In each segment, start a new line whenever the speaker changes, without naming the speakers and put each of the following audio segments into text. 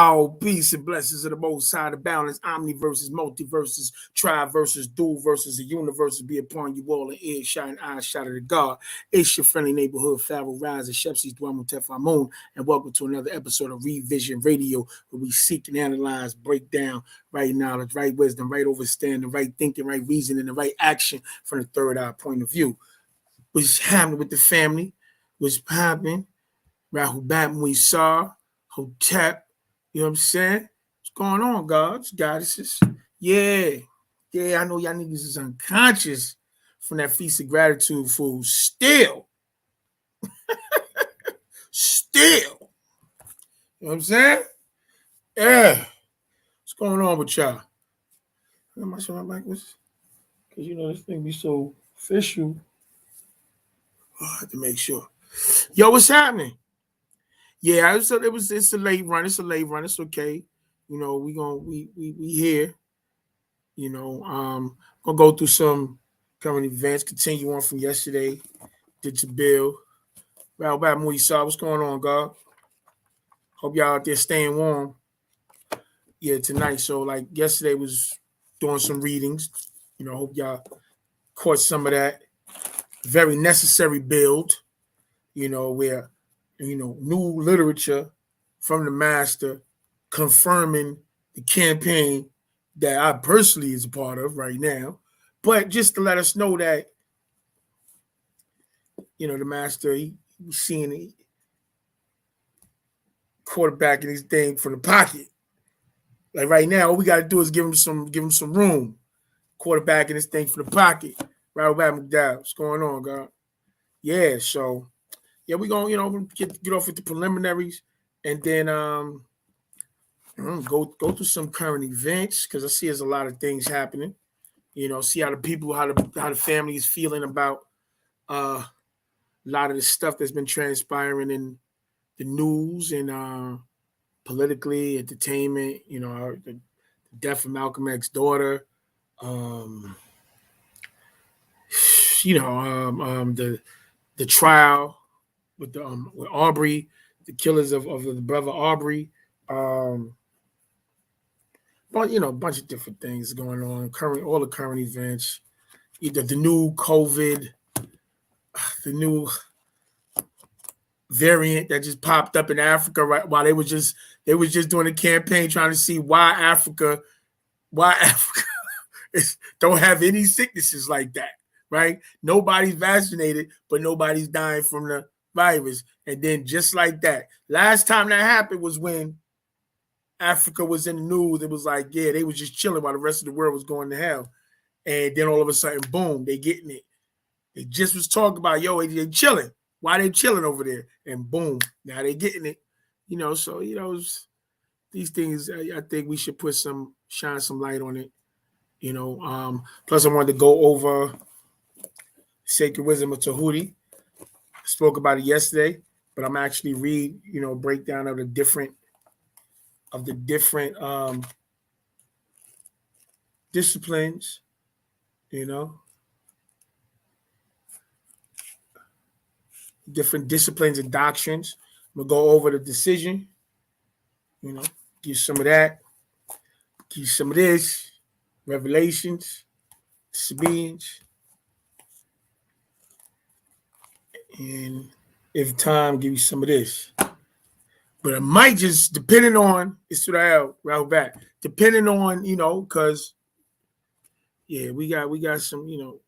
All peace and blessings of the Most High, the balance, omni versus multiverses, tri versus dual versus the universe be upon you all in earshot and eye shot of the God. It's your friendly neighborhood Pharaoh Rise and Shepsi's Dwell Teflon Moon, and welcome to another episode of Revision Radio, where we seek and analyze, break down right knowledge, right wisdom, right understanding, right thinking, right reasoning, and right action from the third eye point of view. What's happening with the family? What's happening? Rahul Batmuisar, Hotep. You know what I'm saying? What's going on, gods, goddesses? Yeah, I know y'all niggas is unconscious from that feast of gratitude food. Still. You know what I'm saying? Yeah. What's going on with y'all? Am I showing my mic? Because, you know, this thing be so official. Oh, I have to make sure. Yo, what's happening? Yeah, it's a late run. It's okay. You know, we here. You know, gonna go through some current events, continue on from yesterday. Did your bill. Well, bad Muisa, what's going on, God? Hope y'all out there staying warm. Yeah, tonight. So like yesterday was doing some readings. You know, hope y'all caught some of that. Very necessary build, you know, where, you know, new literature from the master confirming the campaign that I personally is a part of right now. But just to let us know that, you know, the master, he was seeing it quarterbacking his thing from the pocket. Like right now, all we got to do is give him some room. Quarterbacking his thing from the pocket. Right back, McDowell. What's going on, God? Yeah, so yeah, we're gonna, you know, get off with the preliminaries and then go through some current events because I see there's a lot of things happening. You know, see how the family is feeling about a lot of the stuff that's been transpiring in the news and politically, entertainment. You know, the death of Malcolm X's daughter. The trial with Aubrey, the killers of the brother Aubrey. But you know, a bunch of different things going on. All the current events. Either the new COVID, the new variant that just popped up in Africa right while they was just doing a campaign trying to see why Africa don't have any sicknesses like that, right? Nobody's vaccinated, but nobody's dying from the virus. And then just like that, last time that happened was when Africa was in the news. It was like, yeah, they was just chilling while the rest of the world was going to hell. And then all of a sudden, boom, they getting it. They just was talking about, yo, they chilling. Why they chilling over there? And boom, now they getting it. You know, so, you know, these things, I think we should shine some light on it. You know, plus I wanted to go over Sacred Wisdom of Tahuti. I spoke about it yesterday, but I'm actually breakdown of the different disciplines, you know, different disciplines and doctrines. I'm gonna go over the decision, you know, give some of that, give some of this, Revelations, Sabaeans, and if time, give you some of this. But it might just, depending on, Rahul back, depending on, you know, because, yeah, we got some, you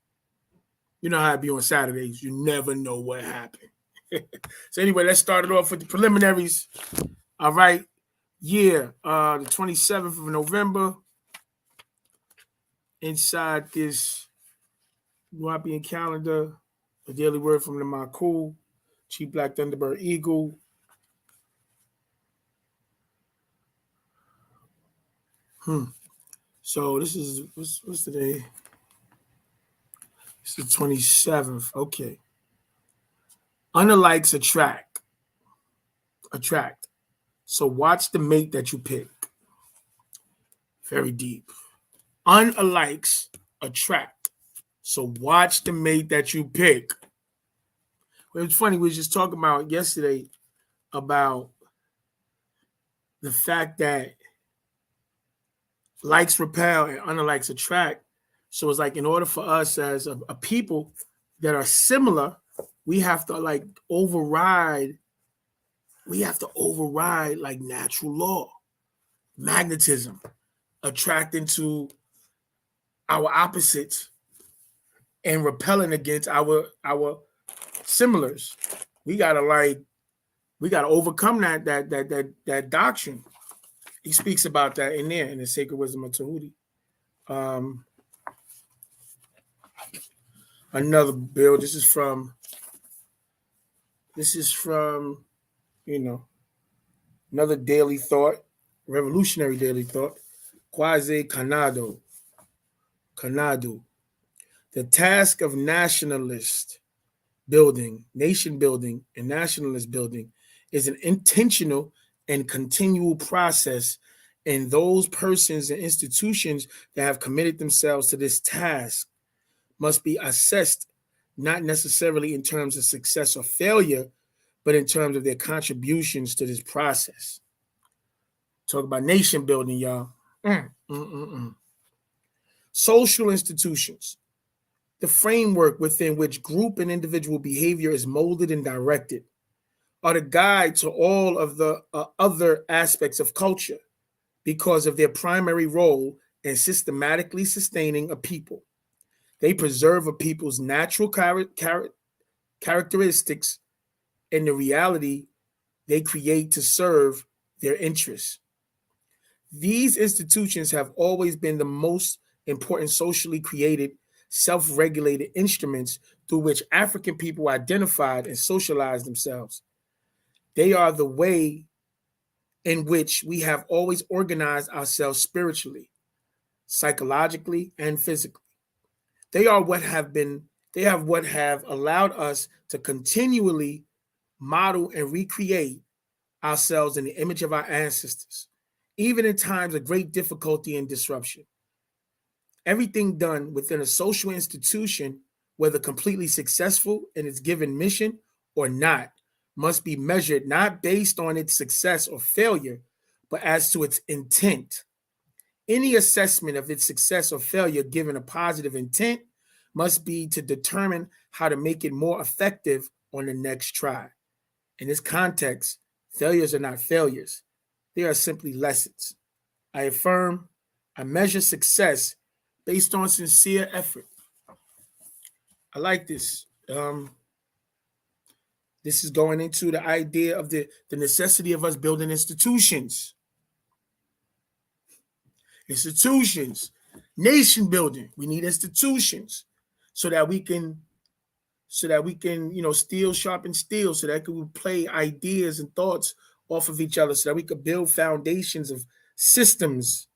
know how it be on Saturdays. You never know what happened. So anyway, let's start it off with the preliminaries. All right. Yeah, the 27th of November, inside this European calendar, a daily word from the Makul, Chief Black Thunderbird Eagle. So this is, what's today? It's the 27th. Okay. Unlikes attract. So watch the mate that you pick. Very deep. Unlikes attract. So watch the mate that you pick. It was funny, we were just talking about yesterday about the fact that likes repel and unlikes attract. So it's like in order for us as a people that are similar, we have to like override. We have to override like natural law, magnetism, attracting to our opposites and repelling against our similars. We gotta overcome that doctrine. He speaks about that in there in the Sacred Wisdom of Tahuti. Another bill. This is from another daily thought, revolutionary daily thought. Quasi Canado. The task of nationalist building, nation building, and nationalist building is an intentional and continual process, and those persons and institutions that have committed themselves to this task must be assessed not necessarily in terms of success or failure, but in terms of their contributions to this process. Talk about nation building, y'all. Social institutions, the framework within which group and individual behavior is molded and directed, are the guide to all of the other aspects of culture because of their primary role in systematically sustaining a people. They preserve a people's natural characteristics and the reality they create to serve their interests. These institutions have always been the most important socially created, self-regulated instruments through which African people identified and socialized themselves. They are the way in which we have always organized ourselves spiritually, psychologically, and physically. They have what have allowed us to continually model and recreate ourselves in the image of our ancestors, even in times of great difficulty and disruption. Everything done within a social institution, whether completely successful in its given mission or not, must be measured not based on its success or failure, but as to its intent. Any assessment of its success or failure given a positive intent must be to determine how to make it more effective on the next try. In this context, failures are not failures. They are simply lessons. I affirm, I measure success based on sincere effort. I like this. This is going into the idea of the necessity of us building institutions. Nation building. We need institutions so that we can steel sharpen steel, so that we can play ideas and thoughts off of each other, so that we could build foundations of systems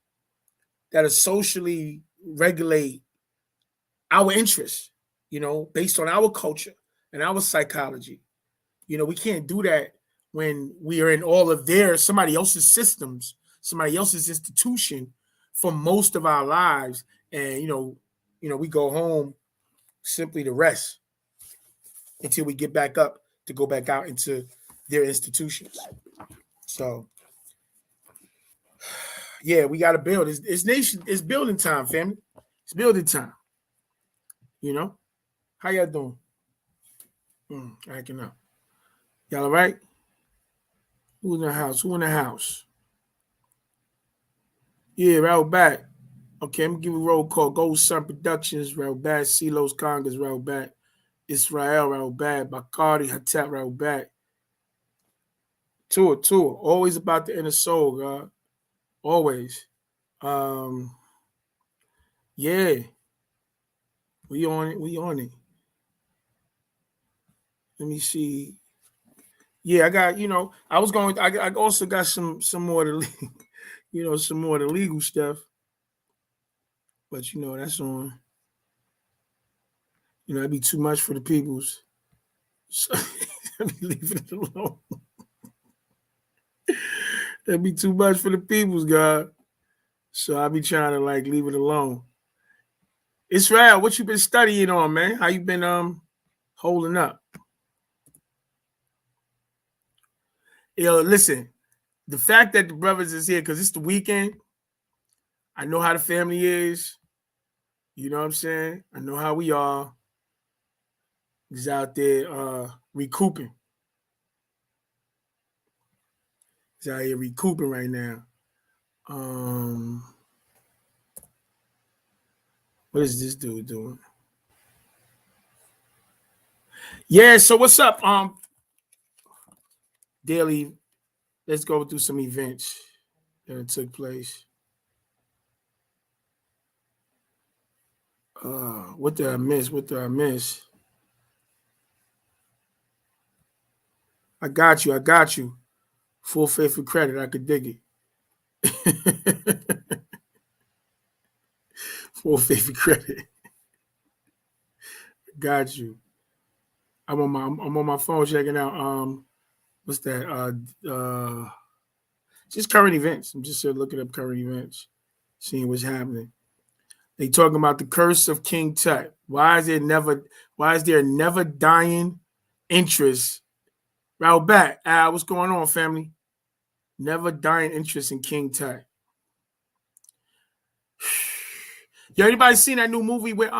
that are socially regulate our interests, based on our culture and our psychology. We can't do that when we are in all of somebody else's systems, somebody else's institution for most of our lives. And, we go home simply to rest until we get back up to go back out into their institutions. So, yeah, we got to build. It's building time, family. It's building time. How y'all doing? Acting up. Y'all all right? Who's in the house? Who in the house? Yeah, Raul back. Okay, I'm gonna give a roll call. Gold Sun Productions, Raul back. Silos Congress, Raul back. Israel, Raul back. Bacardi, Hatat, Raul back. Tour. Always about the inner soul, God. Always. Yeah. We on it. Let me see. Yeah, I got, I also got some more of the, some more of the legal stuff. But that's on. That'd be too much for the peoples. So let me leave it alone. That'd be too much for the peoples, God. So I'll be trying to leave it alone. Israel, what you been studying on, man? How you been holding up? Yo, listen, the fact that the brothers is here because it's the weekend. I know how the family is. You know what I'm saying? I know how we are. He's out there recouping. He's out here recouping right now. What is this dude doing? Yeah, so what's up? Daily, let's go through some events that took place. What did I miss? I got you. Full faith and credit. I could dig it. Full faith and credit. Got you. I'm on my phone checking out what's that? Just current events. I'm just looking up current events, seeing what's happening. They talking about the curse of King Tut. Why is there never dying interest? Right back. What's going on, family? Never dying interest in King Tut. Yo, anybody seen that new movie with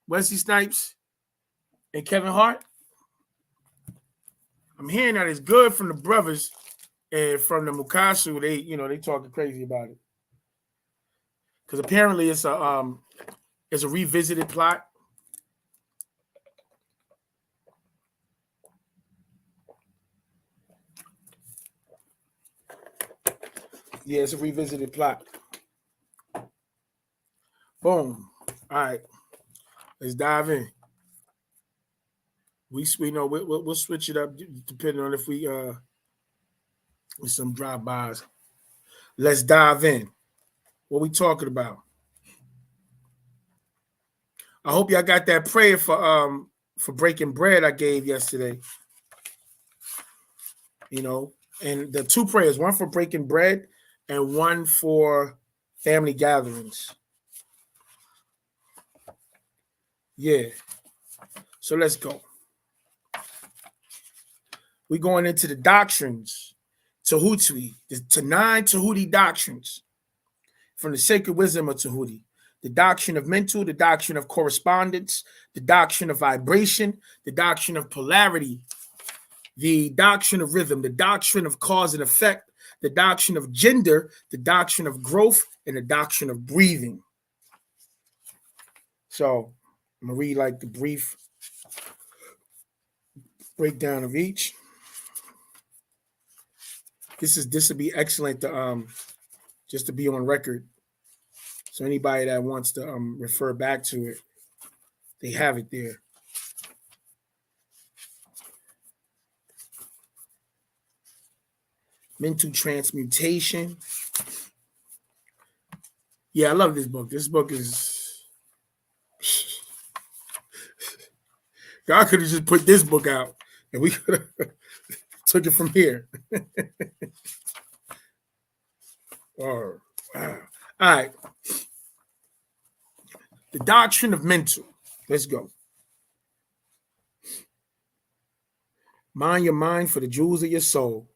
Wesley Snipes and Kevin Hart? I'm hearing that it's good from the brothers and from the Mukasu. They talking crazy about it. Because apparently it's a revisited plot. Yeah, it's a revisited plot. Boom. All right. Let's dive in. We'll switch it up depending on if we with some drive-bys. Let's dive in. What we talking about? I hope y'all got that prayer for breaking bread I gave yesterday. And the two prayers, one for breaking bread and one for family gatherings. Yeah. So let's go. We're going into the doctrines, Tahuti, the 9 Tahuti doctrines from the sacred wisdom of Tahuti. The doctrine of mental, the doctrine of correspondence, the doctrine of vibration, the doctrine of polarity, the doctrine of rhythm, the doctrine of cause and effect, the doctrine of gender, the doctrine of growth, and the doctrine of breathing. So I'm going to read like the brief breakdown of each. This would be excellent to just to be on record. So anybody that wants to refer back to it, they have it there. Mental transmutation. Yeah, I love this book. This book is God could have just put this book out and we could have took it from here. Wow. All right. The doctrine of mental. Let's go. Mind your mind for the jewels of your soul.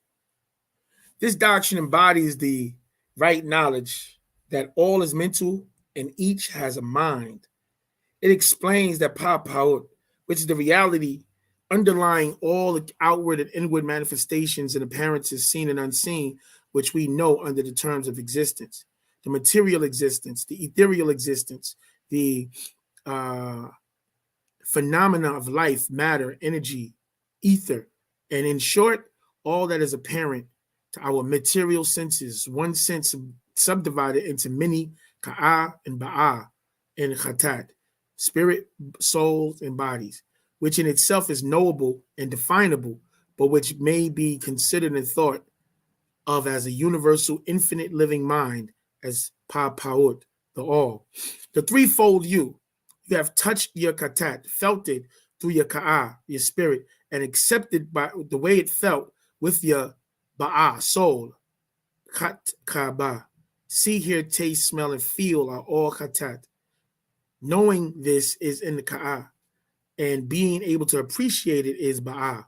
This doctrine embodies the right knowledge that all is mental and each has a mind. It explains that Papaut, which is the reality underlying all the outward and inward manifestations and appearances seen and unseen, which we know under the terms of existence. The material existence, the ethereal existence, the phenomena of life, matter, energy, ether, and in short, all that is apparent to our material senses, one sense subdivided into many, ka'a and ba'a and khatat, spirit, souls, and bodies, which in itself is knowable and definable, but which may be considered and thought of as a universal, infinite living mind, as Pa-Paut, the all. The threefold you have touched your katat, felt it through your ka'a, your spirit, and accepted by the way it felt with your ba'a, soul, khat kaba. See, hear, taste, smell, and feel are all katat. Knowing this is in the ka'a, and being able to appreciate it is ba'a.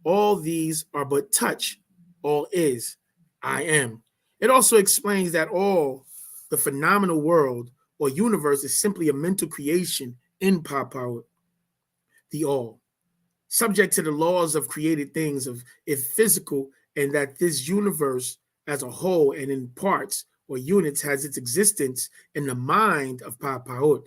All these are but touch, all is. I am. It also explains that all the phenomenal world or universe is simply a mental creation in Papa, the all, subject to the laws of created things of if physical, and that this universe as a whole and in parts or units has its existence in the mind of Papaut,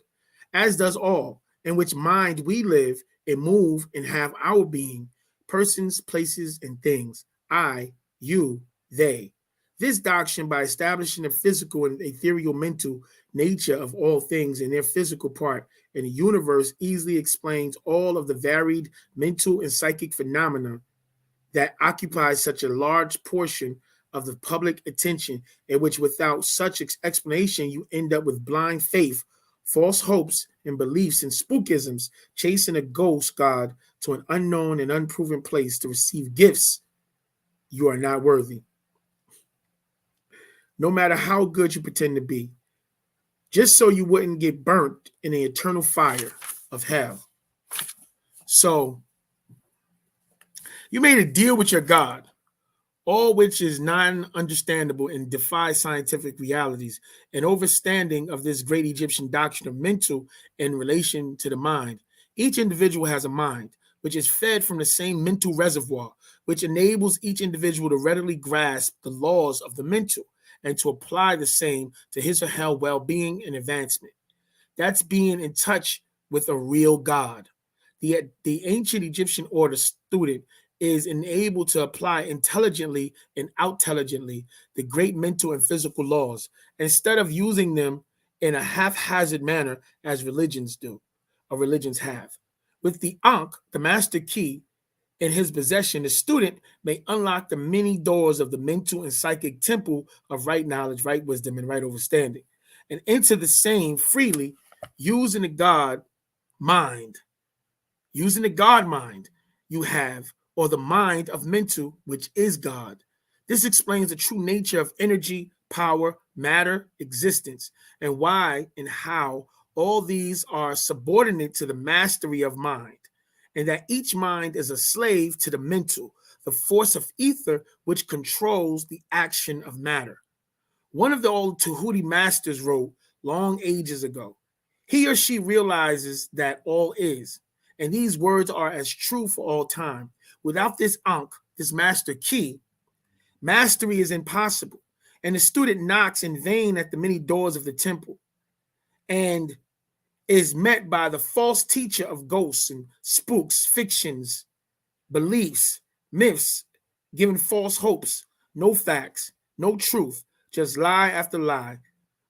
as does all, in which mind we live and move and have our being, persons, places, and things, I, you, they. This doctrine, by establishing the physical and ethereal mental nature of all things in their physical part in the universe, easily explains all of the varied mental and psychic phenomena that occupy such a large portion of the public attention, in which without such explanation you end up with blind faith, false hopes and beliefs, and spookisms, chasing a ghost god to an unknown and unproven place to receive gifts you are not worthy, no matter how good you pretend to be, just so you wouldn't get burnt in the eternal fire of hell. So you made a deal with your God, all which is non-understandable and defies scientific realities, an overstanding of this great Egyptian doctrine of mental in relation to the mind. Each individual has a mind, which is fed from the same mental reservoir, which enables each individual to readily grasp the laws of the mental and to apply the same to his or her well-being and advancement. That's being in touch with a real God. The ancient Egyptian order student is enabled to apply intelligently and outintelligently the great mental and physical laws instead of using them in a haphazard manner as religions do, or religions have. With the Ankh, the master key, in his possession, the student may unlock the many doors of the mental and psychic temple of right knowledge, right wisdom, and right understanding, and enter the same freely using the God mind, using the God mind you have, or the mind of mental, which is God. This explains the true nature of energy, power, matter, existence, and why and how all these are subordinate to the mastery of mind, and that each mind is a slave to the mental, the force of ether which controls the action of matter. One of the old Tahuti masters wrote long ages ago, he or she realizes that all is, and these words are as true for all time. Without this Ankh, this master key, mastery is impossible, and the student knocks in vain at the many doors of the temple and is met by the false teacher of ghosts and spooks, fictions, beliefs, myths, giving false hopes, no facts, no truth, just lie after lie.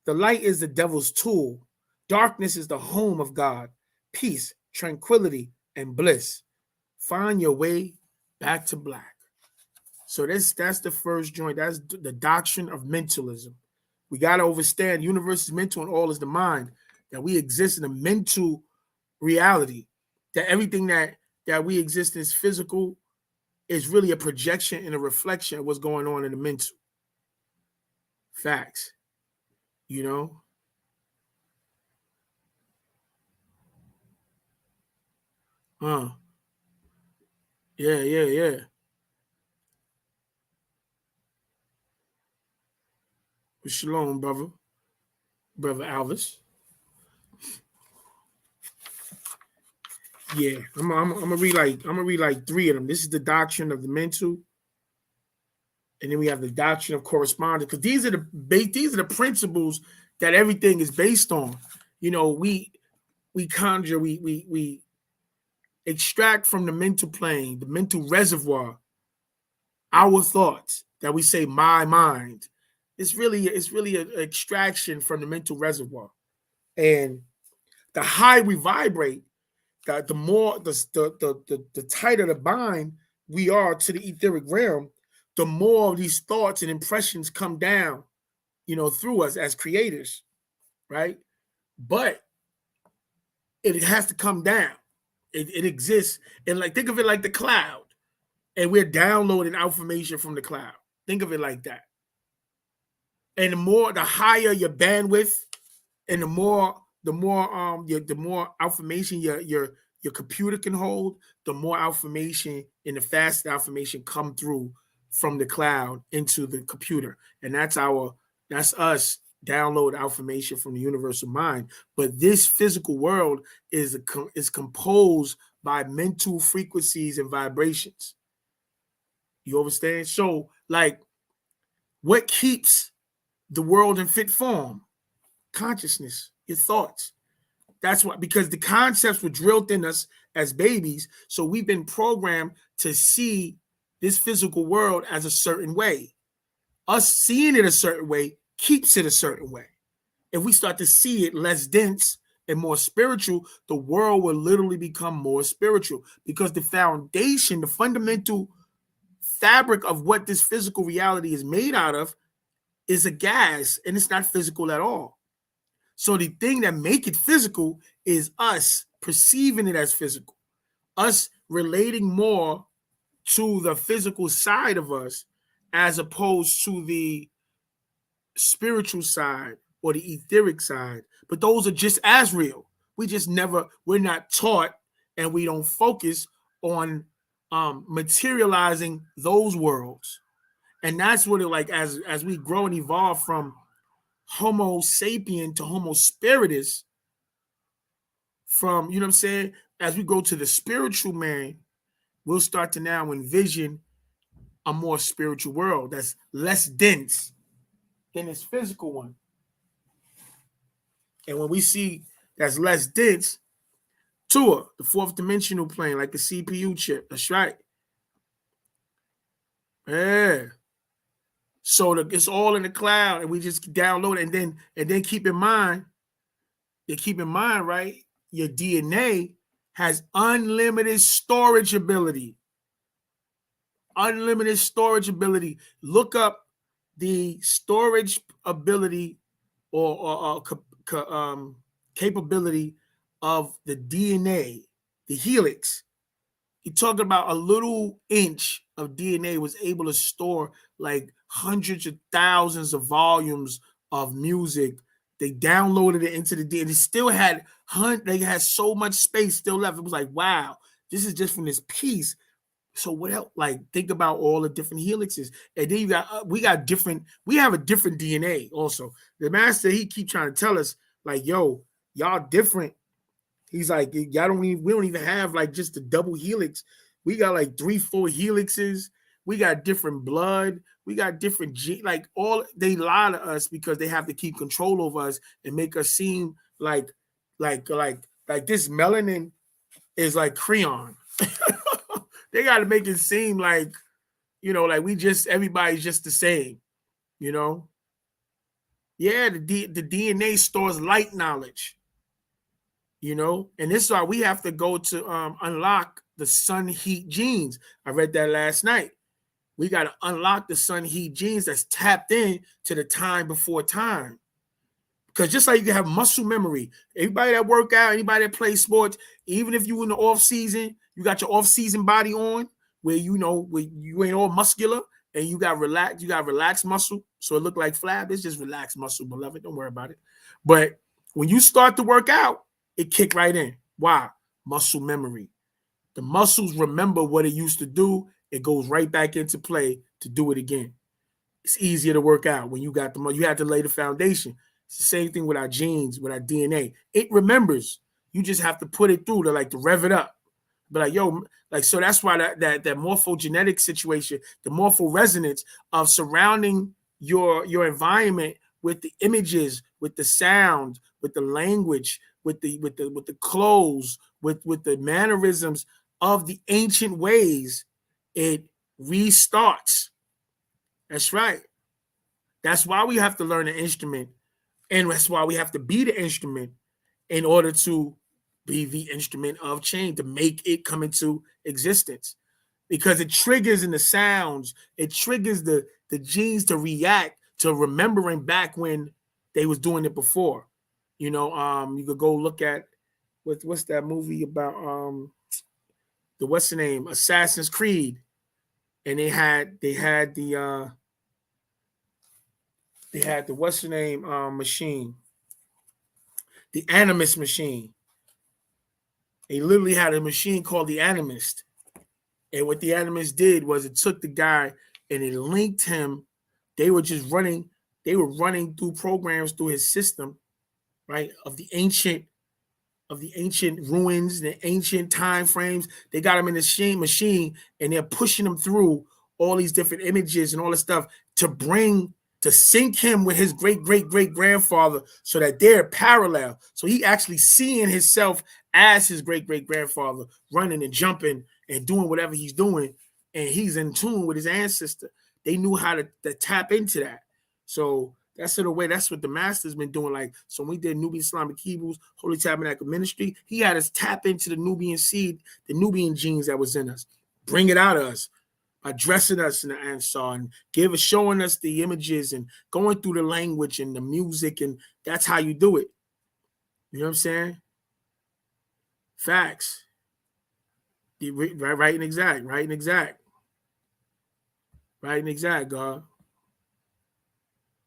The light is the devil's tool. Darkness is the home of God. Peace, tranquility, and bliss. Find your way back to black. So that's the first joint. That's the doctrine of mentalism. We got to understand universe is mental and all is the mind. That we exist in a mental reality. That everything that we exist is physical is really a projection and a reflection of what's going on in the mental. Facts. You know? Yeah. Shalom, brother. Brother Alvis. Yeah, I'm gonna read like three of them. This is the doctrine of the mental, and then we have the doctrine of correspondence, because these are the principles that everything is based on. You know, we conjure, we extract from the mental plane, the mental reservoir, our thoughts that we say my mind. It's really an extraction from the mental reservoir, and the higher we vibrate, the more the tighter the bind we are to the etheric realm, the more of these thoughts and impressions come down, through us as creators, right? But it has to come down. It exists, and like think of it like the cloud, and we're downloading information from the cloud. Think of it like that. And the higher your bandwidth, and the more information your computer can hold, the more information and the faster information come through from the cloud into the computer, and that's us download information from the universal mind. But this physical world is composed by mental frequencies and vibrations. You understand? So, like, what keeps the world in fit form? Consciousness, your thoughts. That's why, because the concepts were drilled in us as babies, so we've been programmed to see this physical world as a certain way. Us seeing it a certain way keeps it a certain way. If we start to see it less dense and more spiritual, the world will literally become more spiritual, because the foundation, the fundamental fabric of what this physical reality is made out of is a gas, and it's not physical at all. So the thing that make it physical is us perceiving it as physical, us relating more to the physical side of us as opposed to the spiritual side or the etheric side. But those are just as real. We're not taught, and we don't focus on materializing those worlds. And that's what it, like, as we grow and evolve from Homo sapien to Homo spiritus, from, you know what I'm saying, as we go to the spiritual man, we'll start to now envision a more spiritual world that's less dense than this physical one. And when we see that's less dense, the fourth dimensional plane, like the CPU chip, that's right. Yeah. So it's all in the cloud, and we just download it, and then keep in mind, right? Your DNA has unlimited storage ability. Unlimited storage ability. Look up the storage ability or capability of the DNA, the helix. You're talking about a little inch of DNA was able to store like hundreds of thousands of volumes of music. They downloaded it into the DNA. They still had so much space still left. It was like, wow, this is just from this piece. So what else? Like, think about all the different helixes, and then we have a different DNA also. The master, he keep trying to tell us, like, yo, y'all different. He's like, we don't even have like just the double helix. We got like 3-4 helixes. We got different blood. We got different like, all they lie to us because they have to keep control over us and make us seem like this melanin is like crayon. They got to make it seem like, like everybody's just the same, Yeah, the DNA stores light knowledge, and this is why we have to go to unlock the sun heat genes. I read that last night. We got to unlock the sun heat genes that's tapped in to the time before time. Because just like you can have muscle memory, everybody that work out, anybody that plays sports, even if you in the off season, you got your off season body on, where where you ain't all muscular and you got relaxed muscle, so it look like flab. It's just relaxed muscle, beloved. Don't worry about it. But when you start to work out, it kick right in. Why? Muscle memory. The muscles remember what it used to do. It goes right back into play to do it again. It's easier to work out when you got you have to lay the foundation. It's the same thing with our genes, with our DNA. It remembers. You just have to put it through to rev it up. But like, yo, so that's why that morphogenetic situation, the morpho resonance of surrounding your environment with the images, with the sound, with the language, with the clothes, with the mannerisms of the ancient ways, it restarts. That's right. That's why we have to learn an instrument, and that's why we have to be the instrument in order to be the instrument of change, to make it come into existence. Because it triggers in the sounds, it triggers the genes to react to remembering back when they was doing it before. You could go look at what's that movie about what's the name? Assassin's Creed. And they had the what's the name machine, the animus machine. They literally had a machine called the animist, and what the animist did was it took the guy and it linked him. They were running through programs through his system, right? Of the ancient ruins, the ancient time frames. They got him in the machine, and they're pushing him through all these different images and all this stuff to sync him with his great grandfather, so that they're parallel. So he actually seeing himself as his great grandfather, running and jumping and doing whatever he's doing, and he's in tune with his ancestor. They knew how to tap into that. So that's in a way, that's what the master's been doing. Like, so when we did Nubian Islamic Hebrews, Holy Tabernacle Ministry, he had us tap into the Nubian seed, the Nubian genes that was in us, bring it out of us, addressing us in the Ansar, and showing us the images and going through the language and the music, and that's how you do it. You know what I'm saying? Facts. Right and exact, God.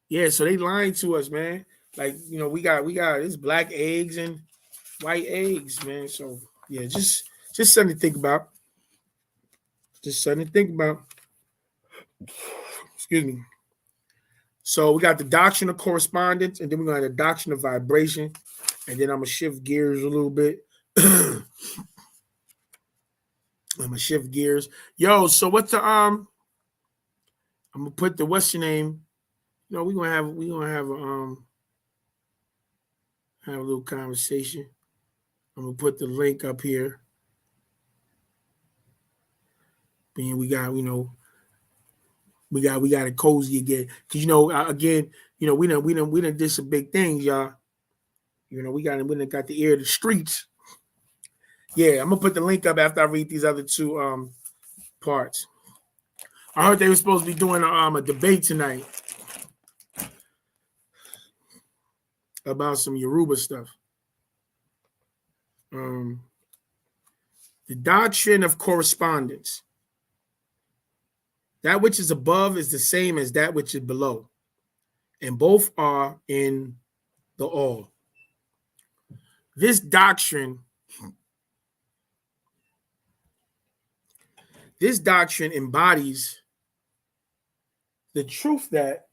Yeah, so they lying to us, man. Like, we got it's black eggs and white eggs, man. So yeah, just something to think about. Excuse me. So we got the doctrine of correspondence, and then we're gonna have the doctrine of vibration, and then I'm gonna shift gears a little bit. Yo, so what's the I'm gonna put the what's your name? We're gonna have have a little conversation. I'm gonna put the link up here. And we got it cozy again. Cause again, we done did some big things, y'all. We done got the ear of the streets. Yeah, I'm gonna put the link up after I read these other two parts. I heard they were supposed to be doing a debate tonight about some Yoruba stuff. The doctrine of correspondence. That which is above is the same as that which is below, and both are in the all. This doctrine embodies the truth that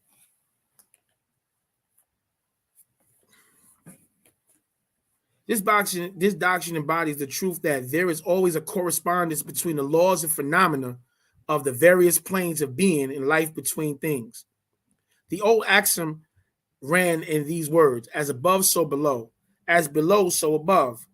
this doctrine embodies the truth that there is always a correspondence between the laws and phenomena of the various planes of being and life between things. The old axiom ran in these words: as above, so below; as below, so above.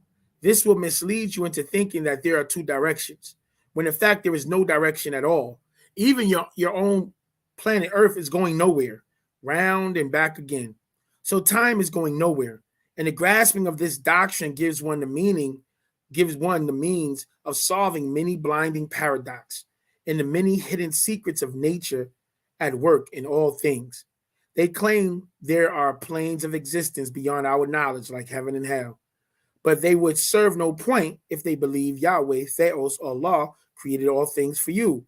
This will mislead you into thinking that there are two directions, when in fact there is no direction at all. Even your own planet Earth is going nowhere, round and back again. So time is going nowhere. And the grasping of this doctrine gives one the means of solving many blinding paradoxes and the many hidden secrets of nature at work in all things. They claim there are planes of existence beyond our knowledge, like heaven and hell. But they would serve no point if they believe Yahweh, Theos, or Allah created all things for you.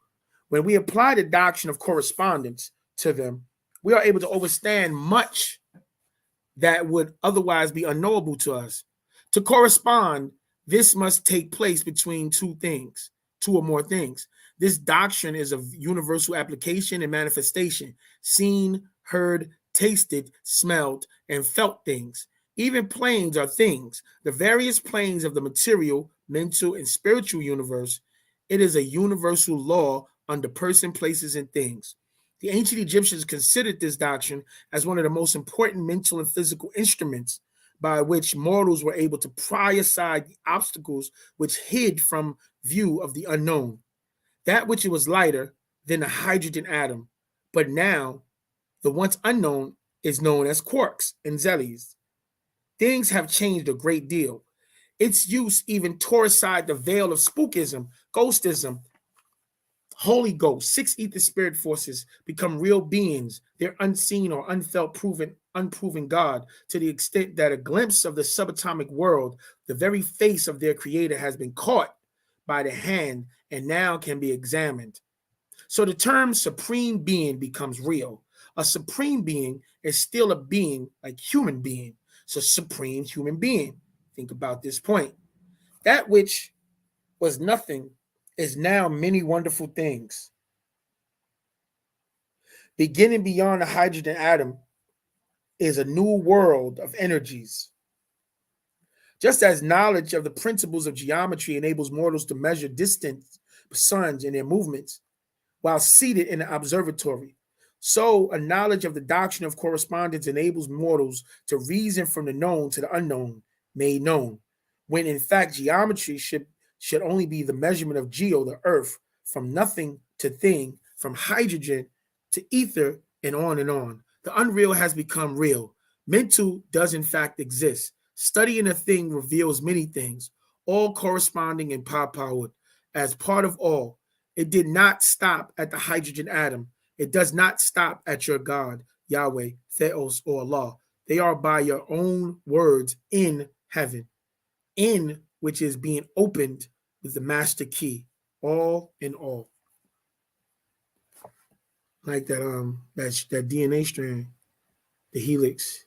When we apply the doctrine of correspondence to them, we are able to understand much that would otherwise be unknowable to us. To correspond, this must take place between two or more things. This doctrine is of universal application and manifestation, seen, heard, tasted, smelled, and felt things. Even planes are things, the various planes of the material, mental, and spiritual universe. It is a universal law under person, places, and things. The ancient Egyptians considered this doctrine as one of the most important mental and physical instruments by which mortals were able to pry aside the obstacles which hid from view of the unknown. That which was lighter than the hydrogen atom, but now the once unknown is known as quarks and zelis. Things have changed a great deal. Its use even tore aside the veil of spookism, ghostism. Holy Ghost, six ether spirit forces become real beings. They're unseen or unfelt, unproven God, to the extent that a glimpse of the subatomic world, the very face of their creator, has been caught by the hand and now can be examined. So the term supreme being becomes real. A supreme being is still a being like human being. So supreme human being. Think about this point. That which was nothing is now many wonderful things. Beginning beyond the hydrogen atom is a new world of energies. Just as knowledge of the principles of geometry enables mortals to measure distant suns and their movements while seated in an observatory, so a knowledge of the doctrine of correspondence enables mortals to reason from the known to the unknown, made known, when in fact geometry should only be the measurement of geo, the earth, from nothing to thing, from hydrogen to ether, and on and on. The unreal has become real. Mental does in fact exist. Studying a thing reveals many things, all corresponding and powered as part of all. It did not stop at the hydrogen atom. It does not stop at your God, Yahweh, Theos, or Allah. They are by your own words in heaven, in which is being opened with the master key, all in all. Like that DNA strand, the helix.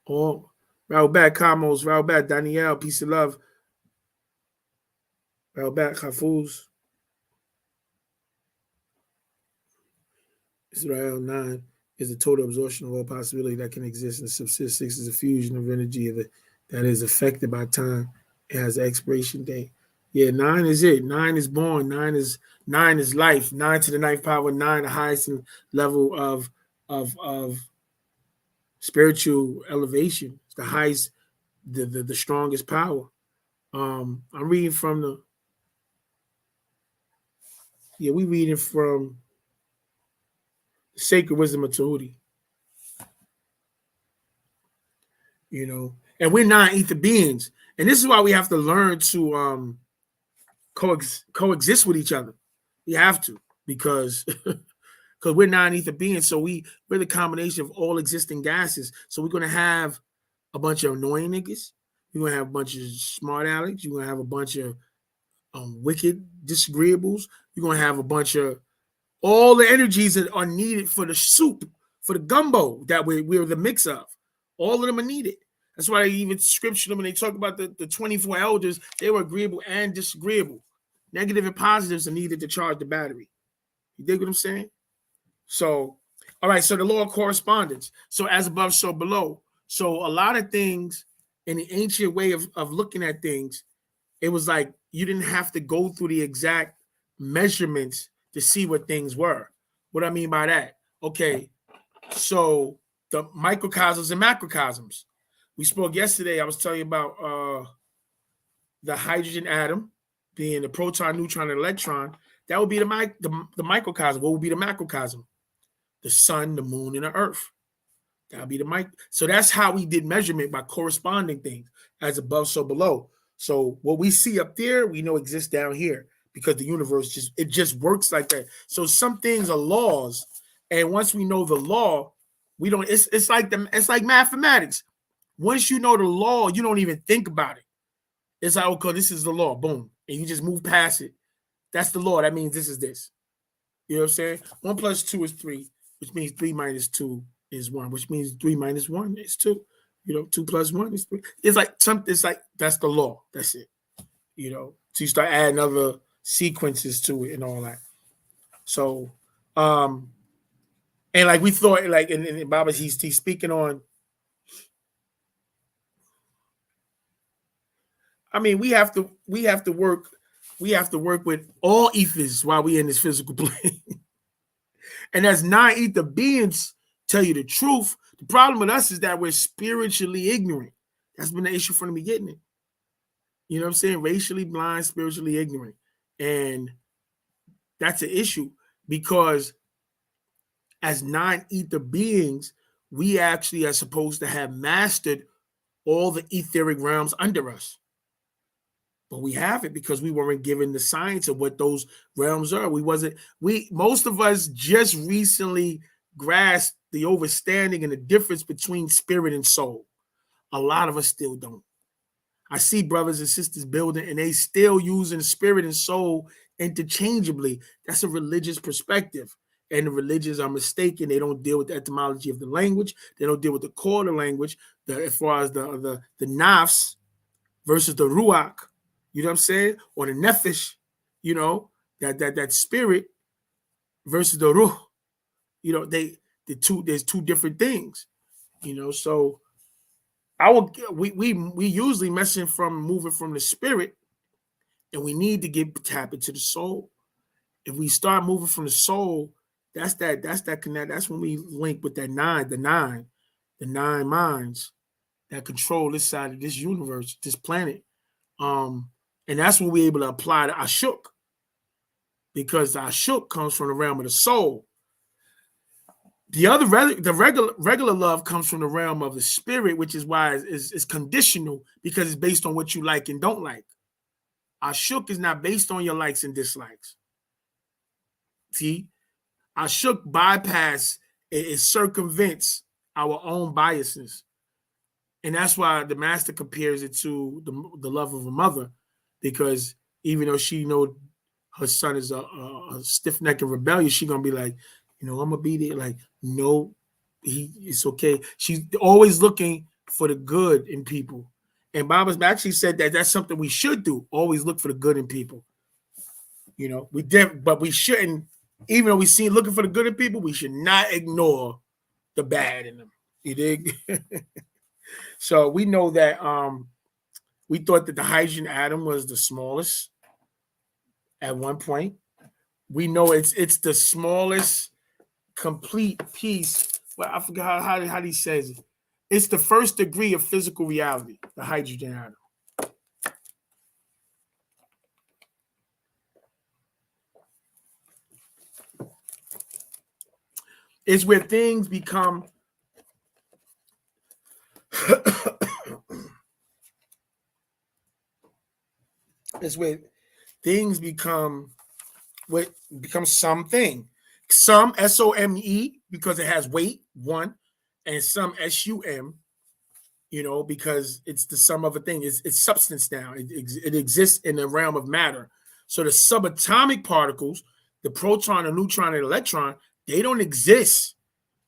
All Raobat Kamos, Raobat Danielle, peace of love. Raobat Kafuz. Israel 9 is the total absorption of all possibility that can exist, and subsist 6 is a fusion of energy that is affected by time. It has an expiration date. Yeah, 9 is it. 9 is born. 9 is life. 9 to the ninth power. 9 the highest level of spiritual elevation. It's the highest, the strongest power. I'm reading from we reading from the Sacred Wisdom of Tahuti. And we're non-ether beings, and this is why we have to learn to coexist with each other. We have to, because we're non-ether beings, so we're the combination of all existing gases. So we're gonna have a bunch of annoying niggas. You're gonna have a bunch of smart alecks. You're gonna have a bunch of wicked disagreeables. You're gonna have a bunch of all the energies that are needed for the soup, for the gumbo that we're the mix of. All of them are needed. That's why they even scripture them when they talk about the 24 elders. They were agreeable and disagreeable. Negative and positives are needed to charge the battery. You dig what I'm saying? So, all right. So the law of correspondence. So as above, so below. So a lot of things in the ancient way of looking at things, it was like you didn't have to go through the exact measurements to see what things were. What I mean by that? Okay, so the microcosms and macrocosms. We spoke yesterday. I was telling you about the hydrogen atom being the proton, neutron, and electron. That would be the microcosm. What would be the macrocosm? The sun, the moon, and the earth. That would be the mic. So that's how we did measurement, by corresponding things, as above, so below. So what we see up there, we know exists down here, because the universe just works like that. So some things are laws, and once we know the law, we don't. It's like mathematics. Once you know the law, you don't even think about it. It's like, okay, this is the law, boom, and you just move past it. That's the law. That means this is this. You know what I'm saying? 1 + 2 is 3, which means 3 - 2 is 1, which means 3 - 1 is 2. 2 + 1 is 3. It's like something. It's like that's the law. That's it. So you start adding other sequences to it and all that. So, and like we thought, like in Baba, he's speaking on. I mean, we have to work with all ethers while we in this physical plane. And as non-ether beings, tell you the truth, the problem with us is that we're spiritually ignorant. That's been the issue from the beginning. You know what I'm saying? Racially blind, spiritually ignorant. And that's an issue, because as non-ether beings, we actually are supposed to have mastered all the etheric realms under us. But we haven't, because we weren't given the science of what those realms are. Most of us just recently grasped the understanding and the difference between spirit and soul. A lot of us still don't. I see brothers and sisters building, and they still using spirit and soul interchangeably. That's a religious perspective. And the religions are mistaken. They don't deal with the etymology of the language. They don't deal with the core of the language, as far as the nafs versus the ruach. You know what I'm saying? Or the nephesh, that spirit versus the ruh. There's two different things. So we usually moving from the spirit, and we need to tap into the soul. If we start moving from the soul, that's that connect. That's when we link with that the nine minds that control this side of this universe, this planet. And that's when we're able to apply the Ashuk, because the Ashuk comes from the realm of the soul. The regular love comes from the realm of the spirit, which is why it's conditional, because it's based on what you like and don't like. Ashuk is not based on your likes and dislikes. See, Ashuk bypass, it circumvents our own biases. And that's why the master compares it to the love of a mother, because even though she know her son is a stiff-necked and rebellious, she gonna be like, I'm gonna be there. Like, no, it's okay. She's always looking for the good in people. And Baba's actually said that that's something we should do. Always look for the good in people. But we shouldn't. Even though we see looking for the good in people, we should not ignore the bad in them. You dig? So we know that we thought that the hydrogen atom was the smallest at one point. We know it's the smallest complete piece. Well, I forgot how he says it. It's the first degree of physical reality, the hydrogen atom. It's where things become something. Some SOME, because it has weight, one, and some SUM, because it's the sum of a thing. It's substance now. It exists in the realm of matter. So the subatomic particles, the proton, the neutron, and electron, they don't exist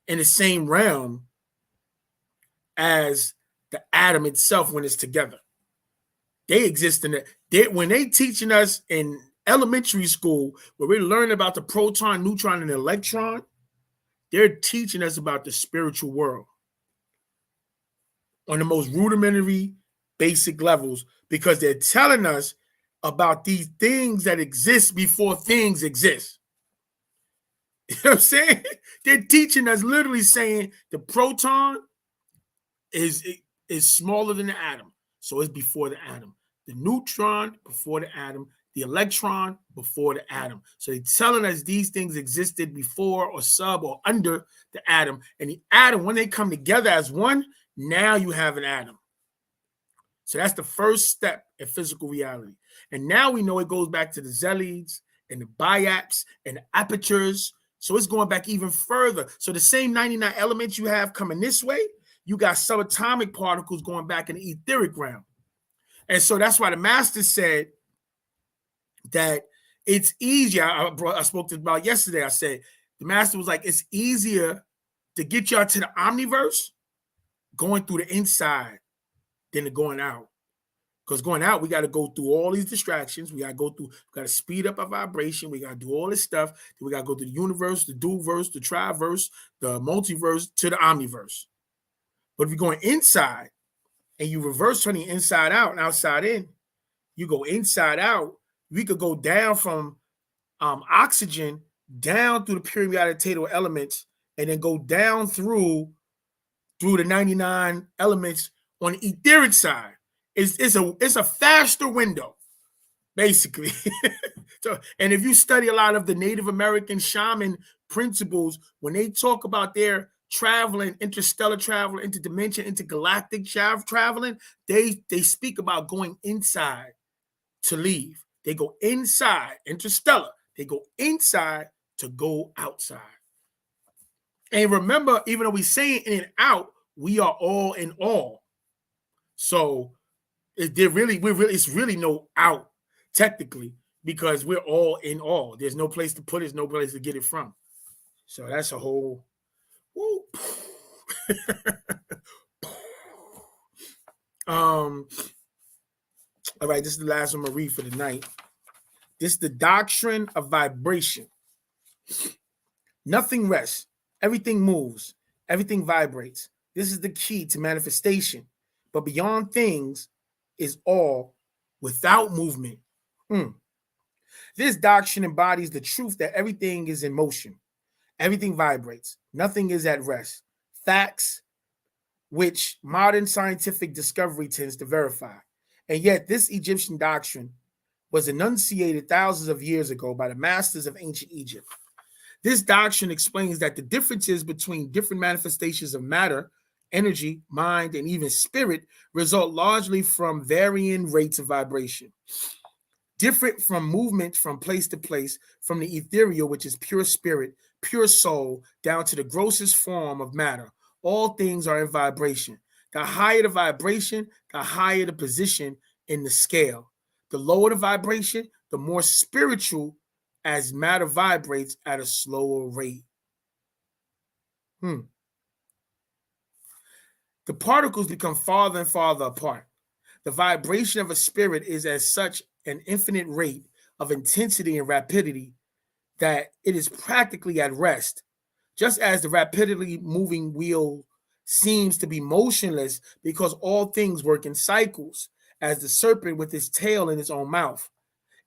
in the same realm as the atom itself when it's together. They exist in it. When they teaching us in elementary school, where we're learning about the proton, neutron, and electron, they're teaching us about the spiritual world on the most rudimentary, basic levels, because they're telling us about these things that exist before things exist. You know what I'm saying? They're teaching us, literally saying the proton is smaller than the atom, so it's before the atom. The neutron before the atom, the electron before the atom. So they're telling us these things existed before or sub or under the atom. And the atom, when they come together as one, now you have an atom. So that's the first step in physical reality. And now we know it goes back to the zelids and the biaps and the apertures. So it's going back even further. So the same 99 elements you have coming this way, you got subatomic particles going back in the etheric realm. And so that's why the master said that it's easier. I spoke about yesterday. I said the master was like, it's easier to get y'all to the omniverse going through the inside than to going out. Because going out, we got to go through all these distractions. We got to speed up our vibration. We got to do all this stuff. Then we got to go to the universe, the dual-verse, the triverse, the multiverse, to the omniverse. But if you're going inside and you reverse turning inside out and outside in, you go inside out, we could go down from oxygen down through the periodic table elements and then go down through the 99 elements on the etheric side. It's a faster window, basically. So, and if you study a lot of the Native American shaman principles, when they talk about their traveling, interstellar travel, interdimension, intergalactic traveling, they speak about going inside to leave. They go inside, interstellar. They go inside to go outside. And remember, even though we say in and out, we are all in all. So it's really no out technically, because we're all in all. There's no place to put it, no place to get it from. So that's a whole all right, this is the last one I'm gonna read for the night. This is the doctrine of vibration. Nothing rests. Everything moves. Everything vibrates. This is the key to manifestation. But beyond things is all without movement. This doctrine embodies the truth that everything is in motion. Everything vibrates. Nothing is at rest. Facts which modern scientific discovery tends to verify. And yet, this Egyptian doctrine was enunciated thousands of years ago by the masters of ancient Egypt. This doctrine explains that the differences between different manifestations of matter, energy, mind, and even spirit result largely from varying rates of vibration. Different from movement from place to place, from the ethereal, which is pure spirit, pure soul, down to the grossest form of matter. All things are in vibration. The higher the vibration, the higher the position in the scale. The lower the vibration, the more spiritual as matter vibrates at a slower rate. The particles become farther and farther apart. The vibration of a spirit is as such an infinite rate of intensity and rapidity that it is practically at rest, just as the rapidly moving wheel seems to be motionless because all things work in cycles, as the serpent with its tail in its own mouth.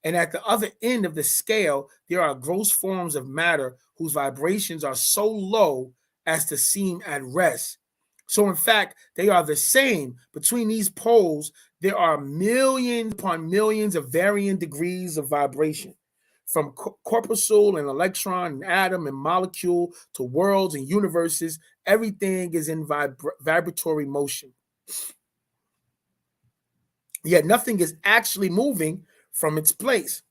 And at the other end of the scale, there are gross forms of matter whose vibrations are so low as to seem at rest. So, in fact, they are the same. Between these poles, there are millions upon millions of varying degrees of vibration. From corpuscle and electron and atom and molecule to worlds and universes, everything is in vibratory motion. Yet nothing is actually moving from its place.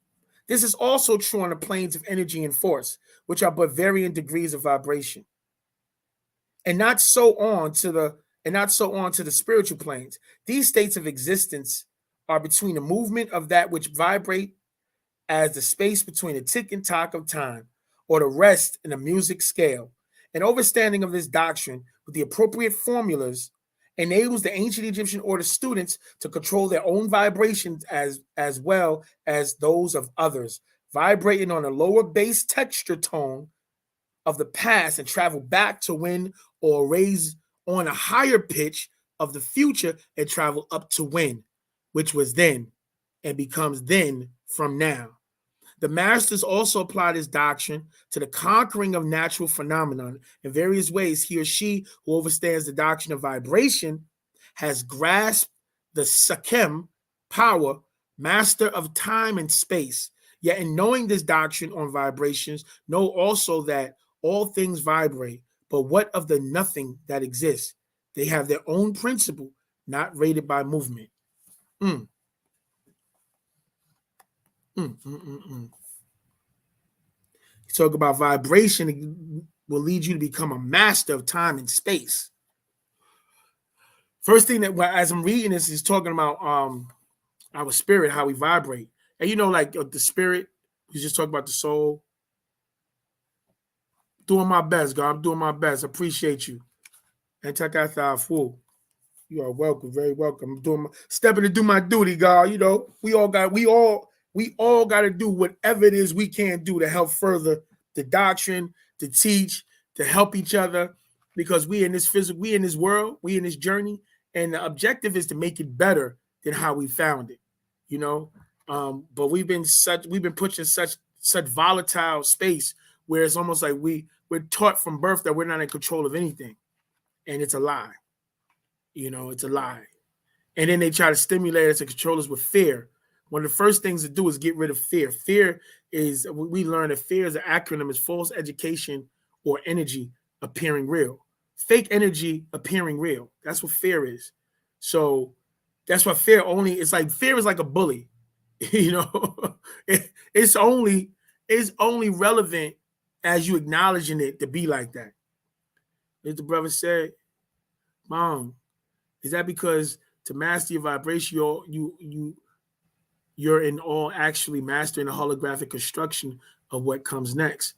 This is also true on the planes of energy and force, which are but varying degrees of vibration. And not so on to the spiritual planes. These states of existence are between the movement of that which vibrate as the space between the tick and tock of time, or the rest in the music scale. An understanding of this doctrine with the appropriate formulas enables the ancient Egyptian order students to control their own vibrations as well as those of others, vibrating on a lower bass texture tone of the past and travel back to when, or raise on a higher pitch of the future and travel up to when, which was then and becomes then from now. The masters also apply this doctrine to the conquering of natural phenomenon in various ways. He or she who understands the doctrine of vibration has grasped the Sakem power, master of time and space. Yet in knowing this doctrine on vibrations, know also that all things vibrate, but what of the nothing that exists? They have their own principle, not rated by movement. Talk about vibration, it will lead you to become a master of time and space. First thing that, as I'm reading this, is talking about our spirit, how we vibrate. And you know, like the spirit, you just talk about the soul. Doing my best, God. I'm doing my best. Appreciate you. And Takatha full. You are welcome, very welcome. I'm doing stepping to do my duty, God. You know, we all got to do whatever it is we can do to help further the doctrine, to teach, to help each other, because we in this world, we in this journey, and the objective is to make it better than how we found it. You know, but we've been pushing such volatile space where it's almost like we're taught from birth that we're not in control of anything, and it's a lie. You know, it's a lie. And then they try to stimulate us and control us with fear. One of the first things to do is get rid of fear. Fear is, we learn that fear is an acronym, is false education or energy appearing real. Fake energy appearing real. That's what fear is. So that's what fear is like a bully. You know, it's only relevant as you acknowledging it to be like that. As the brother said, Mom, is that because to master your vibration, you're in all actually mastering the holographic construction of what comes next?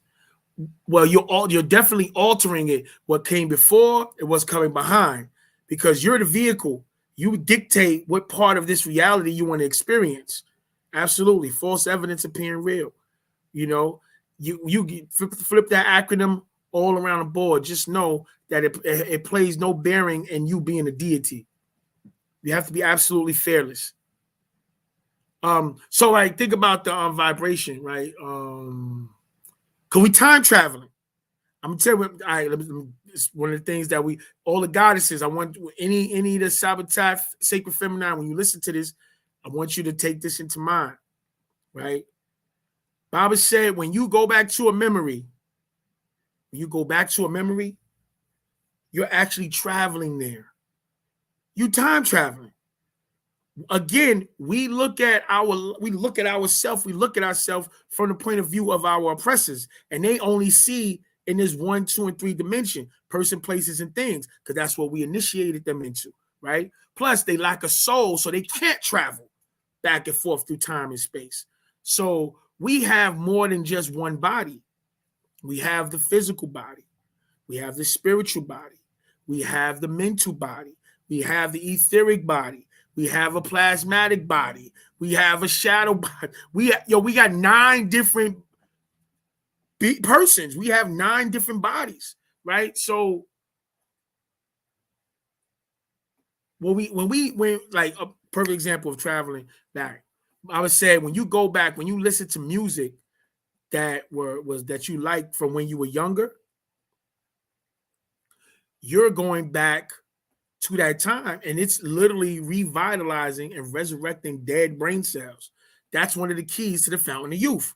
Well, you're definitely altering it. What came before and what's coming behind, because you're the vehicle. You dictate what part of this reality you want to experience. Absolutely, false evidence appearing real. You know, You flip that acronym all around the board. Just know that it plays no bearing in you being a deity. You have to be absolutely fearless. So like think about the vibration, right? Cause we time traveling. I'm gonna tell you. All right, it's one of the things that all the goddesses. I want any of the sabotage, sacred feminine. When you listen to this, I want you to take this into mind, right? Baba said, when you go back to a memory, you're actually traveling there. You time traveling. Again, we look at ourselves from the point of view of our oppressors, and they only see in this 1, 2, and 3 dimension, person, places, and things, because that's what we initiated them into, right? Plus, they lack a soul, so they can't travel back and forth through time and space. So we have more than just one body. We have the physical body, we have the spiritual body, we have the mental body, we have the etheric body, we have a plasmatic body, we have a shadow body. We got 9 different persons. We have 9 different bodies, right? So when like a perfect example of traveling back, I would say when you go back, when you listen to music that that you liked from when you were younger, you're going back to that time, and it's literally revitalizing and resurrecting dead brain cells. That's one of the keys to the fountain of youth.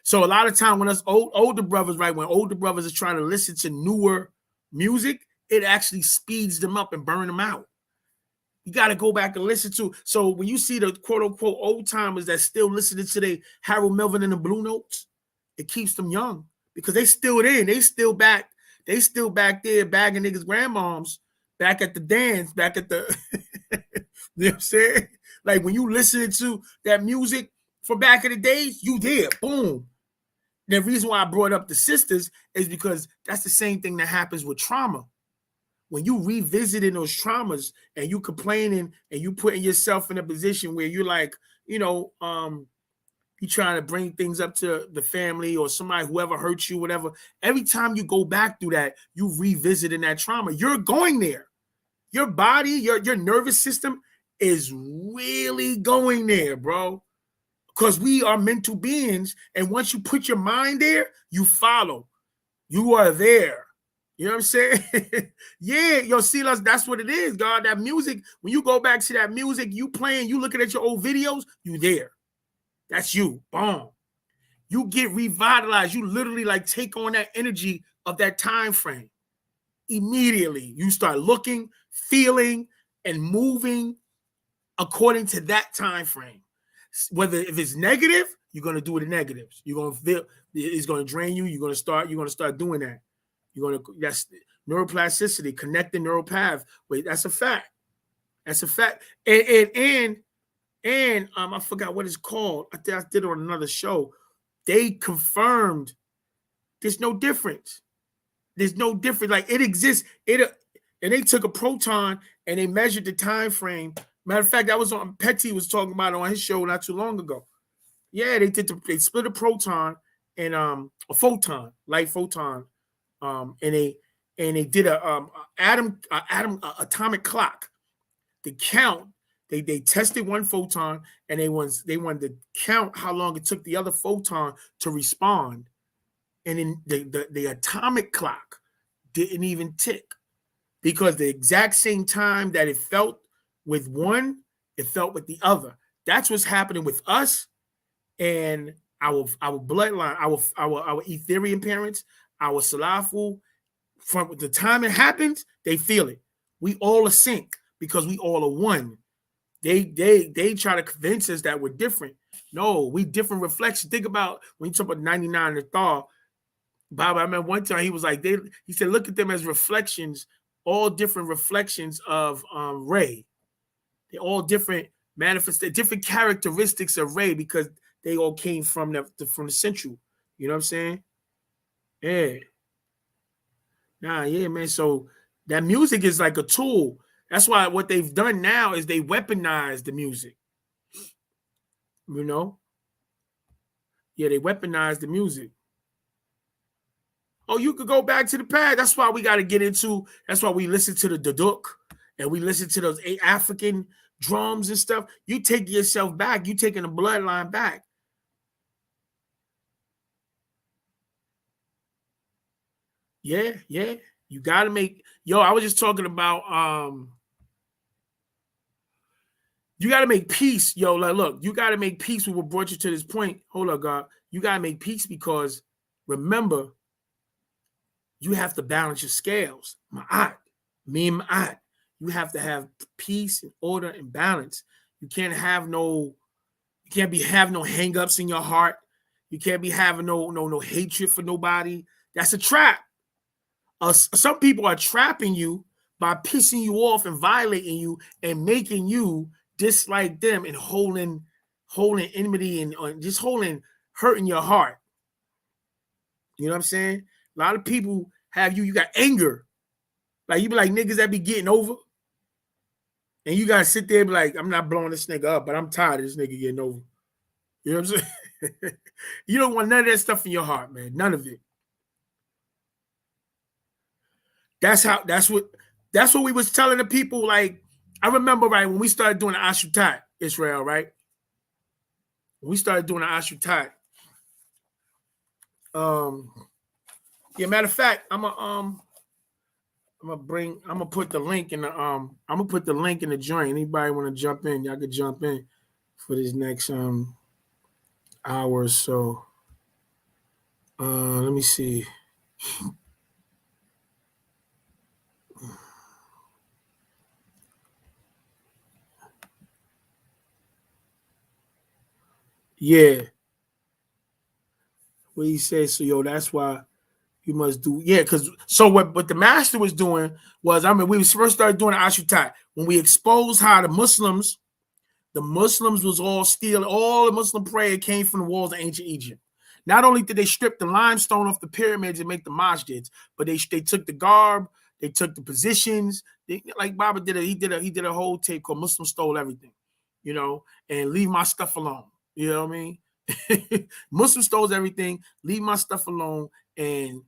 So a lot of time when us older brothers, right, when older brothers are trying to listen to newer music, it actually speeds them up and burn them out. You got to go back and listen to. So when you see the quote unquote old timers that still listening to the Harold Melvin and the Blue Notes, it keeps them young because they still there. They still back there bagging niggas' grandmoms, back at the dance, back at the, you know what I'm saying? Like when you listening to that music from back in the days, you there, boom. The reason why I brought up the sisters is because that's the same thing that happens with trauma. When you revisiting those traumas and you complaining and you putting yourself in a position where you're like, you trying to bring things up to the family or somebody, whoever hurt you, whatever. Every time you go back through that, you revisiting that trauma. You're going there. Your body, your nervous system is really going there, bro. Because we are mental beings. And once you put your mind there, you follow. You are there. You know what I'm saying? Yeah, see, that's what it is, God. That music, when you go back to that music, you playing, you looking at your old videos, you there. That's you. Boom. You get revitalized. You literally like take on that energy of that time frame. Immediately, you start looking, feeling, and moving according to that time frame. Whether if it's negative, you're gonna do the negatives. You're gonna feel it's gonna drain you. You're gonna start doing that. That's neuroplasticity, connecting neural path. Wait, that's a fact. That's a fact. And I forgot what it's called. I think I did it on another show. They confirmed there's no difference. There's no difference. Like it exists. And they took a proton and they measured the time frame. Matter of fact, that was on Petty was talking about it on his show not too long ago. Yeah, they split a proton and a photon, light photon, and they did a atomic clock. The count. They tested one photon and they wanted to count how long it took the other photon to respond, and then the atomic clock didn't even tick because the exact same time that it felt with one, it felt with the other. That's what's happening with us and our bloodline, our Etherian parents, our Salafu. From the time it happens, they feel it. We all are sync because we all are one. They try to convince us that we're different. No, we different reflections. Think about when you talk about 99 and Thar. Bob, I remember one time he was like, he said, look at them as reflections, all different reflections of Ray. They're all different different characteristics of Ray because they all came from the central. You know what I'm saying? Yeah. Nah, yeah, man. So that music is like a tool. That's why what they've done now is they weaponize the music. You know? Yeah, they weaponize the music. Oh, you could go back to the past. That's why we got to get into. That's why we listen to the duduk and we listen to those African drums and stuff. You take yourself back. You taking the bloodline back. Yeah, yeah. You got to make. Yo, I was just talking about. You got to make peace, yo. Like, look, you got to make peace with what brought you to this point. Hold up, God. You got to make peace because remember, you have to balance your scales. Ma'at, me ma'at. You have to have peace and order and balance. You can't have no hang-ups in your heart. You can't be having no hatred for nobody. That's a trap. Some people are trapping you by pissing you off and violating you and making you dislike them and holding enmity and just hurting your heart. You know what I'm saying? A lot of people have you got anger. Like you be like niggas that be getting over. And you gotta sit there and be like, I'm not blowing this nigga up, but I'm tired of this nigga getting over. You know what I'm saying? You don't want none of that stuff in your heart, man. None of it. That's what we was telling the people. Like, I remember, right, when we started doing the Ashutat, Israel, right? When we started doing the Ashutat. Yeah, matter of fact, I'm gonna put the link in the joint. Anybody want to jump in, y'all could jump in for this next hour or so. Let me see. Yeah. What he says, so yo, that's why you must do, yeah, because so what the master was doing was, we first started doing the Ashutat when we exposed how the Muslims was all stealing, all the Muslim prayer came from the walls of ancient Egypt. Not only did they strip the limestone off the pyramids and make the masjids, but they took the garb, they took the positions. Like Baba did he did a whole tape called Muslim Stole Everything, you know, and leave my stuff alone. You know what I mean? Muslim stole everything, leave my stuff alone. And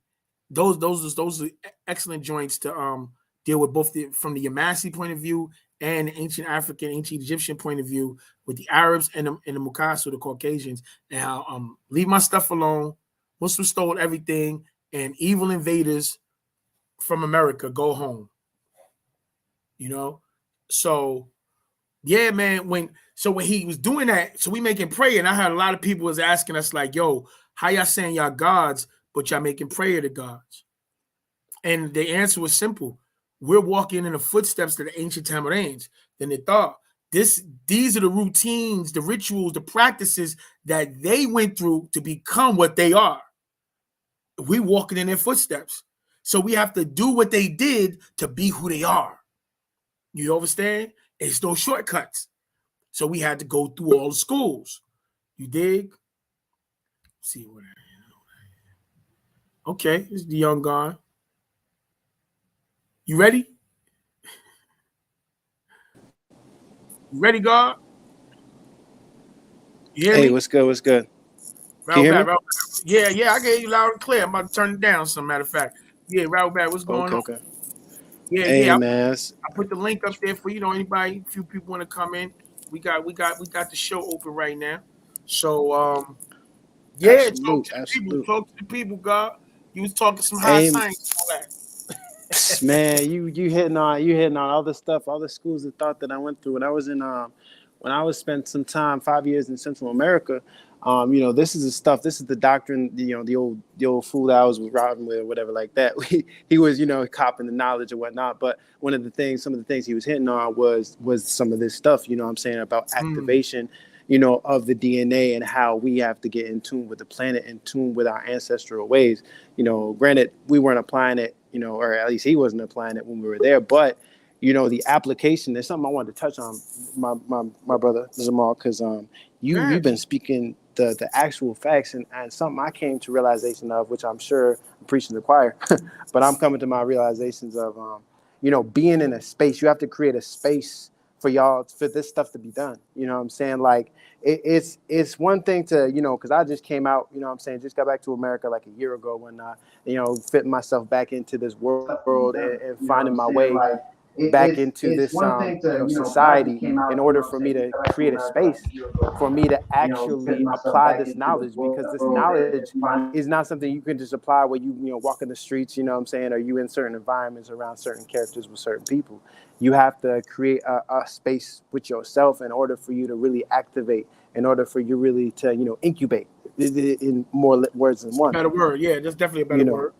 those are excellent joints to deal with both from the Yamasi point of view and the ancient African, ancient Egyptian point of view with the Arabs and the Mukasu, the Caucasians, and how leave my stuff alone. Muslims stole everything, and evil invaders from America go home. You know, so yeah, man. When he was doing that, so we making prayer, and I heard a lot of people was asking us like, "Yo, how y'all saying y'all gods, but y'all making prayer to gods?" And the answer was simple: we're walking in the footsteps of the ancient Tamarans. Then they thought these are the routines, the rituals, the practices that they went through to become what they are. We walking in their footsteps, so we have to do what they did to be who they are. You understand? It's no shortcuts. So we had to go through all the schools. You dig? Let's see what. Okay, this is the young guy. You ready? You ready, God? You hear
Hey,
me?
what's good? What's good? Can you hear me?
Yeah, I can hear you loud and clear. I'm about to turn it down, as a matter of fact. Yeah, right back. What's going on?
Okay.
Yeah.
Hey, man.
I put the link up there for anybody. A few people want to come in. We got the show open right now. So yeah, talk to the people, God. You was talking some high
Hey,
science and all that.
man, you hitting on all the stuff, all the schools of thought that I went through when I was spent some time 5 years in Central America. This is the stuff. This is the doctrine. The old fool that I was riding with or whatever like that. He was copping the knowledge and whatnot. But some of the things he was hitting on was some of this stuff. You know what I'm saying about activation. Of the DNA and how we have to get in tune with the planet, in tune with our ancestral ways. Granted, we weren't applying it, or at least he wasn't applying it when we were there. But, the application, there's something I wanted to touch on, my brother Zamal, because you've been speaking the actual facts and something I came to realization of, which I'm sure I'm preaching to the choir, but I'm coming to my realizations of, being in a space. You have to create a space for this stuff to be done. You know what I'm saying? Like it's one thing to, you know, because I just came out, you know what I'm saying, just got back to America like a year ago when you know, fitting myself back into this world and finding my way back into this you know, society in order for me to create a space for me to actually apply this knowledge, because this knowledge is not something you can just apply where you know, walk in the streets, you know what I'm saying, or you in certain environments around certain characters with certain people. You have to create a space with yourself in order for you to really activate, in order for you really to, you know, incubate, in more words than one.
Better word, yeah, that's definitely a better
You know,
word.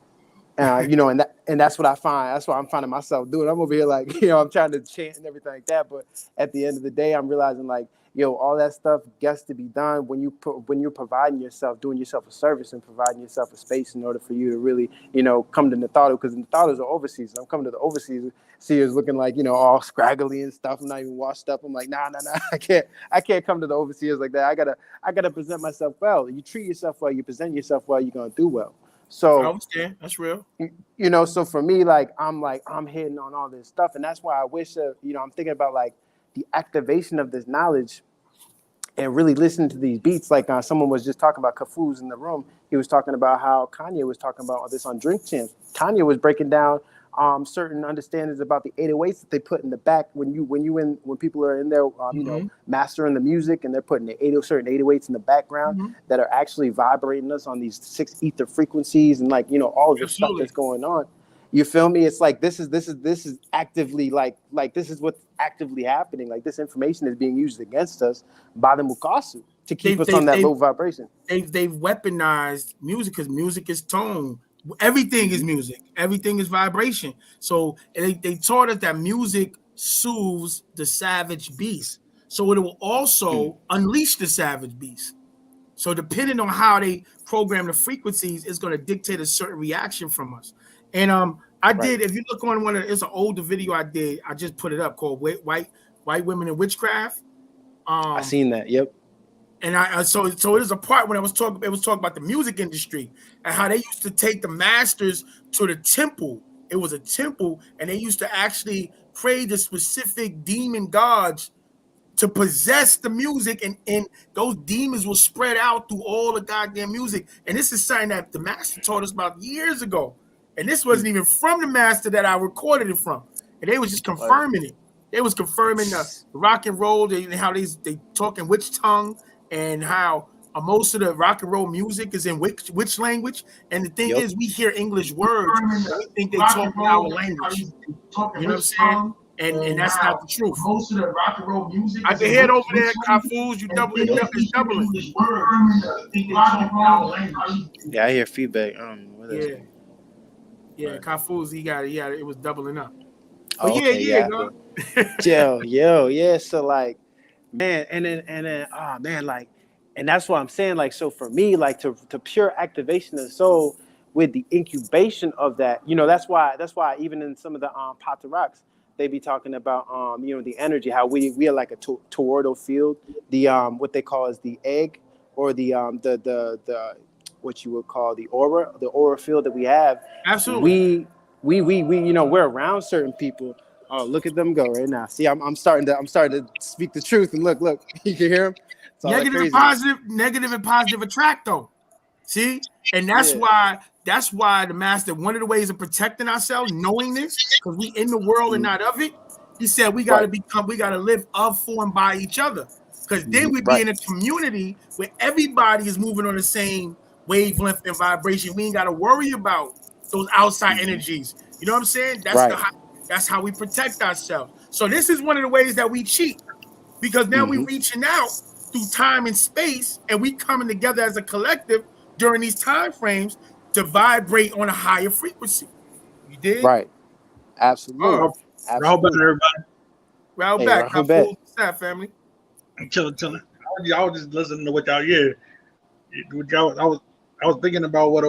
you know, and that's what I find. That's what I'm finding myself doing. I'm over here like, you know, I'm trying to chant and everything like that. But at the end of the day, I'm realizing like, yo, all that stuff gets to be done when you're providing yourself, doing yourself a service and providing yourself a space in order for you to really, you know, come to Nathalo, because Nathalos are overseas. I'm coming to the overseas seers looking like, you know, all scraggly and stuff. I'm not even washed up. I'm like, nah. I can't come to the overseers like that. I gotta present myself well. You treat yourself well, you present yourself well, you're gonna do well. So
I understand. That's real.
You know, so for me, like I'm hitting on all this stuff, and that's why I wish, you know, I'm thinking about like the activation of this knowledge and really listening to these beats. Like someone was just talking about Kafuz in the room. He was talking about how Kanye was talking about this on Drink Champs. Kanye was breaking down certain understandings about the 808s that they put in the back when people are in there, you know, mastering the music, and they're putting the certain 808s in the background that are actually vibrating us on these 6 ether frequencies, and like, you know, all of this stuff that's going on. You feel me? It's like this is actively like this is what's actively happening. Like this information is being used against us by the Mukasu to keep us on that low vibration.
They've weaponized music, because music is tone. Everything is music. Everything is vibration. So they taught us that music soothes the savage beast. So it will also unleash the savage beast. So depending on how they program the frequencies, it's going to dictate a certain reaction from us. And I did. If you look on it's an older video I did. I just put it up, called "White Women in Witchcraft."
I seen that. Yep.
And so it is a part when it was talking about the music industry and how they used to take the masters to the temple. It was a temple, and they used to actually pray to specific demon gods to possess the music, and those demons will spread out through all the goddamn music. And this is something that the master taught us about years ago. And this wasn't even from the master that I recorded it from. And they was just confirming it. They was confirming the rock and roll, and how they talk in witch tongue, and how most of the rock and roll music is in witch language. And the thing is, we hear English words, and we think they talk in our language. You know what I'm saying? And that's not the truth. Most of the rock and roll music, I can hear it over there, Kafuz. You doubling.
Yeah, I hear feedback.
Yeah, Kafuz, he got it was doubling up.
But yeah. So like, man, and then oh man, like, and that's what I'm saying. Like, so for me, like to pure activation of the soul with the incubation of that, you know, that's why even in some of the Pataraks, they be talking about you know, the energy, how we are like a toroidal field, the what they call is the egg, or the what you would call the aura field that we have.
Absolutely.
We you know, we're around certain people. Oh, look at them go right now. See, I'm starting to speak the truth, and look, you can hear them.
Negative and positive attract though. See? And that's why the master, one of the ways of protecting ourselves, knowing this, because we in the world and not of it, he said we gotta live of, for, and by each other. Because then we be in a community where everybody is moving on the same wavelength and vibration. We ain't gotta worry about those outside energies. You know what I'm saying? That's how we protect ourselves. So this is one of the ways that we cheat, because now we reaching out through time and space, and we coming together as a collective during these time frames to vibrate on a higher frequency. You did?
Right. Absolutely.
Rahul back, everybody.
Rahul back. How full is that, family?
I'm chilling. I was just listening to what y'all hear. I was thinking about what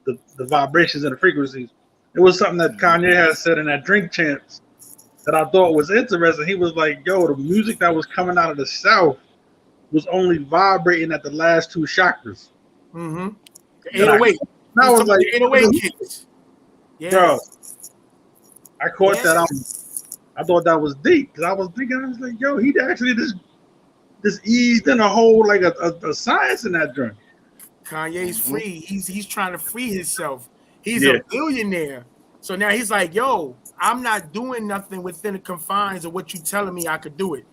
the vibrations and the frequencies. It was something that Kanye had said in that Drink Champs that I thought was interesting. He was like, yo, the music that was coming out of the South was only vibrating at the last 2 chakras.
Mm-hmm. 808.
I was like,
808 kids.
Yeah. Bro, I caught that I thought that was deep because I was thinking, I was like, yo, he actually just eased in a whole like a science in that drink.
Kanye's
Mm-hmm.
free. He's trying to free himself. He's
Yeah,
a billionaire. So now he's like, yo, I'm not doing nothing within the confines of what you telling me I could do it.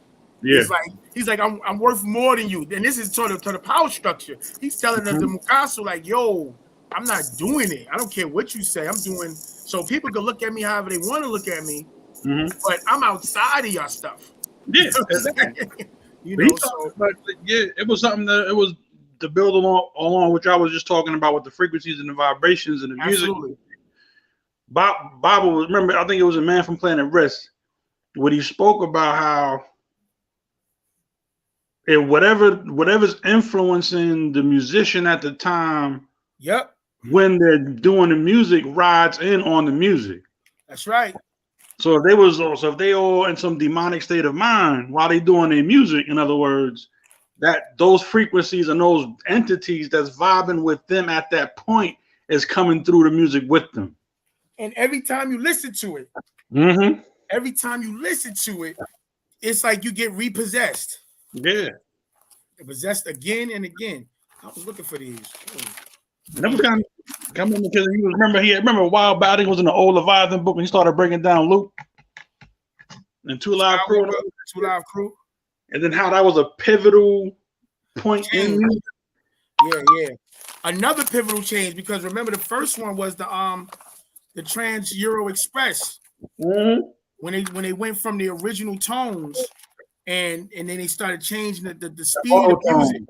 yeah.
He's like, I'm worth more than you. And this is to the power structure. He's telling the
Mhm.
Mukasu, like, yo, I'm not doing it. I don't care what you say. I'm doing so people can look at me however they want to look at me,
Mhm.
but I'm outside of your stuff. You
Yeah,
know what I'm
exactly.
saying? You
But he
know,
talked
so
about yeah, it was something that it was to build along which I was just talking about with the frequencies and the vibrations and the music.
absolutely.
Bible was remember I think it was a man from Planet Risk when he spoke about how whatever's influencing the musician at the time
Yep,
when they're doing the music rides in on the music.
that's right.
So if they all in some demonic state of mind while they doing their music, in other words, that those frequencies and those entities that's vibing with them at that point is coming through the music with them.
And every time you listen to it,
Mm-hmm.
it's like you get repossessed.
Yeah.
Possessed again and again. I was looking for these.
And that was kind of coming because he remember a while back, I think it was in the old Leviathan book when he started breaking down Luke and Two Live Crew
Two Live Crew.
and then how that was a pivotal point in music.
Yeah. Another pivotal change because remember the first one was the Trans Euro Express
Mm-hmm.
when they went from the original tones and then they started changing the speed of music.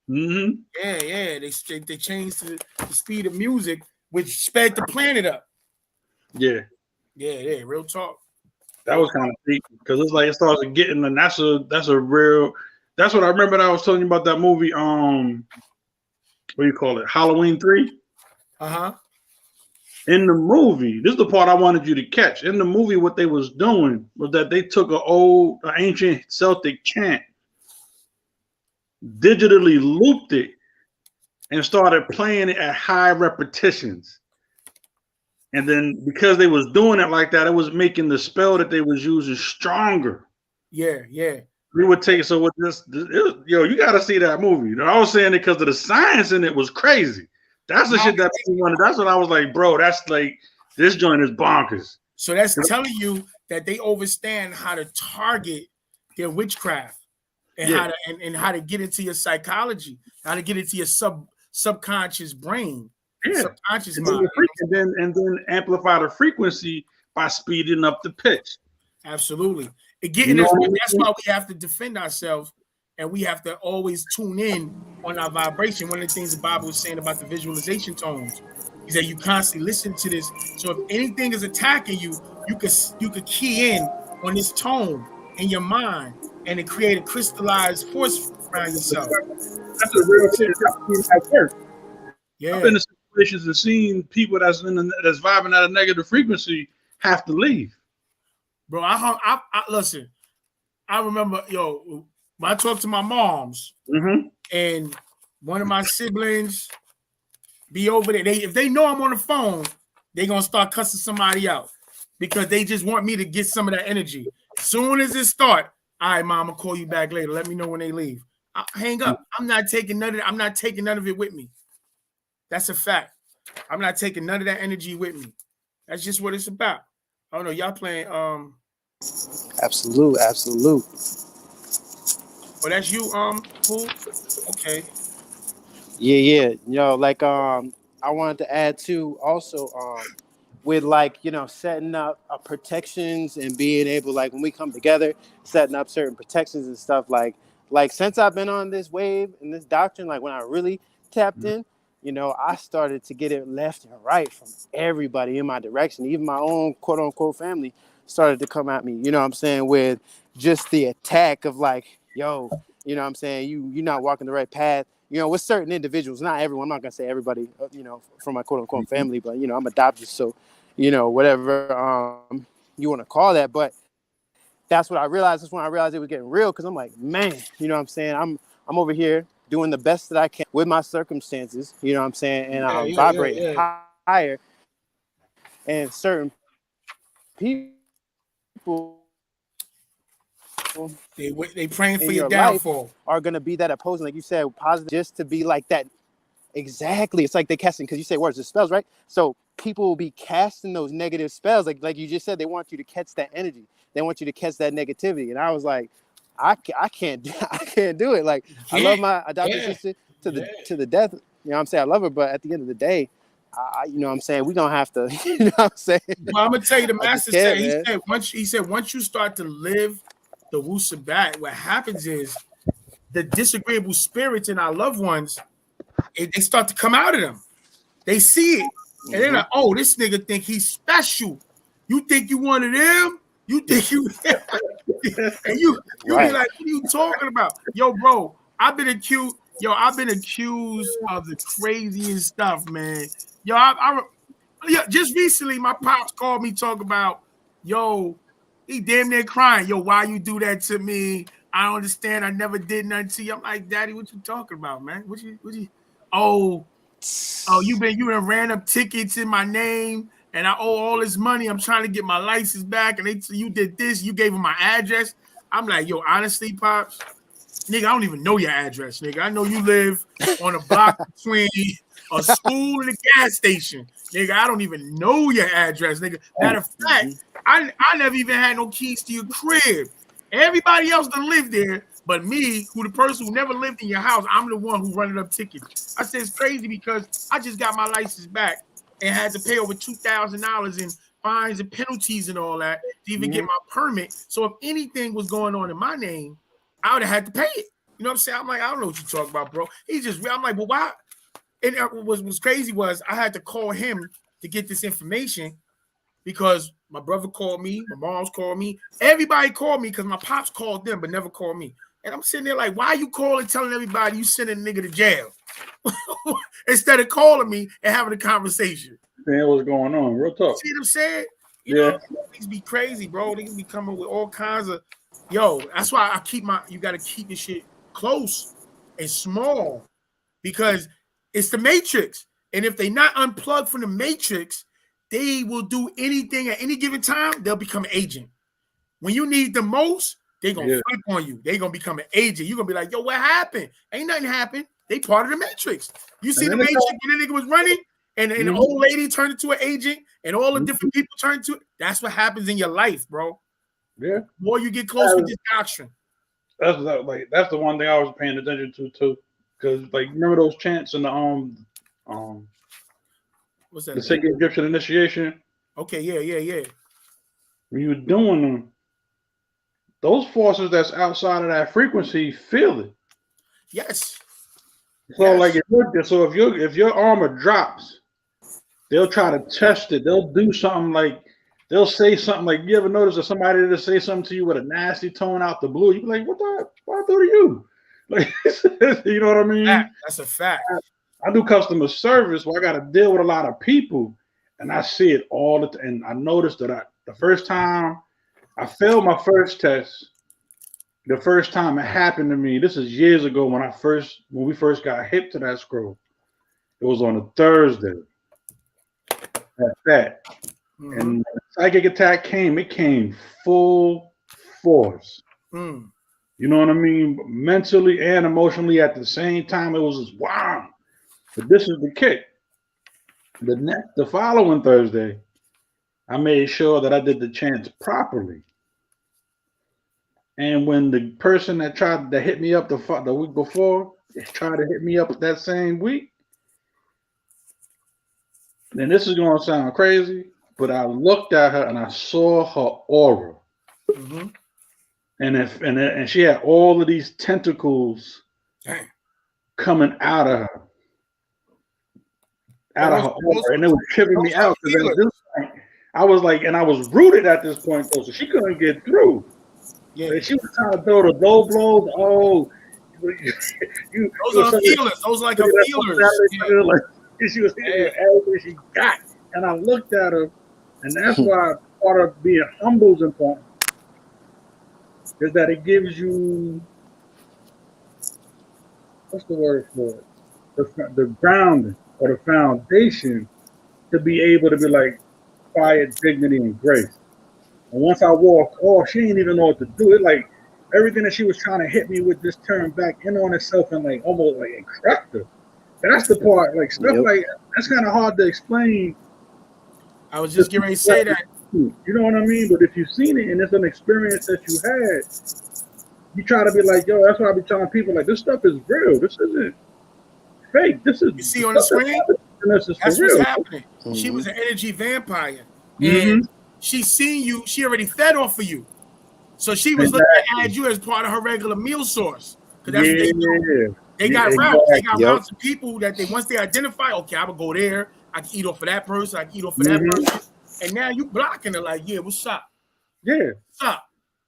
Mm-hmm.
Yeah. They changed the speed of music, which sped the planet up.
Yeah.
Real talk.
That was kind of deep because it's like it starts getting, and that's a real. That's what I remember. That I was telling you about that movie. What do you call it? Halloween 3. In the movie, this is the part I wanted you to catch. In the movie, what they was doing was that they took an ancient Celtic chant, digitally looped it, and started playing it at high repetitions. And then because they was doing it like that, it was making the spell that they was using stronger.
Yeah.
We would take so with yo, you got to see that movie. And I was saying it because of the science in it was crazy. That's the shit that people wanted. That's what I was like, bro. That's like this joint is bonkers.
So that's telling you that they understand how to target their witchcraft and how to get into your psychology, how to get into your subconscious brain, subconscious mind,
and then amplify the frequency by speeding up the pitch.
Absolutely. That's why we have to defend ourselves and we have to always tune in on our vibration. One of the things the Bible is saying about the visualization tones is that you constantly listen to this. So if anything is attacking you, you could key in on this tone in your mind and it create a crystallized force around yourself.
That's a real shit. That's work.
Yeah.
I've been in situations and seen people that's vibing at a negative frequency have to leave.
Bro, I listen. I remember, when I talked to my moms, and one of my siblings be over there. If they know I'm on the phone, they gonna start cussing somebody out because they just want me to get some of that energy. As soon as it start, all right, mom, I'll call you back later. Let me know when they leave. I hang up. I'm not taking none of it with me. That's a fact. I'm not taking none of that energy with me. That's just what it's about. I don't know. Y'all playing
Absolute.
Oh, that's you, Fool? Okay.
Yeah. Like I wanted to add too also with like, setting up protections and being able, like when we come together, setting up certain protections and stuff like since I've been on this wave and this doctrine, like when I really tapped in, I started to get it left and right from everybody in my direction. Even my own quote unquote family started to come at me, you know what I'm saying, with just the attack of like, yo, you know what I'm saying, you're not walking the right path. With certain individuals, not everyone, I'm not going to say everybody, from my quote unquote family, but, I'm adopted. So, whatever you want to call that. But that's what I realized. That's when I realized it was getting real. Cause I'm like, man, you know what I'm saying? I'm over here doing the best that I can with my circumstances, you know what I'm saying? And I'm vibrating higher. And certain people
They praying for
in
your
your life
downfall.
are going to be that opposing, like you said, positive, just to be like that. Exactly. It's like they casting, because you say words, the spells, right? So people will be casting those negative spells. Like you just said, they want you to catch that energy. They want you to catch that negativity. And I was like, I can't do it. Like, I love my adopted sister to the death. You know what I'm saying? I love her, but at the end of the day, you know what I'm saying, we're gonna have to, you know what I'm saying?
Well, I'm gonna tell you, the master said,
man.
he said once you start to live the Wu Sabat, what happens is the disagreeable spirits in our loved ones, they start to come out of them. They see it, and they're like, "Oh, this nigga think he's special. You think you one of them? You think you?" And you
Right.
be like, "What are you talking about, yo, bro? I've been accused of the craziest stuff, man. Yo, just recently, my pops called me, talk about, yo, he damn near crying. Yo, why you do that to me? I don't understand. I never did nothing to you. I'm like, Daddy, what you talking about, man? What you? Oh, you done ran up tickets in my name, and I owe all this money. I'm trying to get my license back, and you did this. You gave him my address. I'm like, yo, honestly, pops, nigga, I don't even know your address, nigga. I know you live on a block between a school and a gas station, nigga. I don't even know your address, nigga. Matter of fact, I never even had no keys to your crib. Everybody else done lived there, but me, who the person who never lived in your house, I'm the one who running up tickets. I said it's crazy because I just got my license back and had to pay over $2,000 in fines and penalties and all that to even get my permit. So if anything was going on in my name, I would have had to pay it. You know what I'm saying? I'm like, I don't know what you're talking about, bro. I'm like, well, why? And what was crazy was I had to call him to get this information because my brother called me, my mom's called me, everybody called me because my pops called them, but never called me. And I'm sitting there like, why are you calling, telling everybody you sending a nigga to jail instead of calling me and having a conversation?
Man, what's going on? Real talk.
See what I'm saying? You know, things be crazy, bro. They can be coming with all kinds of, that's why you got to keep your shit close and small because it's the Matrix. And if they not unplugged from the Matrix, they will do anything at any given time. They'll become an agent. When you need the most, they're going to flip on you. They're going to become an agent. You're going to be like, yo, what happened? Ain't nothing happened. They part of the Matrix. You see the Matrix when the nigga was running and the old lady turned into an agent and all the different people turned to it. That's what happens in your life, bro.
Yeah.
The more you get close with this doctrine.
That's the one thing I was paying attention to too. Because remember those chants in the
what's that?
The sacred Egyptian initiation?
Okay, yeah.
When you're doing them, those forces that's outside of that frequency feel it.
Yes.
So if your armor drops, they'll try to test it. They'll do something they'll say something like, you ever notice that somebody to say something to you with a nasty tone out the blue? You be like, what I do to you? You know what I mean?
That's a fact.
I do customer service where I got to deal with a lot of people, and I see it all the time. And I noticed that the first time I failed my first test, the first time it happened to me, this is years ago when we first got hip to that scroll. It was on a Thursday. That's that. And when the psychic attack came, it came full force. You know what I mean? Mentally and emotionally at the same time, it was just wow. But this is the kick. The following Thursday, I made sure that I did the chants properly. And when the person that tried to hit me up the week before tried to hit me up that same week, then this is going to sound crazy, but I looked at her and I saw her aura. And she had all of these tentacles coming out of her. Out of her aura, and it was tripping me out because at this point, I was like, and I was rooted at this point, though, so she couldn't get through. Yeah, and she was trying to throw the low blows. Oh,
those are her feelers. Those are like her feelers.
She was hitting everything she got, and I looked at her, and that's why part of being humble is important. Is that it gives you, what's the word for it? The grounding or the foundation to be able to be like quiet, dignity, and grace. And once I walked off, she didn't even know what to do. It everything that she was trying to hit me with just turned back in on itself and like almost like encrusted her. That's the part, like stuff like that's kind of hard to explain.
I was just getting ready to say that.
You know what I mean? But if you've seen it and it's an experience that you had, you try to be like, yo, that's why I be telling people like this stuff is real. This isn't fake. This is
you see on the screen. That's what's happening. Mm-hmm. She was an energy vampire, and she seen you. She already fed off of you, so she was looking to add you as part of her regular meal source. Because that's what they do. They got routes. They got routes of people that they once they identify. Okay, I would go there. I can eat off of that person. I can eat off of that person. And now you blocking it like, yeah, what's up?
Yeah,
what's up?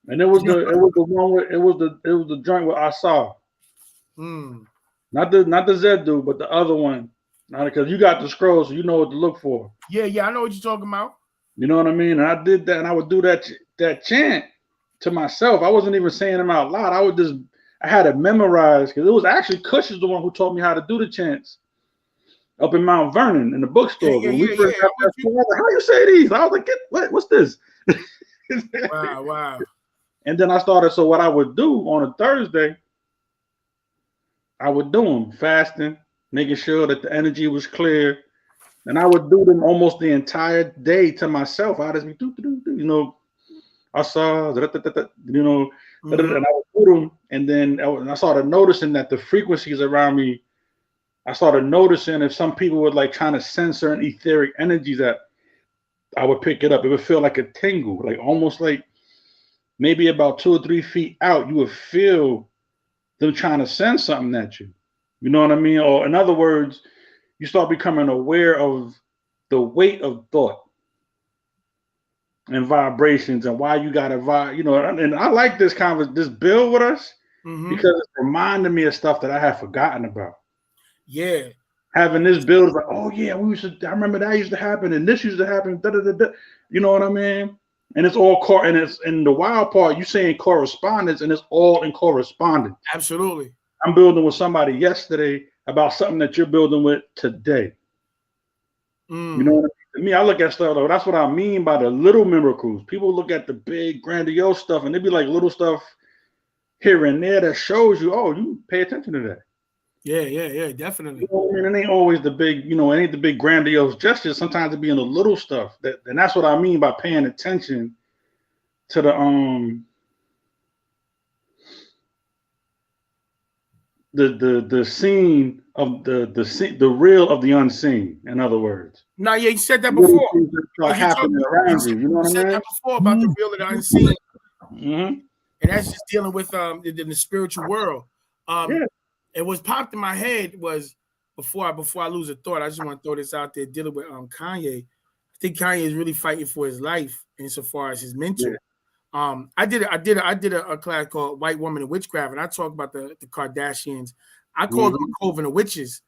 And it was the one with it was the joint with I saw. Not the Z dude, but the other one. Not because you got the scroll, so you know what to look for.
Yeah, I know what you're talking about.
You know what I mean? And I did that, and I would do that chant to myself. I wasn't even saying them out loud. I had it memorized because it was actually Kush is the one who taught me how to do the chants up in Mount Vernon in the bookstore. How you say these? I was like, what's this?
Wow.
And then I started. So what I would do on a Thursday, I would do them fasting, making sure that the energy was clear, and I would do them almost the entire day to myself. I just be I saw, and I would do them, and then I started noticing that the frequencies around me. I started noticing if some people would like trying to sense certain etheric energies that I would pick it up. It would feel like a tingle, like almost like maybe about 2 or 3 feet out, you would feel them trying to send something at you. You know what I mean? Or in other words, you start becoming aware of the weight of thought and vibrations and why you gotta vibe, and I like this build with us because it reminded me of stuff that I had forgotten about.
Yeah.
Having this build is like, oh yeah, I remember that used to happen and this used to happen. You know what I mean? And it's all and it's in the wild part, you saying correspondence, and it's all in correspondence.
Absolutely.
I'm building with somebody yesterday about something that you're building with today. You know what I mean? To me, I look at stuff though. That's what I mean by the little miracles. People look at the big grandiose stuff and they be like little stuff here and there that shows you, oh, you pay attention to that.
Yeah, definitely.
You know what I mean? It ain't always the big, it ain't the big grandiose gestures. Sometimes it be in the little stuff. And that's what I mean by paying attention to the scene of the real of the unseen. In other words.
No, yeah, you said that before.
Happening around you. You know what I mean?
You said that before about the real and the unseen. And that's just dealing with in the spiritual world. And what's popped in my head was before I lose a thought, I just want to throw this out there dealing with Kanye. I think Kanye is really fighting for his life insofar as his mental. I did a class called White Woman and Witchcraft, and I talked about the Kardashians. I called them a coven of witches,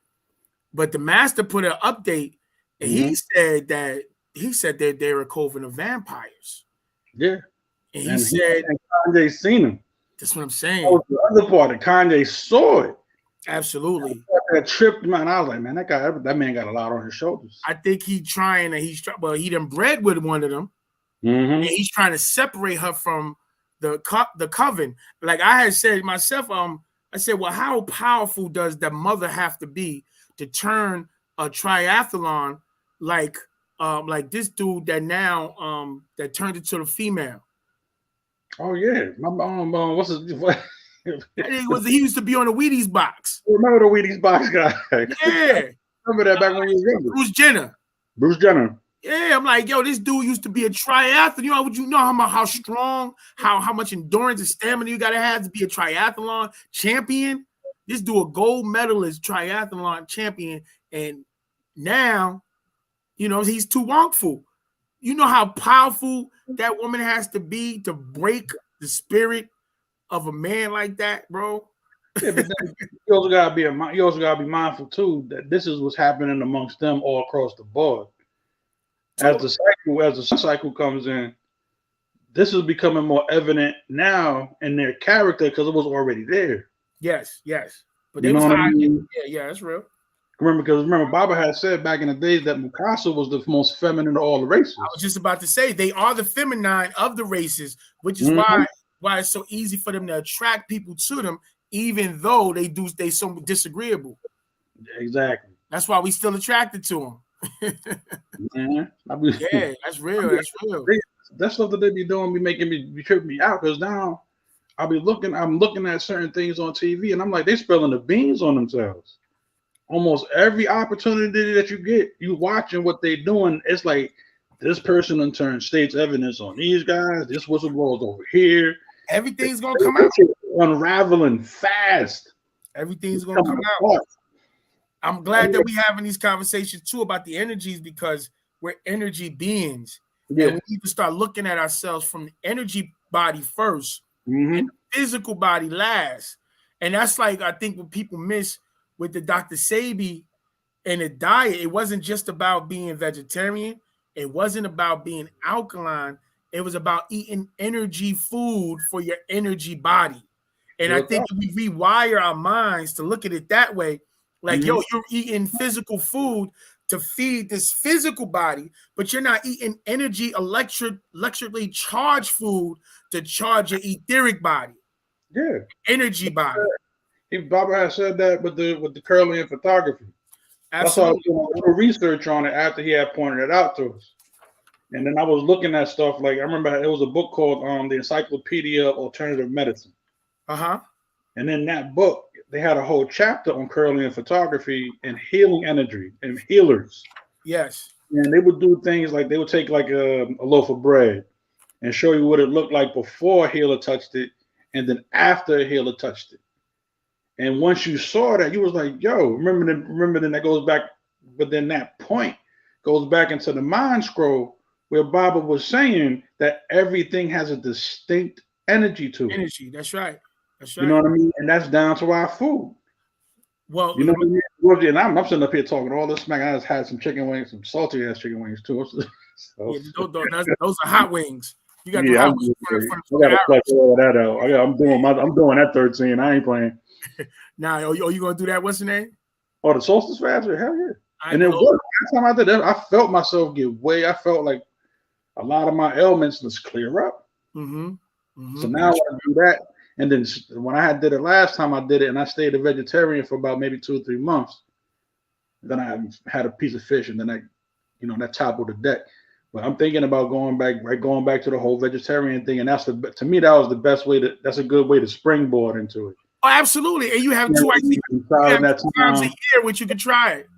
but the master put an update, and he said that they were a coven of vampires.
Yeah,
and he said
Kanye seen them.
That's what I'm saying.
Oh, the other part, that Kanye saw it.
Absolutely.
That tripped, man. I was like, man, that man got a lot on his shoulders.
I think he done bred with one of them. And he's trying to separate her from the coven. Like I had said myself, I said, well, how powerful does the mother have to be to turn a triathlon like this dude that now that turned into the female?
Oh yeah, what's his?
He used to be on the Wheaties box.
Remember the Wheaties box guy?
Yeah,
remember that back when he was younger.
Bruce Jenner. Yeah, I'm like, yo, this dude used to be a triathlon. Would you know how strong, how much endurance and stamina you gotta have to be a triathlon champion? This dude a gold medalist triathlon champion, and now, he's too wrongful. You know how powerful that woman has to be to break the spirit of a man like that, bro.
Yeah, but then you also gotta be mindful too that this is what's happening amongst them all across the board. As the cycle comes in, this is becoming more evident now in their character because it was already there.
Yes. But they was hiding. Yeah, that's real.
Remember, Baba had said back in the days that Mukasa was the most feminine of all the races.
I was just about to say they are the feminine of the races, which is why why it's so easy for them to attract people to them, even though they so disagreeable.
Exactly.
That's why we still attracted to them.
Yeah,
that's real. That's real.
That stuff that they be doing be tripping me out, because now I'm looking at certain things on TV, and I'm like, they spilling the beans on themselves. Almost every opportunity that you get, you watching what they doing. It's like, this person in turn states evidence on these guys. This whistleblower's over here.
Everything's gonna come out.
Unraveling fast.
Everything's gonna come out. I'm glad that we're having these conversations too about the energies, because we're energy beings. Yeah. And we need to start looking at ourselves from the energy body first, and the physical body last. And that's like, I think what people miss with the Dr. Sebi and the diet. It wasn't just about being vegetarian. It wasn't about being alkaline. It was about eating energy food for your energy body. And I think if we rewire our minds to look at it that way, like, yo, you're eating physical food to feed this physical body, but you're not eating electrically charged food to charge your etheric body.
Yeah.
Energy body.
Baba has said that with the curly and photography. Absolutely. That's why I was doing a little research on it after he had pointed it out to us. And then I was looking at stuff like, I remember it was a book called the Encyclopedia of Alternative Medicine. And in that book, they had a whole chapter on curly and photography and healing energy and healers.
Yes.
And they would do things like, they would take like a loaf of bread and show you what it looked like before a healer touched it, and then after a healer touched it. And once you saw that, you was like, yo, remember then that goes back, but then that point goes back into the mind scroll where Baba was saying that everything has a distinct energy to it.
Energy, that's right. That's right.
You know what I mean? And that's down to our food.
Well,
you know what I mean? And I'm sitting up here talking all this smack. I just had some chicken wings, some salty ass chicken wings too.
So. Yeah, those are hot wings. You got the hot wings.
I got to clutch all that out. I'm doing that 13. I ain't playing.
Now, you gonna do that? What's the name?
Oh, the solstice fast? Hell yeah! And then last time I did that, I felt myself get way. I felt like a lot of my ailments was clear up. So now I do that. And then when I did it last time, I did it, and I stayed a vegetarian for about maybe 2 or 3 months. Then I had a piece of fish, and then that toppled the deck. But I'm thinking about going back to the whole vegetarian thing, and to me that was the best way that's a good way to springboard into it.
Oh, absolutely. And you have two times a year, which you can try it.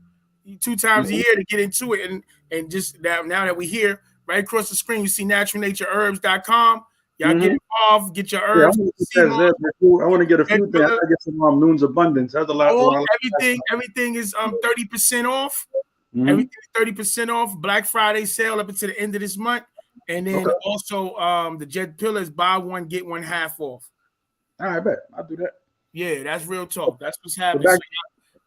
2 times a year to get into it. And just now that we're here, right across the screen, you see naturalnatureherbs.com. Y'all get involved, get your herbs.
I want to get a few things. I get some Noon's Abundance. That's a lot.
Everything is 30% off. Everything is 30% off. Black Friday sale up until the end of this month. And then also the Jet Pillars, buy one, get one half off.
All right, I bet. I'll do that.
Yeah, that's real talk. That's what's happening. So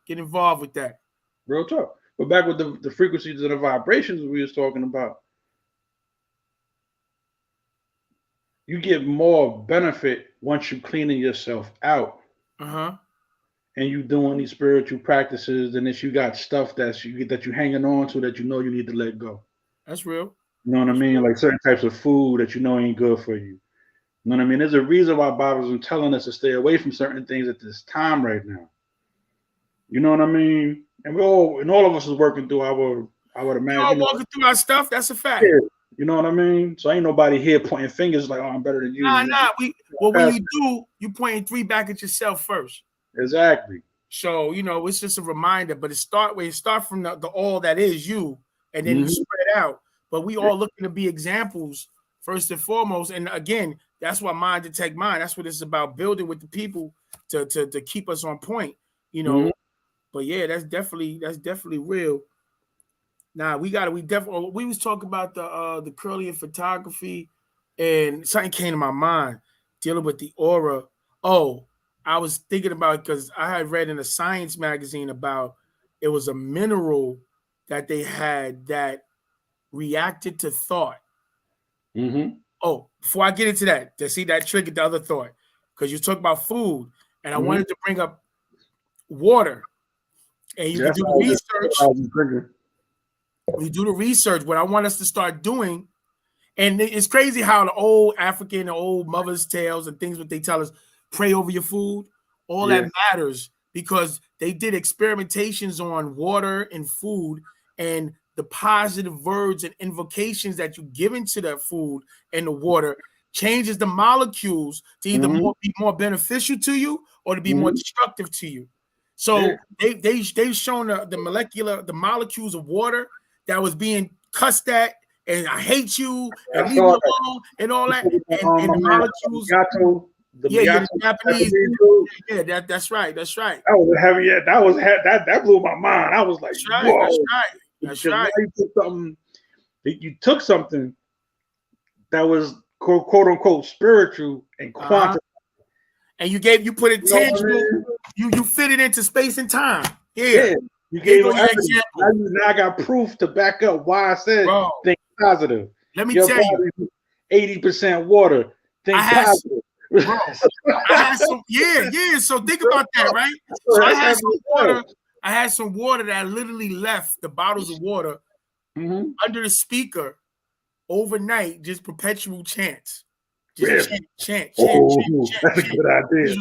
get involved with that.
Real talk. But back with the frequencies and the vibrations we was talking about, you get more benefit once you cleaning yourself out. And you doing these spiritual practices, and if you got stuff that you hanging on to that you know you need to let go.
That's real.
You know what I mean? Like certain types of food that you know ain't good for you. You know what I mean? There's a reason why Baba's telling us to stay away from certain things at this time right now. You know what I mean? And all of us is working through I would imagine.
We're all walking through our stuff. That's a fact.
Yeah. You know what I mean? So ain't nobody here pointing fingers like, oh, I'm better than you.
Nah. When you do, you pointing 3 back at yourself first.
Exactly.
So it's just a reminder, but it start from the all that is you, and then you spread out. But we all looking to be examples first and foremost. And again, that's why mind to take mind. That's what it's about, building with the people to keep us on point. But yeah, that's definitely real. Now we was talking about the curly and photography, and something came to my mind dealing with the aura. Oh, I was thinking about, because I had read in a science magazine about it was a mineral that they had that reacted to thought. Oh, before I get into that, to see that triggered the other thought, because you talk about food, and I wanted to bring up water, and you can do the research. You do the research. What I want us to start doing And it's crazy how the old African, the old mothers' tales and things what they tell us, pray over your food, all that matters because they did experimentations on water and food and the positive words and invocations that you give into that food and the water changes the molecules to either be more beneficial to you or to be more destructive to you. So they've shown the molecules of water that was being cussed at and I hate you and leave me alone and all that. And the molecules, the Japanese, that's right.
That was heavy. That was that blew my mind. I was like,
that's right.
You took something that was quote unquote spiritual and quantum,
and you put it tangible. You fit it into space and time.
You gave an example. Now I got proof to back up why I said think positive.
Let me tell you,
80% water. Think positive.
I had some, So think about that, right? So I had some water. I had some water that I literally left the bottles of water under the speaker overnight, just perpetual chants. Just chant.
That's a good idea.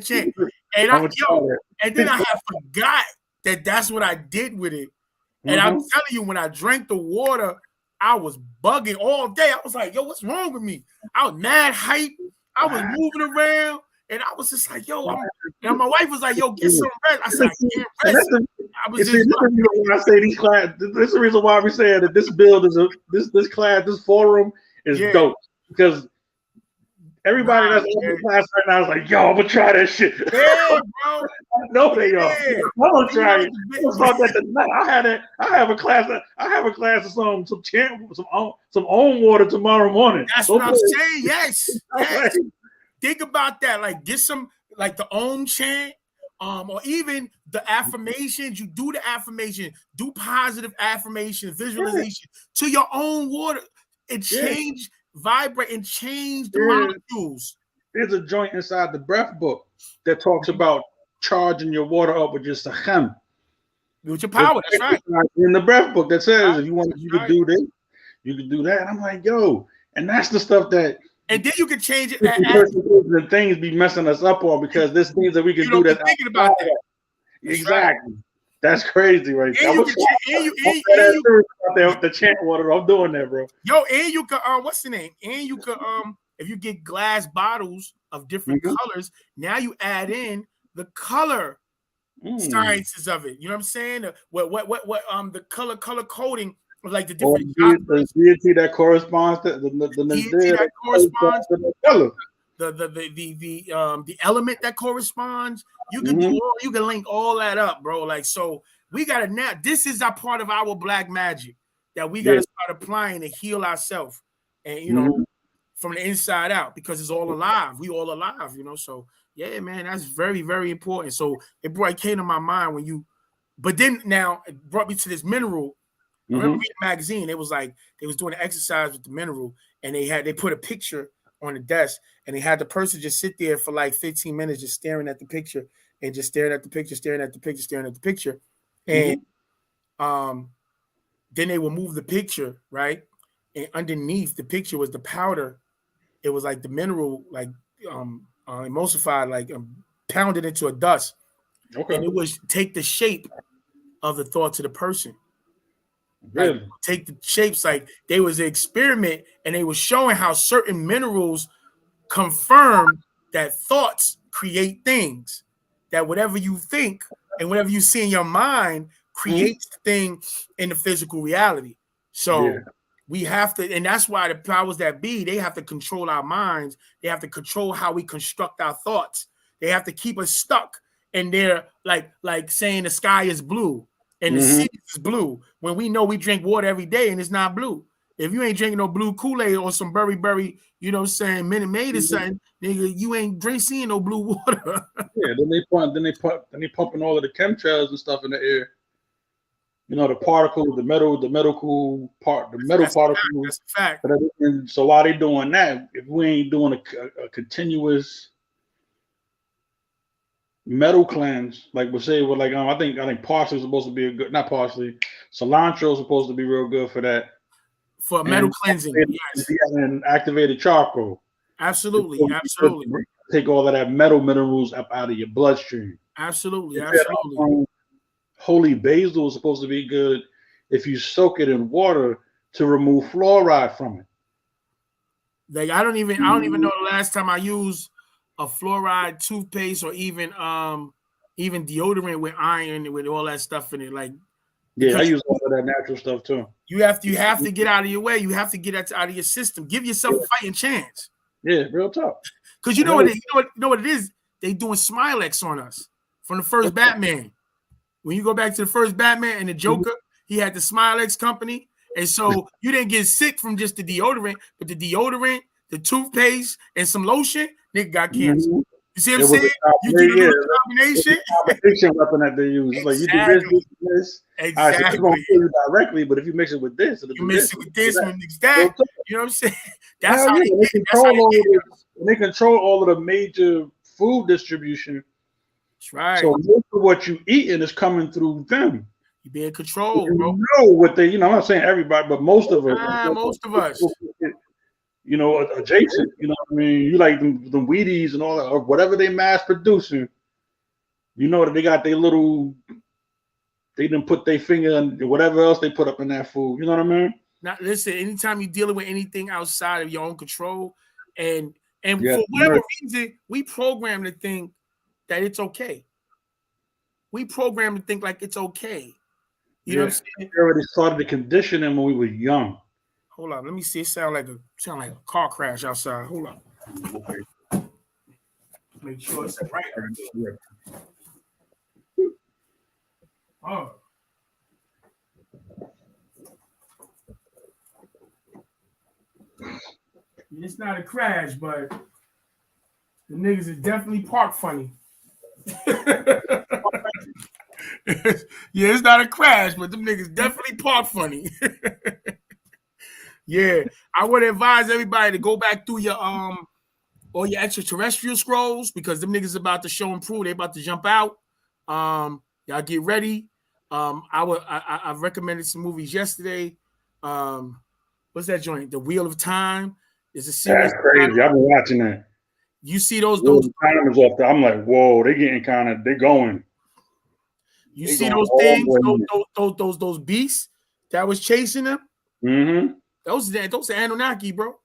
Chant. And then I had forgot that that's what I did with it. And I'm telling you, when I drank the water, I was bugging all day. I was like, yo, what's wrong with me? I was mad hype. I was moving around. And I was just like, yo, and my wife was like, yo, get some rest. I said, I can't rest.
This is the reason why we say that this build is this forum is dope. Because everybody that's in the class right now is like, yo, I'm gonna try that shit.
Yeah, bro.
I know they are. I'm gonna try it. I have a class of some own water tomorrow morning.
That's what I'm saying. Yes. Think about that. Like get some like the own chant, or even the affirmations. You do the affirmation, do positive affirmation, visualization to your own water. It changed, vibrate, and change the molecules.
There's a joint inside the breath book that talks about charging your water up with just a chem.
With your power, that's right.
In the breath book that says if you want, you can do this, you can do that. And I'm like, yo, and that's the stuff that.
And then you can change it.
And things be messing us up on because there's things that we can do that.
Thinking about that.
Exactly. Right. That's crazy, right there. The chant water. I'm doing that, bro.
Yo, and you could what's the name? And you could if you get glass bottles of different colors, now you add in the color sciences of it. You know what I'm saying? What the color coding of like the different
the deity that corresponds to the deity that corresponds to the color.
The element that corresponds. You can do all, you can link all that up, bro. Like so we gotta now. This is a part of our black magic that we gotta start applying to heal ourselves, and you know, from the inside out because it's all alive. We all alive, you know. So yeah, man, that's very, very important. So it came to my mind when you, but then now it brought me to this mineral. I remember reading a magazine. It was like they was doing an exercise with the mineral, and they put a picture on the desk, and they had the person just sit there for like 15 minutes, just staring at the picture, and just staring at the picture, staring at the picture, staring at the picture, and then they would move the picture, right? And underneath the picture was the powder. It was like the mineral, like emulsified, like pounded into a dust. Okay. And it was take the shape of the thoughts of the person. Really? Like, take the shapes, like they was an experiment, and they was showing how certain minerals confirm that thoughts create things. That whatever you think and whatever you see in your mind creates the thing in the physical reality. So we have to, and that's why the powers that be, they have to control our minds. They have to control how we construct our thoughts. They have to keep us stuck in there, like saying the sky is blue and the sea is blue when we know we drink water every day and it's not blue. If you ain't drinking no blue Kool-Aid or some berry, you know what I'm saying, Minute Maid or something, nigga, you ain't seeing no blue water.
Then they pumping all of the chemtrails and stuff in the air. You know, the particles, the metal particles.
That's a fact.
And so while they doing that, if we ain't doing a continuous metal cleanse, like we'll say, well, like I think parsley is supposed to be not parsley. Cilantro is supposed to be real good for that.
for metal cleansing. Yes,
and activated charcoal.
absolutely.
Take all of that metal minerals up out of your bloodstream.
Absolutely.
Holy basil is supposed to be good if you soak it in water to remove fluoride from it.
Like I don't even know the last time I used a fluoride toothpaste or even deodorant with iron with all that stuff in it. Like
yeah, I use all of that natural stuff too.
You have to get out of your way. You have to get that out of your system. Give yourself a fighting chance.
Yeah, real talk.
Because you know what it is? They doing Smilex on us from the first Batman. When you go back to the first Batman and the Joker, he had the Smilex company. And so you didn't get sick from just the deodorant, but the deodorant, the toothpaste, and some lotion, nigga got cancer. You see what I'm saying? You do the little combination.
Competition weapon that they use. It's like you do this.
Exactly.
Right, so it's going to kill you directly, but if you mix it with this,
you mix it with this, mix that. You know what I'm saying? That's how
they control all of the major food distribution.
That's right.
So most of what you eating is coming through them.
You be in control, bro.
You know what they, I'm not saying everybody, but most of us.
Most of us.
Adjacent. You know what I mean? You like the Wheaties and all that, or whatever they mass producing. You know that they got their little. They didn't put their finger on whatever else they put up in that food. You know what I mean?
Now, listen. Anytime you're dealing with anything outside of your own control, and for whatever reason, we program to think that it's okay. We program to think like it's okay. You know what I'm saying?
We already started the conditioning when we were young.
Hold on, let me see. It sound like a car crash outside. Hold on. Make sure it's right. Oh. It's not a crash, but the niggas is definitely parked funny. Yeah, it's not a crash, but them niggas definitely parked funny. Yeah, I would advise everybody to go back through your all your extraterrestrial scrolls because them niggas about to show and prove. They about to jump out. Y'all get ready. I recommended some movies yesterday. What's that joint? The Wheel of Time is a series.
That's crazy. I've been watching that.
You see those
timers up there. I'm like, whoa, they going.
You see those things, those beasts that was chasing them.
Mm-hmm.
Those are Anunnaki, bro.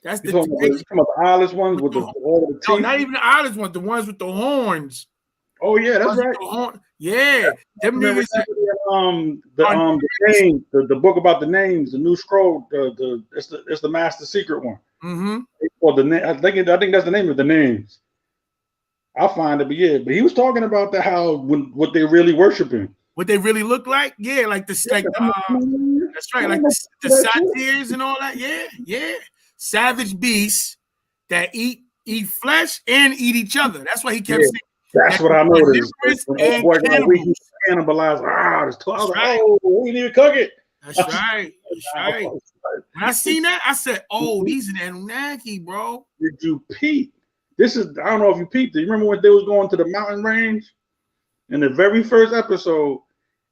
That's the
eyeless ones with all the teeth.
No, not even the eyeless ones. The ones with the horns.
Oh yeah, that's right.
Yeah, them niggas.
The book about the names, the new scroll. It's the Master Secret one.
Mm-hmm.
Or I think that's the name of the names. I'll find it, but he was talking about what they're really worshiping.
What they really look like? Yeah, like that's right, like the satyrs and all that. Yeah. Savage beasts that eat flesh and eat each other. That's why he kept saying.
That's what I noticed. We cannibalize. We need to cook it.
That's right. When I seen that, I said, "Oh, these are the Anunnaki, bro."
Did you peep? I don't know if you peeped it. You remember when they was going to the mountain range? In the very first episode,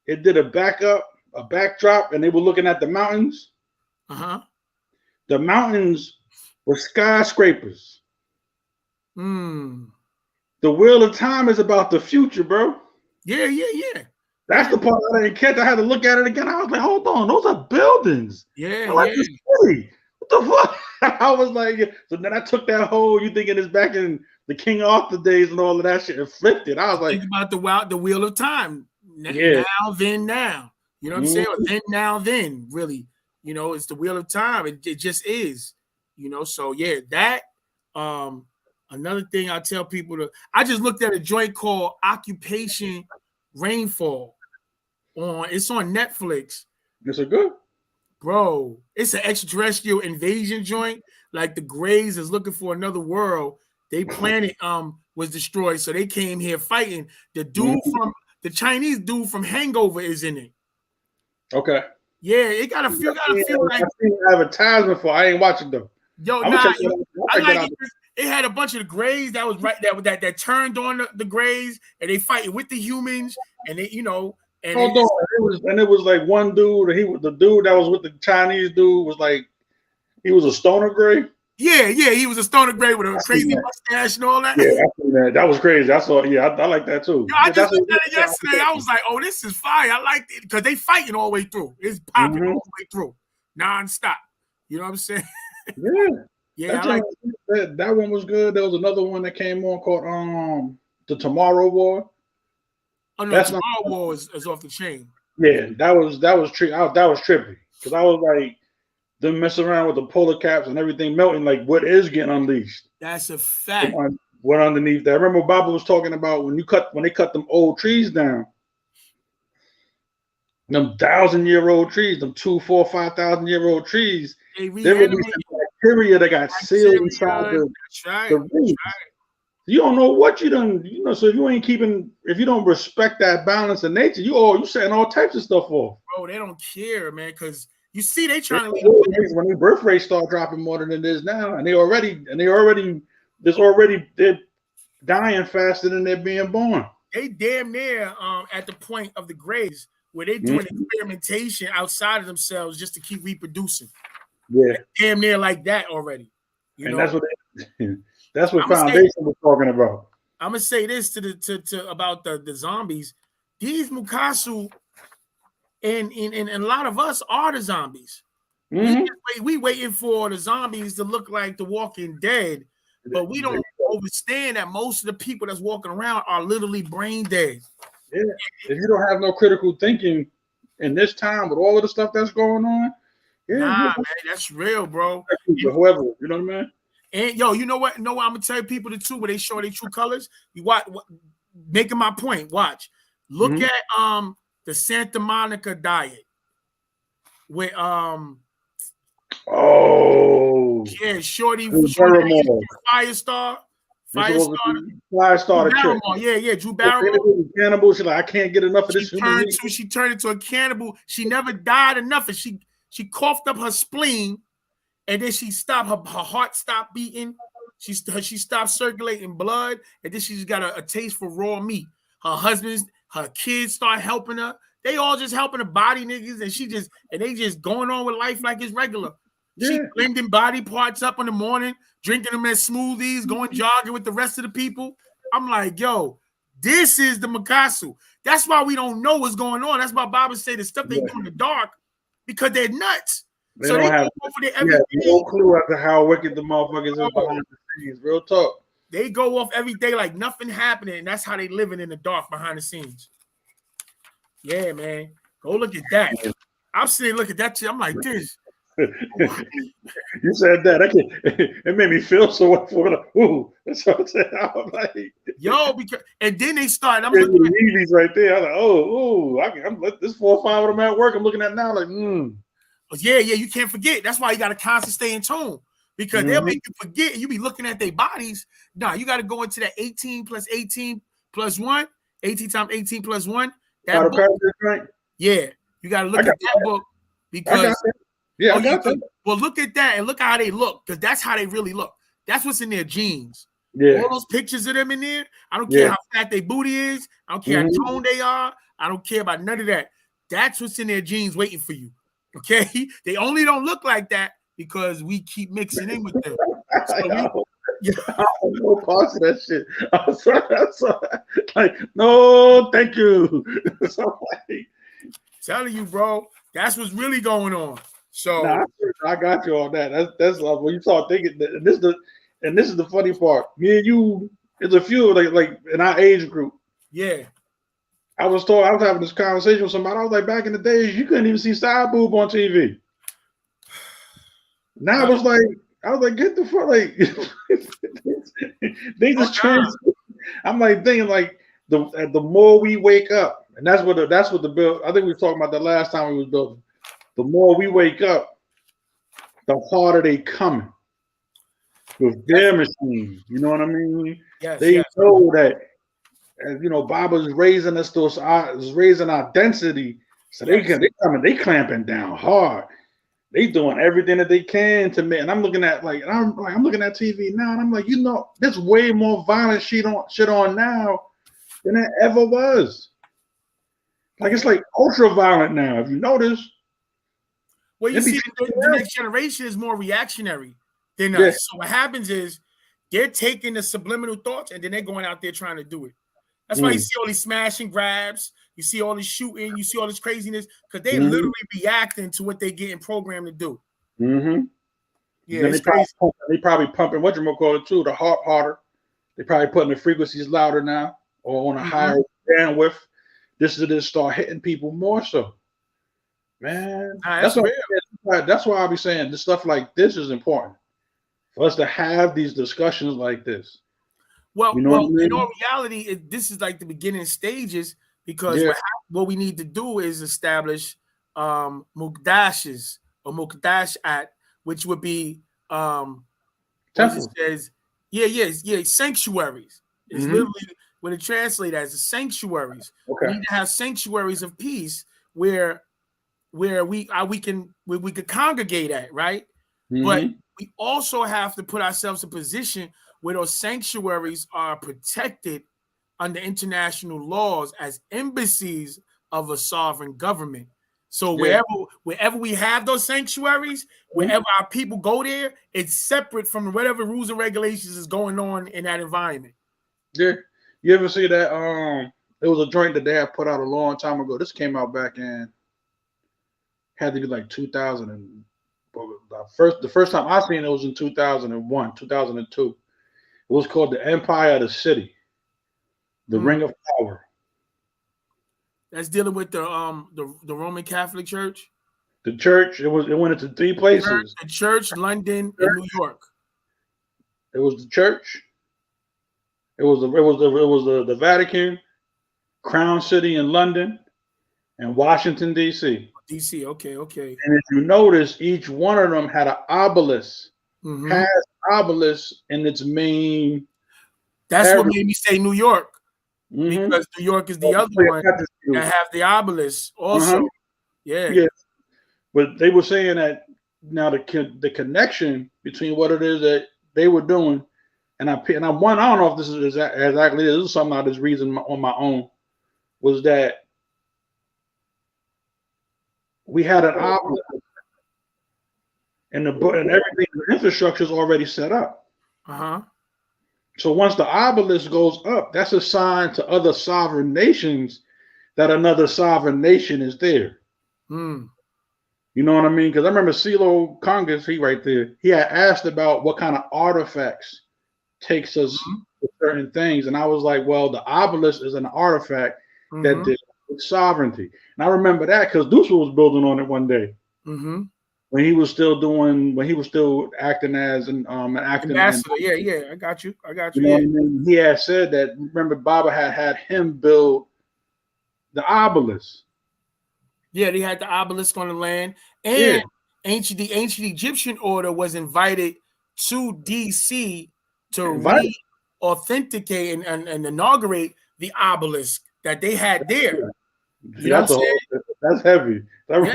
it did a backdrop, and they were looking at the mountains.
Uh-huh.
The mountains were skyscrapers.
Hmm.
The Wheel of Time is about the future, bro.
Yeah.
That's the part I didn't catch. I had to look at it again. I was like, hold on, those are buildings.
Yeah.
What the fuck? I was like, so then I took that whole, you thinking it's back in the King Arthur days and all of that shit and flipped it. I was like,
think about the Wheel of Time. Now, then, now. You know what I'm saying? Or then, now, then, really. You know, it's the Wheel of Time. It just is. You know, so yeah, that another thing I tell people I just looked at a joint called Occupation Rainfall. It's on Netflix.
Is it good?
Bro, it's an extraterrestrial invasion joint. Like the Greys is looking for another world. Their planet was destroyed, so they came here fighting. The Chinese dude from Hangover is in it.
Okay.
Yeah, it got a feel like
I've seen advertisement for. I ain't watching them.
Yo, it had a bunch of the Greys that was right that turned on the Greys, and they fighting with the humans, and they And
Hold on, it was like one dude. The dude that was with the Chinese dude was like he was a stoner gray.
yeah, he was a stoner gray with a crazy mustache and all that.
Yeah, I seen that. That was crazy. I saw. Yeah, I like that too.
Yo, I just looked at it yesterday. I was like, "Oh, this is fire! I like it because they fighting all the way through. It's popping all the way through, nonstop. You know what I'm saying?
Yeah,
I like
that one was good. There was another one that came on called the Tomorrow War.
Oh no, Tomorrow War is off the chain.
Yeah, that was trippy because I was like, them messing around with the polar caps and everything melting. Like, what is getting unleashed?
That's a fact.
What underneath that? I remember Baba was talking about when they cut them old trees down, them 1,000-year-old trees, them 2, 4, 5,000-year-old trees. There would be some bacteria that got sealed inside the roots. You don't know what you done. So if you don't respect that balance of nature, you setting all types of stuff off.
Bro, they don't care, man, because you see they trying to leave
when the birth rate start dropping more than it is now, and they're dying faster than they're being born.
They damn near at the point of the graves where they're doing experimentation outside of themselves just to keep reproducing.
Yeah,
they're damn near like that already.
That's what Foundation was talking about.
I'm gonna say this to about the zombies. These Mukasu and a lot of us are the zombies. We waiting for the zombies to look like the Walking Dead, but we don't understand that most of the people that's walking around are literally brain dead.
Yeah, if you don't have no critical thinking in this time with all of the stuff that's going on,
man, that's real, bro.
Whoever, you know what I mean?
And yo, you know what? I'm gonna tell people the truth where they show their true colors. You watch, making my point. Watch, look at the Santa Monica diet with Shorty Firestar. Drew Barrymore.
Cannibal. She's like, I can't get enough of this.
She turned into a cannibal. She never died enough, and she coughed up her spleen. And then she stopped, her heart stopped beating. She stopped circulating blood. And then she just got a taste for raw meat. Her kids start helping her. They all just helping the body niggas. And they just going on with life like it's regular. Yeah. She blending body parts up in the morning, drinking them as smoothies, going jogging with the rest of the people. I'm like, yo, this is the Mukasu. That's why we don't know what's going on. That's why Baba say the stuff they do in the dark because they're nuts.
They don't have no clue as to how wicked the motherfuckers is behind the scenes. Real talk.
They go off every day like nothing happening, and that's how they living in the dark behind the scenes. Yeah, man. Go look at that. I'm sitting look at that shit. I'm like this.
You said that. It made me feel so ooh. That's what I'm saying. I'm like,
because and then they start. I'm
looking at the right there. I'm like, I'm this 4 or 5 of them at work. I'm looking at now like,
Yeah, you can't forget. That's why you got to constantly stay in tune because they'll make you forget and you be looking at their bodies. Nah, you got to go into that 18 plus 18 plus 1, 18 times 18 plus 1. That book. Yeah, you got to look at that book because well, look at that and look how they look because that's how they really look. That's what's in their genes. Yeah, all those pictures of them in there. I don't care how fat their booty is. I don't care how toned they are. I don't care about none of that. That's what's in their genes waiting for you. Okay, they only don't look like that because we keep mixing in with them. So
I don't know parts of that shit. I'm sorry. Like, no, thank you. So, like,
telling you, bro, that's what's really going on. So
I got you on that. That's when you start thinking. And this is the funny part. Me and you, there's a few like in our age group.
Yeah.
I was having this conversation with somebody. I was like, back in the days, you couldn't even see side boob on TV. Now I was like, get the fuck, like, they just I'm like thinking like the more we wake up, and that's what the bill. I think we were talking about the last time we was building. The more we wake up, the harder they coming with their machines. You know what I mean?
Yes,
they know that. And Baba's raising us raising our density, so they clamping down hard. They doing everything that they can to make. And I'm looking at I'm looking at TV now, and I'm like, there's way more violent shit on now than there ever was. Like it's like ultra violent now. If you notice,
Well, you
it be
see, the next generation is more reactionary than
yeah.
us. So what happens is they're taking the subliminal thoughts and then they're going out there trying to do it. That's why you see all these smash and grabs. You see all this shooting. You see all this craziness because they literally reacting to what they're getting programmed to do. Yeah,
Then
it's crazy.
they probably pumping whatchamacallit too, the heart harder. They probably putting the frequencies louder now or on a higher bandwidth. This is to start hitting people more so. Man,
that's real.
That's why I'll be saying this stuff like this is important for us to have these discussions like this.
Well,
you know what I mean?
in all reality, this is like the beginning stages because what we need to do is establish mukdashes or mukdashat, which would be
temples.
It says, sanctuaries. It's literally what it translates as sanctuaries.
Okay.
We need to have sanctuaries of peace where we could congregate at, right? But we also have to put ourselves in a position where those sanctuaries are protected under international laws as embassies of a sovereign government. So wherever we have those sanctuaries, wherever our people go there, it's separate from whatever rules and regulations is going on in that environment.
Yeah. You ever see that? It was a joint that they had put out a long time ago. This came out back in had to be like 2000 and the first time I seen it was in 2001, 2002. It was called The Empire of the City, The Ring of Power.
That's dealing with the Roman Catholic Church.
The church, it went into three places.
The church, London, and New York.
It was the church. It was the Vatican, Crown City in London, and Washington D.C.
D.C. Okay.
And if you notice, each one of them had an obelisk. Has obelisk in its main.
That's area. What made me say New York, because New York is the other one that have the obelisk also. Yeah.
But they were saying that now the connection between what it is that they were doing, and I don't know if this is exactly this is something I just reason on my own, was that we had an obelisk, and everything, the infrastructure is already set up. So once the obelisk goes up, that's a sign to other sovereign nations that another sovereign nation is there. You know what I mean? Because I remember CeeLo Congress, he right there, he had asked about what kind of artifacts takes us to certain things. And I was like, well, the obelisk is an artifact that deals with sovereignty. And I remember that because Deuce was building on it one day. When he was still acting as an
ambassador. Yeah, I got you.
You know what I mean? He had said that, remember, Baba had him build the obelisk.
Yeah, they had the obelisk on the land. And the ancient Egyptian order was invited to DC to re-authenticate and inaugurate the obelisk that they had there. You know what I'm saying?
That's heavy.
They were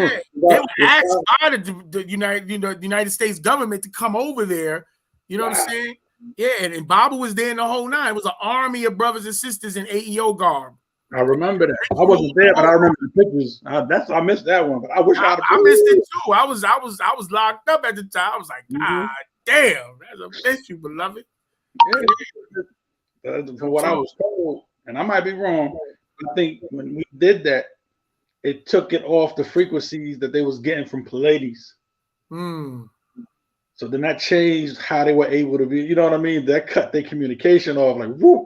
asked by the United States government to come over there. You know what I'm saying? Yeah, and Baba was there in the whole nine. It was an army of brothers and sisters in AEO garb.
I remember that. I wasn't there, but I remember the pictures. I missed that one, but I wish I
missed it too. I was locked up at the time. I was like, God damn, that's a miss you, beloved.
From what I was told, and I might be wrong, I think when we did that, it took it off the frequencies that they was getting from Pleiades. So then that changed how they were able to be. You know what I mean? That cut their communication off. Like, whoop,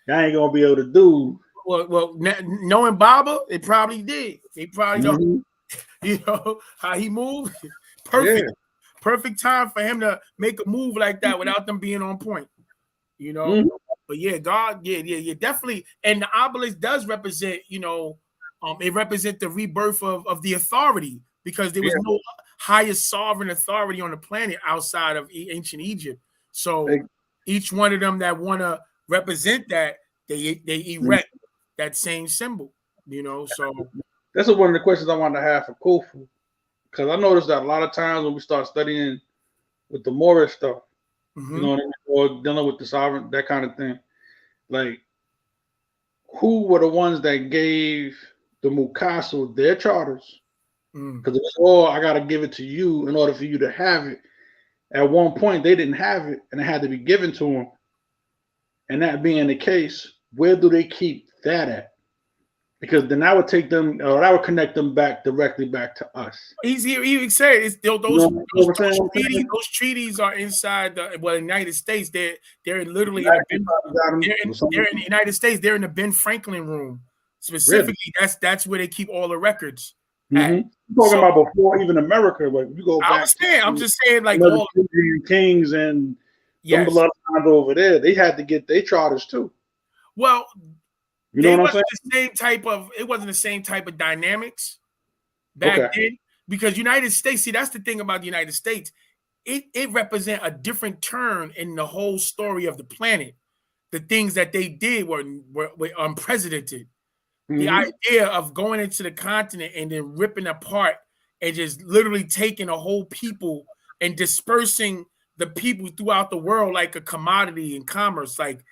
y'all ain't gonna be able to do.
Well, knowing Baba, it probably did. They probably know, you know, how he moved. Perfect time for him to make a move like that without them being on point. You know, but yeah, God, definitely. And the obelisk does represent, you know, it represents the rebirth of the authority because there was no highest sovereign authority on the planet outside of ancient Egypt. So each one of them that want to represent that, they erect that same symbol, you know. So
that's one of the questions I wanted to have for Khufu, because I noticed that a lot of times when we start studying with the Moorish stuff, you know what I mean, or dealing with the sovereign, that kind of thing, like who were the ones that gave the Mukasu their charters.
Mm.
Because it's all I gotta give it to you in order for you to have it. At one point they didn't have it and it had to be given to them. And that being the case, where do they keep that at? Because then that would take them, or that would connect them back directly back to us.
He even said it's those those treaties are inside the United States. They're literally they're in the United States. They're in the Ben Franklin room specifically. Really? That's where they keep all the records.
Mm-hmm. Talking about before even America, like you go back.
I'm just saying, like all
kings and some bloodlines over there, they had to get their charters too.
Well,
you know what I'm saying?
It wasn't the same type of dynamics back then, because United States. See, that's the thing about the United States. It represents a different turn in the whole story of the planet. The things that they did were unprecedented. Mm-hmm. The idea of going into the continent and then ripping apart and just literally taking a whole people and dispersing the people throughout the world like a commodity in commerce, like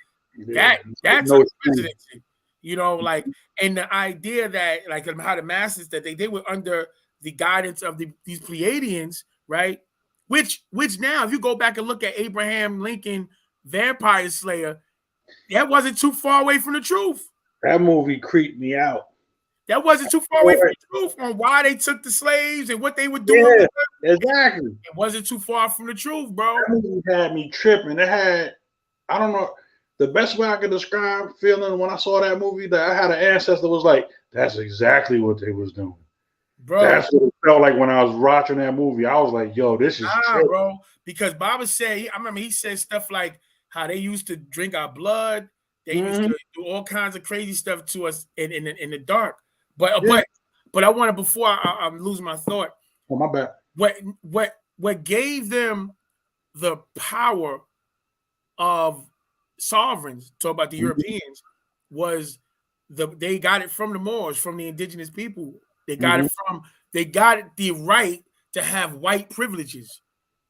that's unprecedented. You know, like, and the idea that, like, how the masses that they were under the guidance of these Pleiadians, right? Which now, if you go back and look at Abraham Lincoln, Vampire Slayer, that wasn't too far away from the truth.
That movie creeped me out.
That wasn't too far away from the truth on why they took the slaves and what they were doing.
Yeah, exactly.
It wasn't too far from the truth, bro.
That movie had me tripping. It had, I don't know, the best way I could describe feeling when I saw that movie, that I had an ancestor was like, that's exactly what they was doing. Bro, that's what it felt like when I was watching that movie. I was like, yo, this is
bro. Because Baba said, I remember he said stuff like how they used to drink our blood. They used to do all kinds of crazy stuff to us in the dark. But I wanted, before I'm losing my thought.
Oh, my bad.
What gave them the power of sovereigns, talk about the Europeans, was they got it from the Moors, from the indigenous people. They got the right to have white privileges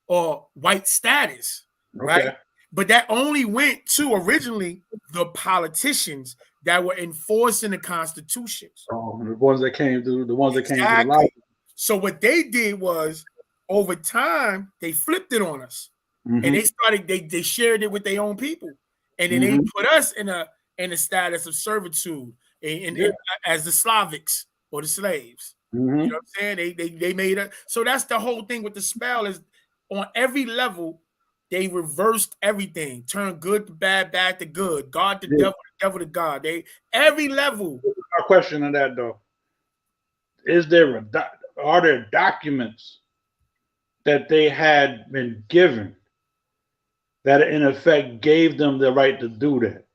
or white status, right? But that only went to originally the politicians that were enforcing the constitutions.
Oh, the ones that came to the light.
So what they did was, over time, they flipped it on us, and they started. They shared it with their own people, and then they put us in a status of servitude, and as the Slavics or the slaves. You know what I'm saying? They made it. So that's the whole thing with the spell, is on every level. They reversed everything, turned good to bad, bad to good, God to devil, the devil to God. They every level.
A question on that though: are there documents that they had been given that in effect gave them the right to do that?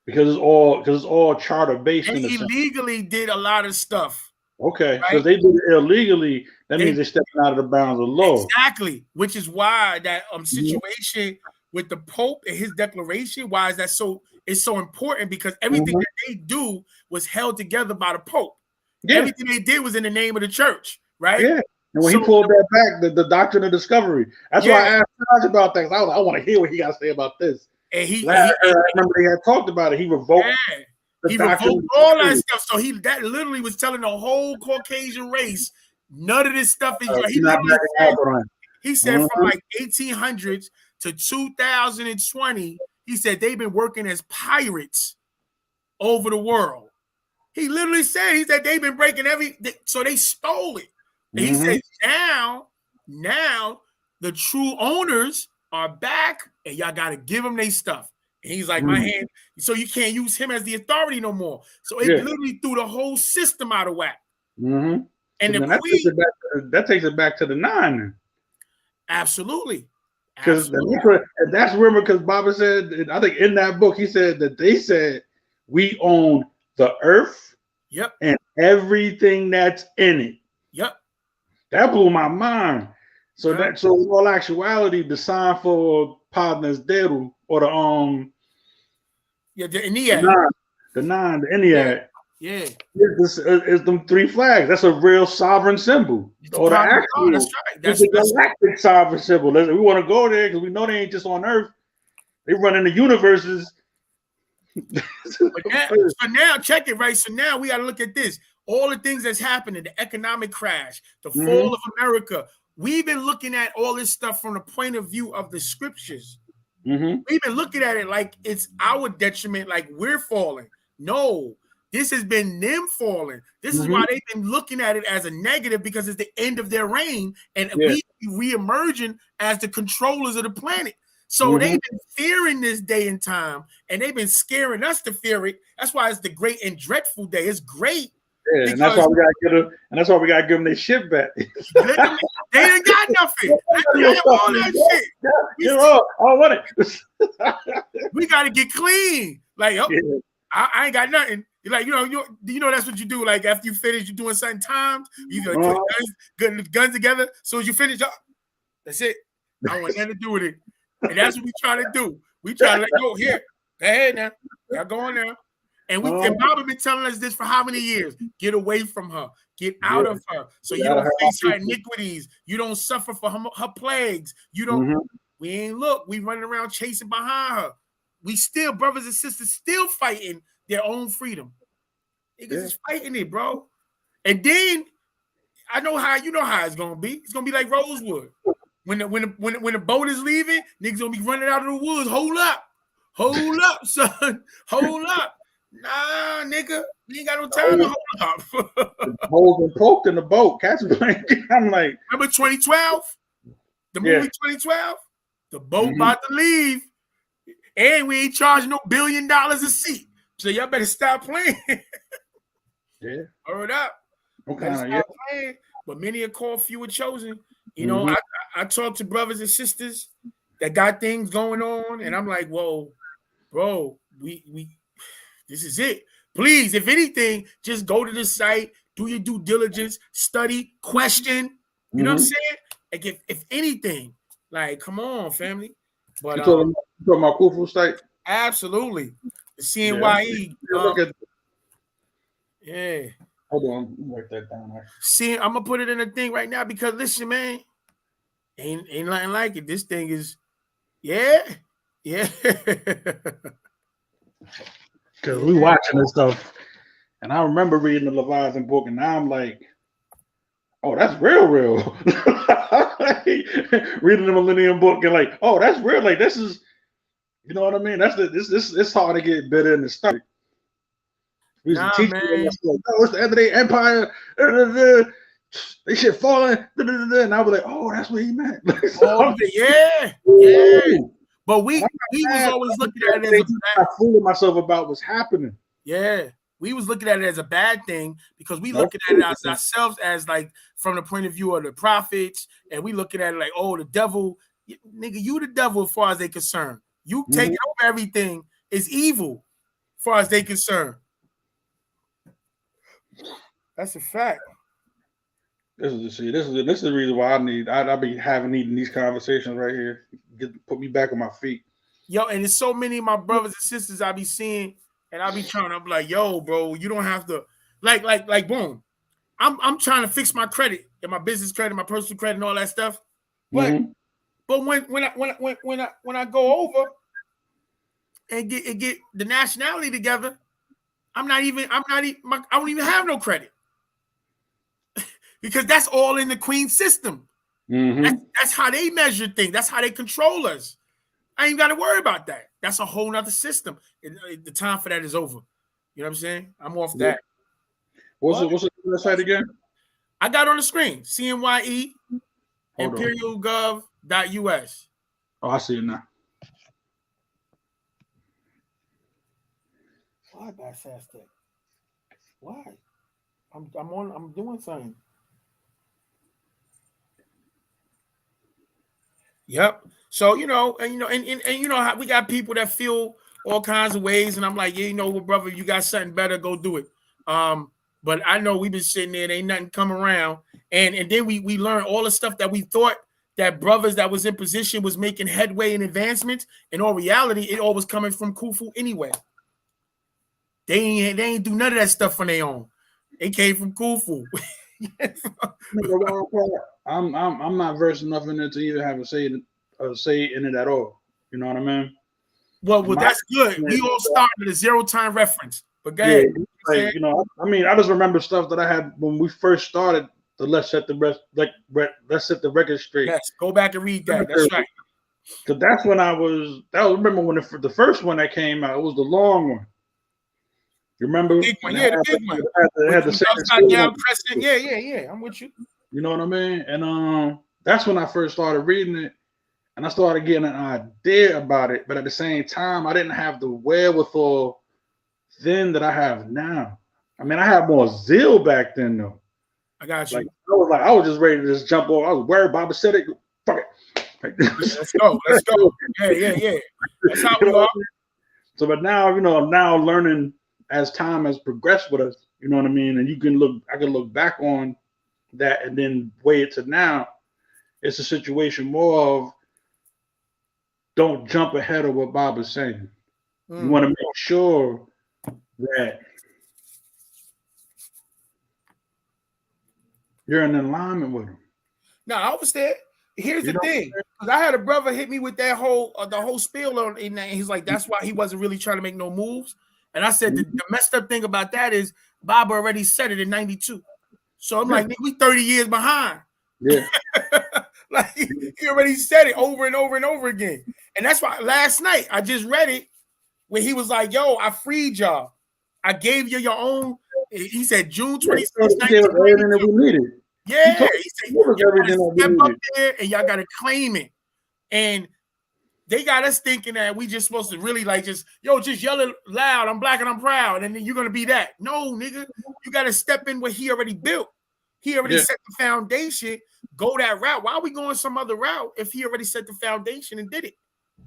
Because it's all charter based.
They illegally did a lot of stuff.
Okay, right? So they did it illegally. That means they're stepping out of the bounds of law.
Exactly, which is why that situation with the Pope and his declaration, why is that it's so important, because everything that they do was held together by the Pope. Yeah. Everything they did was in the name of the church, right?
Yeah. And when he pulled that back, the doctrine of discovery. That's why I asked Taj about that. I want to hear what he got to say about this.
And
I remember they had talked about it. He revoked.
Yeah. He revoked all that stuff. So that literally was telling the whole Caucasian race, none of this stuff is right. He said from like 1800s to 2020, he said they've been working as pirates over the world. He literally said, they've been breaking so they stole it. And he said, now the true owners are back and y'all got to give them their stuff. And he's like, my hand, so you can't use him as the authority no more. So it literally threw the whole system out of whack. And
that takes it back to the 9.
Absolutely.
Because that's remember, because Baba said, I think in that book, he said that they said we own the earth and everything that's in it.
Yep.
That blew my mind. So so in all actuality, the sign for Padmas Deru, or the
the Ennead.
The Ennead.
Yeah.
Is them 3 flags. That's a real sovereign symbol. Or the actual, that's right. That's a galactic sovereign symbol. We want to go there because we know they ain't just on Earth. They run in the universes.
So now check it, right? So now we got to look at this. all the things that's happening, the economic crash, the fall of America. We've been looking at all this stuff from the point of view of the scriptures. We've been looking at it like it's our detriment, like we're falling. No, this has been them falling. This is why they've been looking at it as a negative, because it's the end of their reign, and we re-emerging as the controllers of the planet. So they've been fearing this day and time, and they've been scaring us to fear it. That's why it's the great and dreadful day. It's great.
Yeah, and that's why we gotta get them. And that's why we gotta give them their shit back.
They ain't got nothing. They have all that shit.
I don't want it.
We gotta get clean. Like, I ain't got nothing. Like, you know that's what you do. Like, after you finish, you're doing certain times. You put guns together. So as you finish up, that's it. I want nothing to do with it. And that's what we try to do. We try to let go. Here, go ahead now. Y'all go on now. And and Bob been telling us this for how many years? Get away from her. Get out of her. So you don't face her iniquities. You don't suffer for her plagues. You don't. We ain't look. We running around chasing behind her. We still, brothers and sisters, still fighting their own freedom. Niggas is fighting it, bro. And then I know how it's gonna be. It's gonna be like Rosewood. When the boat is leaving, niggas gonna be running out of the woods. Hold up, son. Hold up. Nah, nigga, we ain't got no time to hold up.
Holes been poked in the boat. Cats blank. I'm like,
remember 2012? The movie 2012? The boat about to leave, and we ain't charging no $1 billion a seat. So y'all better stop playing. Hold up. Stop playing. But many are called, few are chosen. You know, I talk to brothers and sisters that got things going on, and I'm like, whoa, bro, we this is it. Please, if anything, just go to the site, do your due diligence, study, question. You know what I'm saying? Like, if anything, like, come on, family. But
you talking about Khufu site?
Absolutely. The CNYE.
Hold on, write that down.
See, I'm gonna put it in a thing right now because listen, man, ain't nothing like it. This thing is, yeah.
Because we watching this stuff, and I remember reading the Leviathan book, and now I'm like, oh, that's real. Reading the Millennium book, and like, oh, that's real. Like, this is, you know what I mean? That's it's hard to get better in the start. We used to teach them, like, oh, it's the end of the empire. They shit falling. And I was like, oh, that's what he meant.
Yeah. But we was always looking at it as a bad.
Fooling myself about what's happening.
Yeah, we was looking at it as a bad thing because we looking at it as ourselves as like from the point of view of the prophets, and we looking at it like, oh, the devil, nigga, you the devil as far as they concerned. You taking over everything is evil, as far as they concerned. That's a fact.
This is the reason why I be needing these conversations right here. Put me back on my feet.
Yo, and there's so many of my brothers and sisters I be seeing, and I be trying. I'm like, yo, bro, you don't have to like boom. I'm trying to fix my credit and my business credit, my personal credit, and all that stuff. But when I go over and get the nationality together, I don't even have no credit. Because that's all in the Queen system. That's how they measure things. That's how they control us. I ain't got to worry about that. That's a whole nother system. The time for that is over. You know what I'm saying? I'm off that.
What's the website again?
I got on the screen. CNYE imperialgov.us.
Oh, I see it now.
Why bypass that? Why? I'm doing something. Yep. So you know how we got people that feel all kinds of ways, and I'm like, yeah, you know what, brother, you got something better, go do it. But I know we've been sitting there, and ain't nothing come around, and then we learned all the stuff that we thought that brothers that was in position was making headway and advancement. In all reality, it all was coming from Khufu anyway. They ain't do none of that stuff on their own. They came from Khufu.
I'm not versed enough in it to even have a say in it at all. You know what I mean?
Well, that's good. We all started at a 0 time reference. But go ahead.
like, you know, I mean, I just remember stuff that I had when we first started the Let's Set the Record Straight.
Yes, go back and read that. That's right.
Because that's when I remember when the first one that came out, it was the long one. You remember?
The big one, yeah, the big one.
It had the
upside down crescent. Yeah. I'm with you.
You know what I mean? And that's when I first started reading it, and I started getting an idea about it. But at the same time, I didn't have the wherewithal then that I have now. I mean, I had more zeal back then, though.
I got you.
I was just ready to just jump off. I was worried. Baba said it. Fuck it.
Let's go. Yeah. That's how we are.
So, but now, you know, now learning as time has progressed with us, you know what I mean? And I can look back on that and then weigh it to now. It's a situation more of don't jump ahead of what Bob is saying. You want to make sure that you're in alignment with him.
No, I understand. Here's the thing, because I had a brother hit me with that the whole spiel on, and he's like, that's why he wasn't really trying to make no moves. And I said the messed up thing about that is Bob already said it in '92. So I'm like, we 30 years behind.
Yeah.
Like he already said it over and over and over again. And that's why last night I just read it when he was like, yo, I freed y'all. I gave you your own. He said June 26th, 1992. Yeah, he said you gotta step up there and y'all gotta claim it. And they got us thinking that we just supposed to really like just yell it loud. I'm black and I'm proud, and then you're gonna be that. No, nigga, you gotta step in what he already built. He already set the foundation. Go that route. Why are we going some other route if he already set the foundation and did it?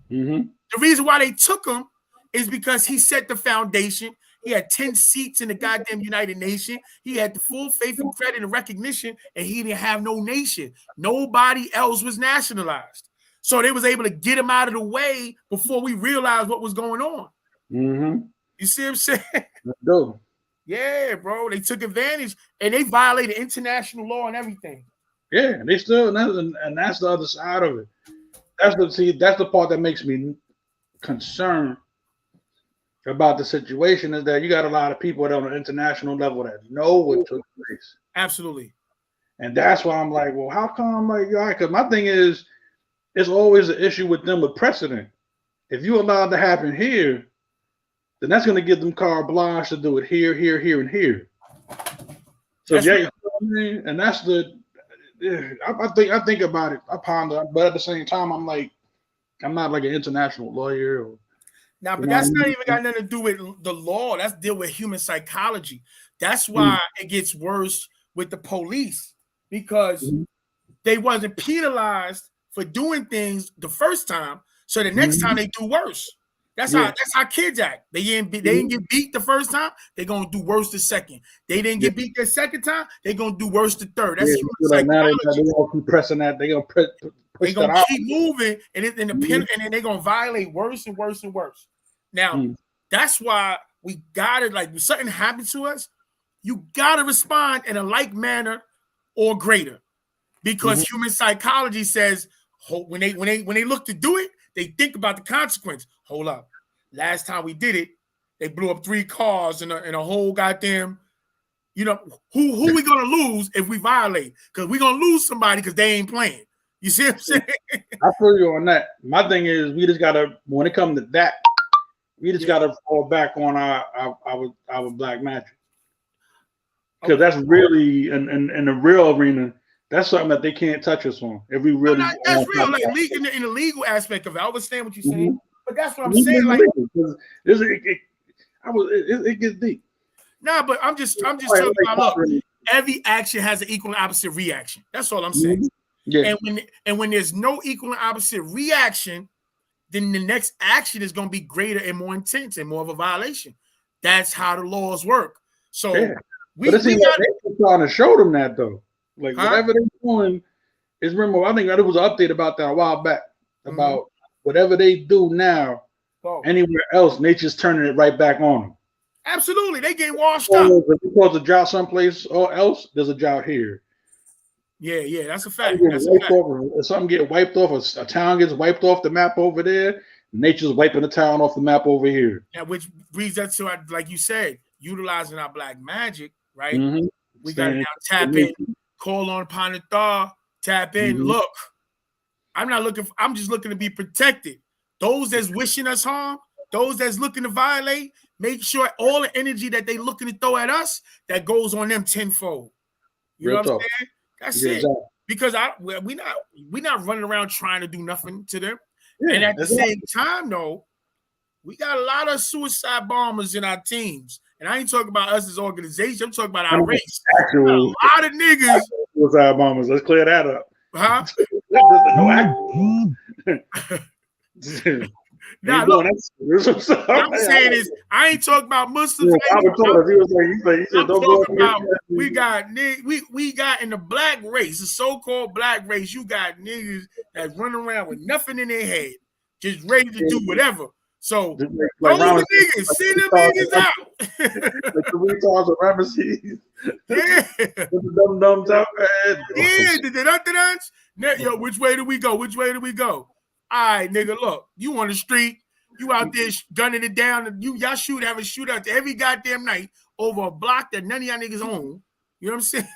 Mm-hmm.
The reason why they took him is because he set the foundation. He had 10 seats in the goddamn United Nations. He had the full faith and credit and recognition, and he didn't have no nation. Nobody else was nationalized. So they was able to get him out of the way before we realized what was going on.
Mm-hmm.
You see what I'm saying?
No.
Yeah, bro. They took advantage, and they violated international law and everything.
Yeah, they still, and that's the other side of it. That's the part that makes me concerned about the situation, is that you got a lot of people on an international level that know what took place.
Absolutely.
And that's why I'm like, well, how come? Like, because my thing is, it's always an issue with them with precedent. If you allow it to happen here, then that's going to give them carte blanche to do it here, and here. So that's you know what I mean? And that's I think about it, I ponder, but at the same time, I'm like, I'm not like an international lawyer.
But that's not even got nothing to do with the law. That's deal with human psychology. That's why it gets worse with the police, because they wasn't penalized for doing things the first time, so the next time they do worse. That's how kids act. They didn't get beat the first time, they're gonna do worse the second. They didn't get beat the second time, they're gonna do worse the third. That's human psychology.
They're gonna keep pressing that. They're
gonna keep moving, and then they're gonna violate worse and worse and worse. Now, that's why we gotta, like, when something happens to us, you gotta respond in a like manner or greater, because human psychology says when they look to do it, they think about the consequence. Hold up, last time we did it, they blew up 3 cars and a whole goddamn. You know who we gonna lose if we violate? Because we're gonna lose somebody because they ain't playing. You see what I'm saying?
I feel you on that. My thing is, we just gotta, when it comes to that, we just gotta fall back on our black magic, because that's really in the real arena. That's something that they can't touch us on. If we really,
that's real. Like in the legal aspect of it, I understand what you're saying, but that's what I'm saying. Like,
it gets deep.
Nah, but I'm just talking about, look, every action has an equal and opposite reaction. That's all I'm saying.
Yeah.
And when there's no equal and opposite reaction, then the next action is going to be greater and more intense and more of a violation. That's how the laws work. So
we got trying to show them that, though. Like, whatever they're doing is, remember, I think there was an update about that a while back about whatever they do now, anywhere else, nature's turning it right back on them.
Absolutely, they get washed up.
If you're supposed to drought someplace or else, there's a drought here.
Yeah, that's a fact.
If something get wiped off, a town gets wiped off the map over there, nature's wiping the town off the map over here.
Yeah, which brings us to, like you said, utilizing our black magic, right?
Mm-hmm.
We got to now tap in, call on upon the thaw, tap in. Look, I'm just looking to be protected. Those that's wishing us harm, those that's looking to violate, make sure all the energy that they looking to throw at us, that goes on them tenfold. You know what I'm saying? That's it. Exactly. Because we not running around trying to do nothing to them. Yeah, and at the same time, though, we got a lot of suicide bombers in our teams. And I ain't talking about us as organization. I'm talking about our race. A lot of niggas.
Suicide bombers. Let's clear that up.
Huh? Now, look, what I'm saying is, I ain't talking about Muslims. I'm talking about we got in the black race, the so-called black race. You got niggas that run around with nothing in their head, just ready to do whatever. So those the niggas, send them niggas out.
Like the retards of Ramesses.
Yeah.
The dumb top head.
Yeah, the yo, which way do we go? Which way do we go? All right, nigga, look, you on the street, you out there gunning it down, and y'all have a shootout every goddamn night over a block that none of y'all niggas own. You know what I'm saying?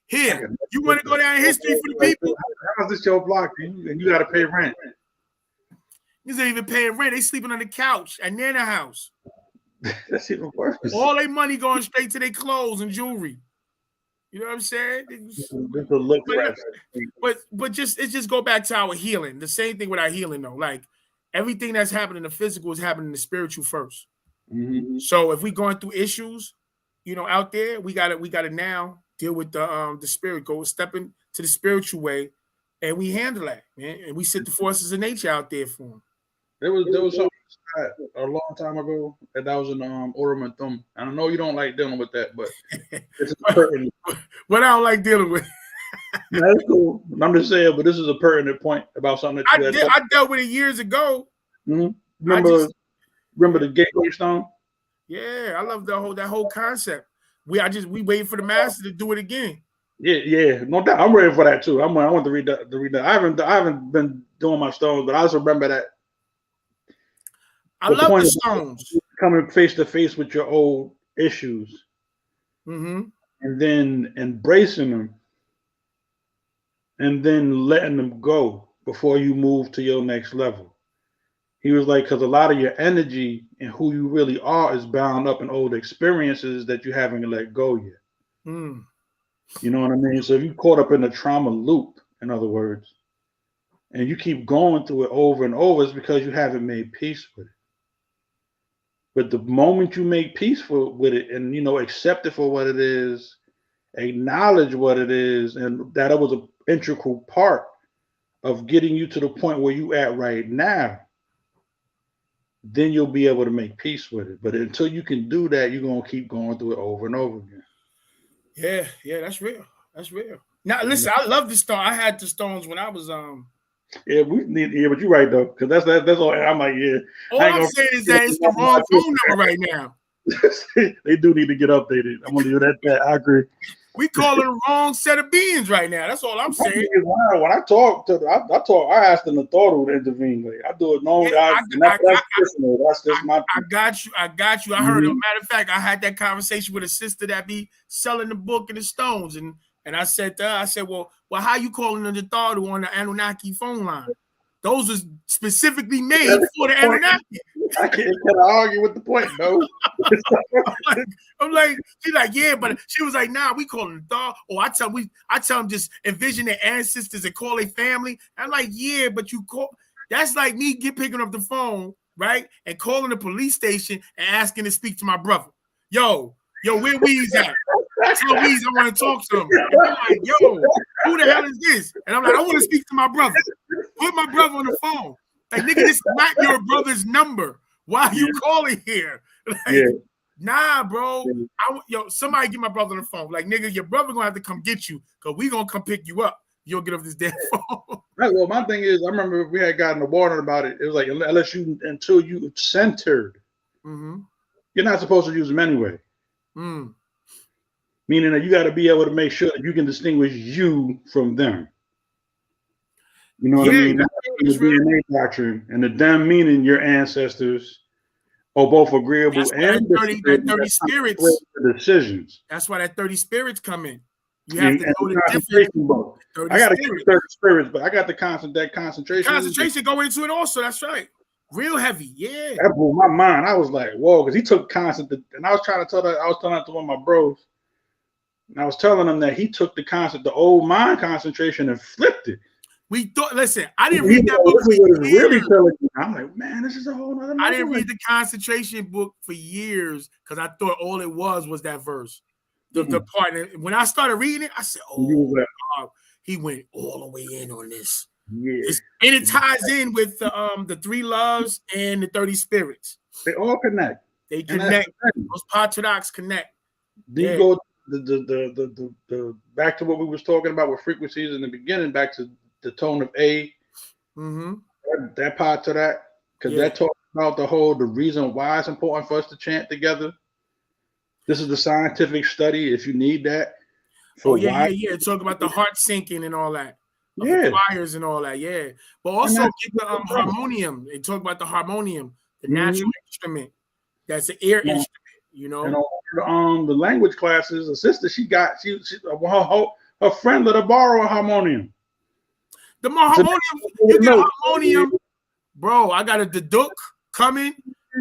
Here, you want to go down in history for the people?
How's this your block? And you got to pay rent.
Niggas ain't even paying rent. They sleeping on the couch at Nana house.
That's even worse.
All their money going straight to their clothes and jewelry. You know what I'm saying? But it just go back to our healing. The same thing with our healing, though. Like everything that's happening in the physical is happening in the spiritual first. Mm-hmm. So if we going through issues, out there, we gotta now deal with the spirit, go step into the spiritual way, and we handle that, man. And we set the forces of nature out there for them.
There was something a long time ago that was an Order Thumb. And I know you don't like dealing with that, but it's pertinent.
What I don't like dealing with.
That's cool. I'm just saying, but this is a pertinent point about something that
I dealt with it years ago.
Mm-hmm. Remember the gateway stone?
Yeah, I love that whole concept. We wait for the master to do it again.
Yeah, no doubt. I'm ready for that too. I want to read that. I haven't been doing my stones, but I also remember that.
I love the stones.
Coming face to face with your old issues,
and
then embracing them, and then letting them go before you move to your next level. He was like, because a lot of your energy and who you really are is bound up in old experiences that you haven't let go yet.
Mm.
You know what I mean? So if you caught up in a trauma loop, in other words, and you keep going through it over and over, it's because you haven't made peace with it. But the moment you make peace with it and, accept it for what it is, acknowledge what it is, and that it was an integral part of getting you to the point where you at right now, then you'll be able to make peace with it. But until you can do that, you're going to keep going through it over and over again.
Yeah, that's real. That's real. Now, listen, I love the stone. I had the stones when I was
Yeah, but you're right though, because that's all. I'm like, yeah.
All I'm saying is that it's the wrong phone number right now.
They do need to get updated. I'm gonna leave that. I agree.
We calling the wrong set of beings right now. That's all I'm saying.
When I talk to, I ask an authority to intervene. Like, I do it normally. That's just my.
I got you. I heard. As a matter of fact, I had that conversation with a sister that be selling the book and the stones, and I said to her, well, how you calling an authority on the Anunnaki phone line? Those are specifically made for the Anunnaki.
I can't argue with the point, though.
I'm like, she's like, yeah, but she was like, nah, we call them dog. Or I tell them just envision their ancestors and call their family. I'm like, yeah, but you call. That's like me picking up the phone, right, and calling the police station and asking to speak to my brother. Yo, where Weez at? Tell Weez I want to talk to him. And I'm like, yo, who the hell is this? And I'm like, I want to speak to my brother. Put my brother on the phone. Like, nigga, this is not your brother's number. Why are you calling here? Like, nah, bro. Somebody get my brother on the phone. Like, nigga, your brother gonna have to come get you because we gonna come pick you up. You'll get off this damn phone.
Right. Well, my thing is, I remember we had gotten the water about it. It was like, until you centered, you're not supposed to use them anyway. Meaning that you got to be able to make sure that you can distinguish you from them. You know what I mean? That's the DNA doctrine, and the them meaning your ancestors, or both agreeable
That's why
and
that 30 spirits.
the decisions.
That's why that 30 spirits come in. You have
And
to know the difference.
concentration book.
30
I got to get
spirits.
the 30 spirits, but I got the concentration.
Concentration going into it also. That's right. Real heavy. Yeah.
That blew my mind. I was like, whoa, because he took constant, and I was trying to tell that, I was telling that to one of my bros. And I was telling him that he took the old mind concentration and flipped it.
We thought, listen, I didn't read that book for
really
years.
telling me. I'm like, man, this is a whole other.
I didn't read the concentration book for years because I thought all it was that verse. The part. When I started reading it, I said, oh, God, he went all the way in on this.
Yeah.
And it ties in with the 3 loves and the 30 spirits.
They all connect.
They connect. Those Patriarchs connect.
You go the back to what we was talking about with frequencies in the beginning, back to the tone of A. That part to that, because that talks about the reason why it's important for us to chant together. This is the scientific study. If you need that,
Talk about the heart sinking and all that. The choirs and all that. Yeah, but also get the harmonium. They talk about the harmonium, the natural instrument. That's an air instrument. You know,
and the language classes, a sister her friend let her borrow a harmonium.
The harmonium, you get a harmonium, bro. I got a deduk coming,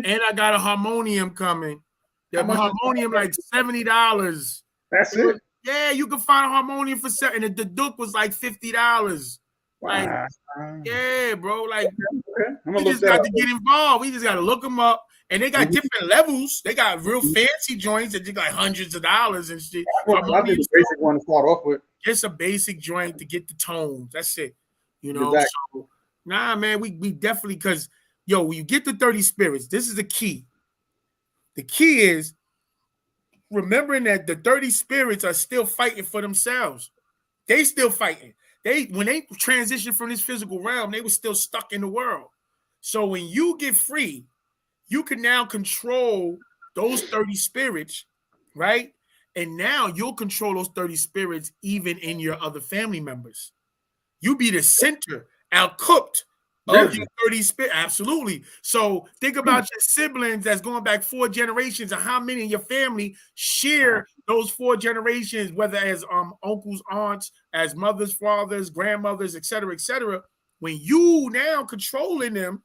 and I got a harmonium coming. The harmonium like $70.
That's it.
Yeah, you can find a harmonium for $70, and the deduk was like $50. Like, yeah, bro. Like, we just got to get involved. We just got to look them up. And they got different levels. They got real fancy joints that you got hundreds of dollars and shit.
I think the basic one to start off with.
Just a basic joint to get the tones. That's it. You know. Exactly. So, nah, man, we definitely, because when you get the 30 spirits, this is the key. The key is remembering that the 30 spirits are still fighting for themselves. They still fighting. When they transitioned from this physical realm, they were still stuck in the world. So when you get free, you can now control those 30 spirits, right? And now you'll control those 30 spirits even in your other family members. You be the center, out-cooked of your 30 spirits. Absolutely. So think about your siblings that's going back 4 generations and how many in your family share those 4 generations, whether as uncles, aunts, as mothers, fathers, grandmothers, et cetera, et cetera. When you now controlling them,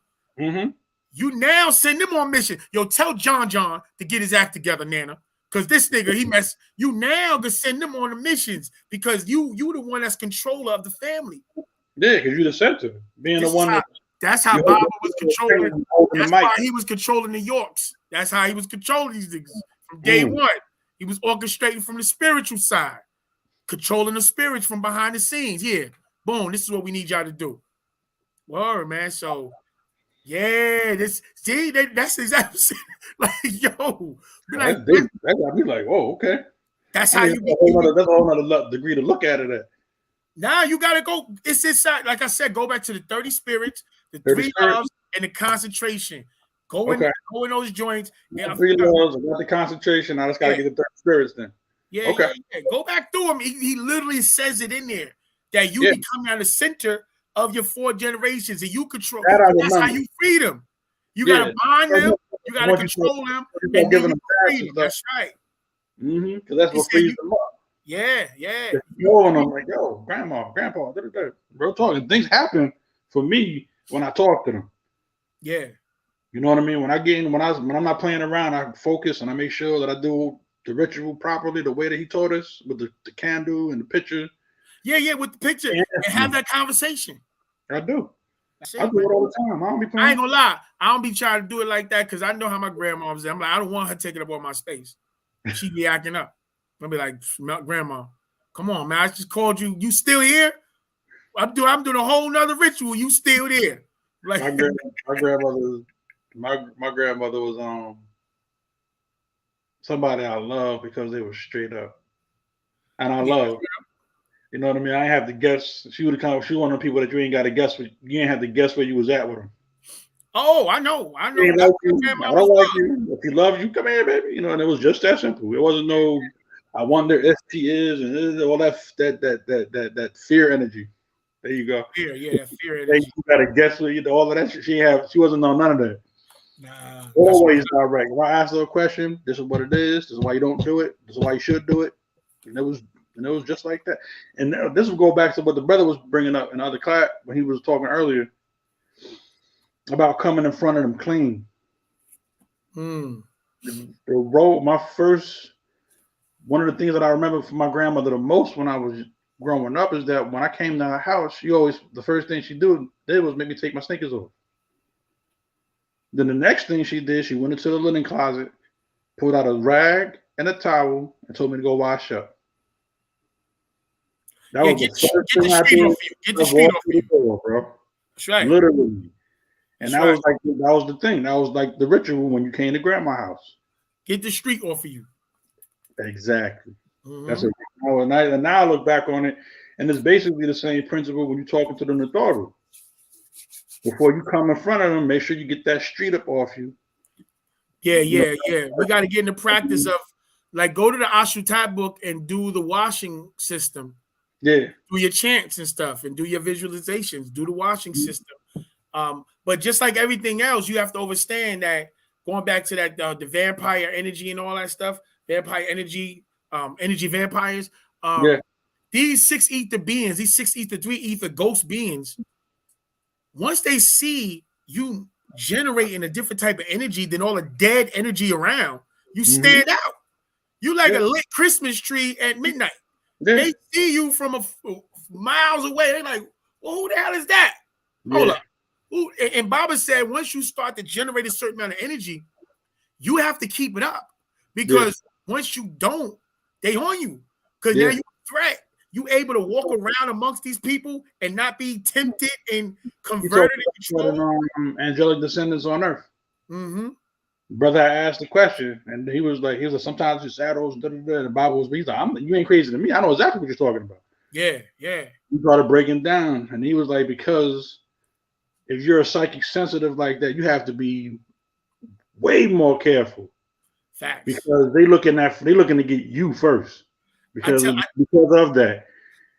you now send them on mission. Tell John to get his act together, Nana. Because this nigga, he messed. You now can send them on the missions because you the one that's controller of the family.
Yeah, because you're the center.
That's how Baba was controlling. That's why he was controlling the Yorks. That's how he was controlling these niggas from day one. He was orchestrating from the spiritual side, controlling the spirits from behind the scenes. Yeah, boom. This is what we need y'all to do. Word, man. So. Yeah, that's exactly like
that got me like, whoa, okay.
That's how you.
That's a whole other degree to look at it at.
Now you gotta go. It's inside. Like I said, go back to the 30 spirits, the 3 loves, and the concentration. Go in those joints.
And 3 loves, I got the concentration. I just gotta get the 30 spirits then.
Yeah, okay. Yeah. Go back through them. He literally says it in there that you become at the center of your 4 generations, and you control. That's how you free them. You gotta bind them. You gotta control them, and then you free them. That's right.
Because that's what frees them up.
Yeah.
And I'm like, yo, grandma, grandpa, bro, talking. Things happen for me when I talk to them.
Yeah.
You know what I mean? When I'm not playing around, I focus and I make sure that I do the ritual properly, the way that he taught us, with the candle and the picture.
Yeah, with the picture and have that conversation.
I do. I do it all the time. I don't be playing.
I ain't gonna lie. I don't be trying to do it like that because I know how my grandma was. I'm like, I don't want her taking up all my space. She be acting up. I'll be like, Grandma, come on, man. I just called you. You still here? I'm doing a whole nother ritual. You still there? Like
my grandmother was somebody I love because they were straight up, and I love. You know what I mean? I ain't have to guess. She would have she one of the people that you ain't got to guess. You ain't have to guess where you was at with them.
Oh, I know.
I don't like you. If he loves you, come here, baby. You know, and it was just that simple. It wasn't no. I wonder if she is, and all that fear energy. There you go.
Fear energy.
You got to guess where you. All of that. She wasn't on none of that.
Nah,
Always direct. If I ask her a question, this is what it is. This is why you don't do it. This is why you should do it. And it was just like that. And this will go back to what the brother was bringing up in other class when he was talking earlier about coming in front of them clean.
Hmm.
The role, one of the things that I remember from my grandmother the most when I was growing up is that when I came to her house, the first thing she did was make me take my sneakers off. Then the next thing she did, she went into the linen closet, pulled out a rag and a towel, and told me to go wash up. That was the first thing I did.
Get the street off you.
Bro.
That's right.
Literally. And that was the thing. That was like the ritual when you came to grandma's house.
Get the street off of you.
Exactly. Mm-hmm. That's it. And now I look back on it, and it's basically the same principle when you're talking to the Natharu. Before you come in front of them, make sure you get that street up off you.
Yeah. We got to get in the practice of, like, go to the Ashutat book and do the washing system.
Yeah.
Do your chants and stuff and do your visualizations. Do the washing system. But just like everything else, you have to understand that, going back to that, the vampire energy and all that stuff, vampire energy, energy vampires. These 6 ether beings, these 6 ether, 3 ether ghost beings, once they see you generating a different type of energy than all the dead energy around, you stand out. You like a lit Christmas tree at midnight. Yeah. They see you from miles away. They're like, well, who the hell is that? Yeah. Hold up. Ooh, and Baba said, once you start to generate a certain amount of energy, you have to keep it up, because once you don't, they on you. Because now you're a threat. You able to walk around amongst these people and not be tempted and converted and controlled.
Angelic descendants on earth.
Mm-hmm.
Brother asked the question, and he was like, sometimes it's shadows, and the Bible was, he's like, you ain't crazy to me. I know exactly what you're talking about.
Yeah.
He started breaking down, and he was like, because if you're a psychic sensitive like that, you have to be way more careful.
Facts.
Because they looking to get you first. Because of that.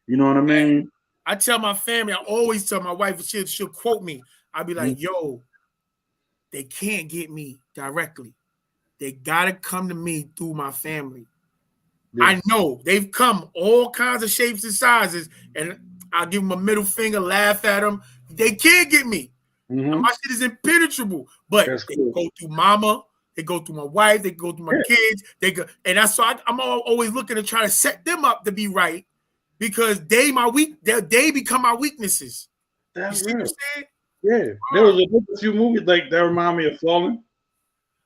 You know what I mean?
I tell my family, I always tell my wife, she'll quote me. I'll be like, yo, they can't get me directly. They gotta come to me through my family. Yeah. I know they've come all kinds of shapes and sizes, and I'll give them a middle finger, laugh at them. They can't get me. Mm-hmm. My shit is impenetrable. But they go through mama, they go through my wife, they go through my kids. They go, and that's why I'm always looking to try to set them up to be right, because they become my weaknesses.
That's
you see
real.
what I'm saying?
Yeah. There was a few movies like that remind me of Fallen.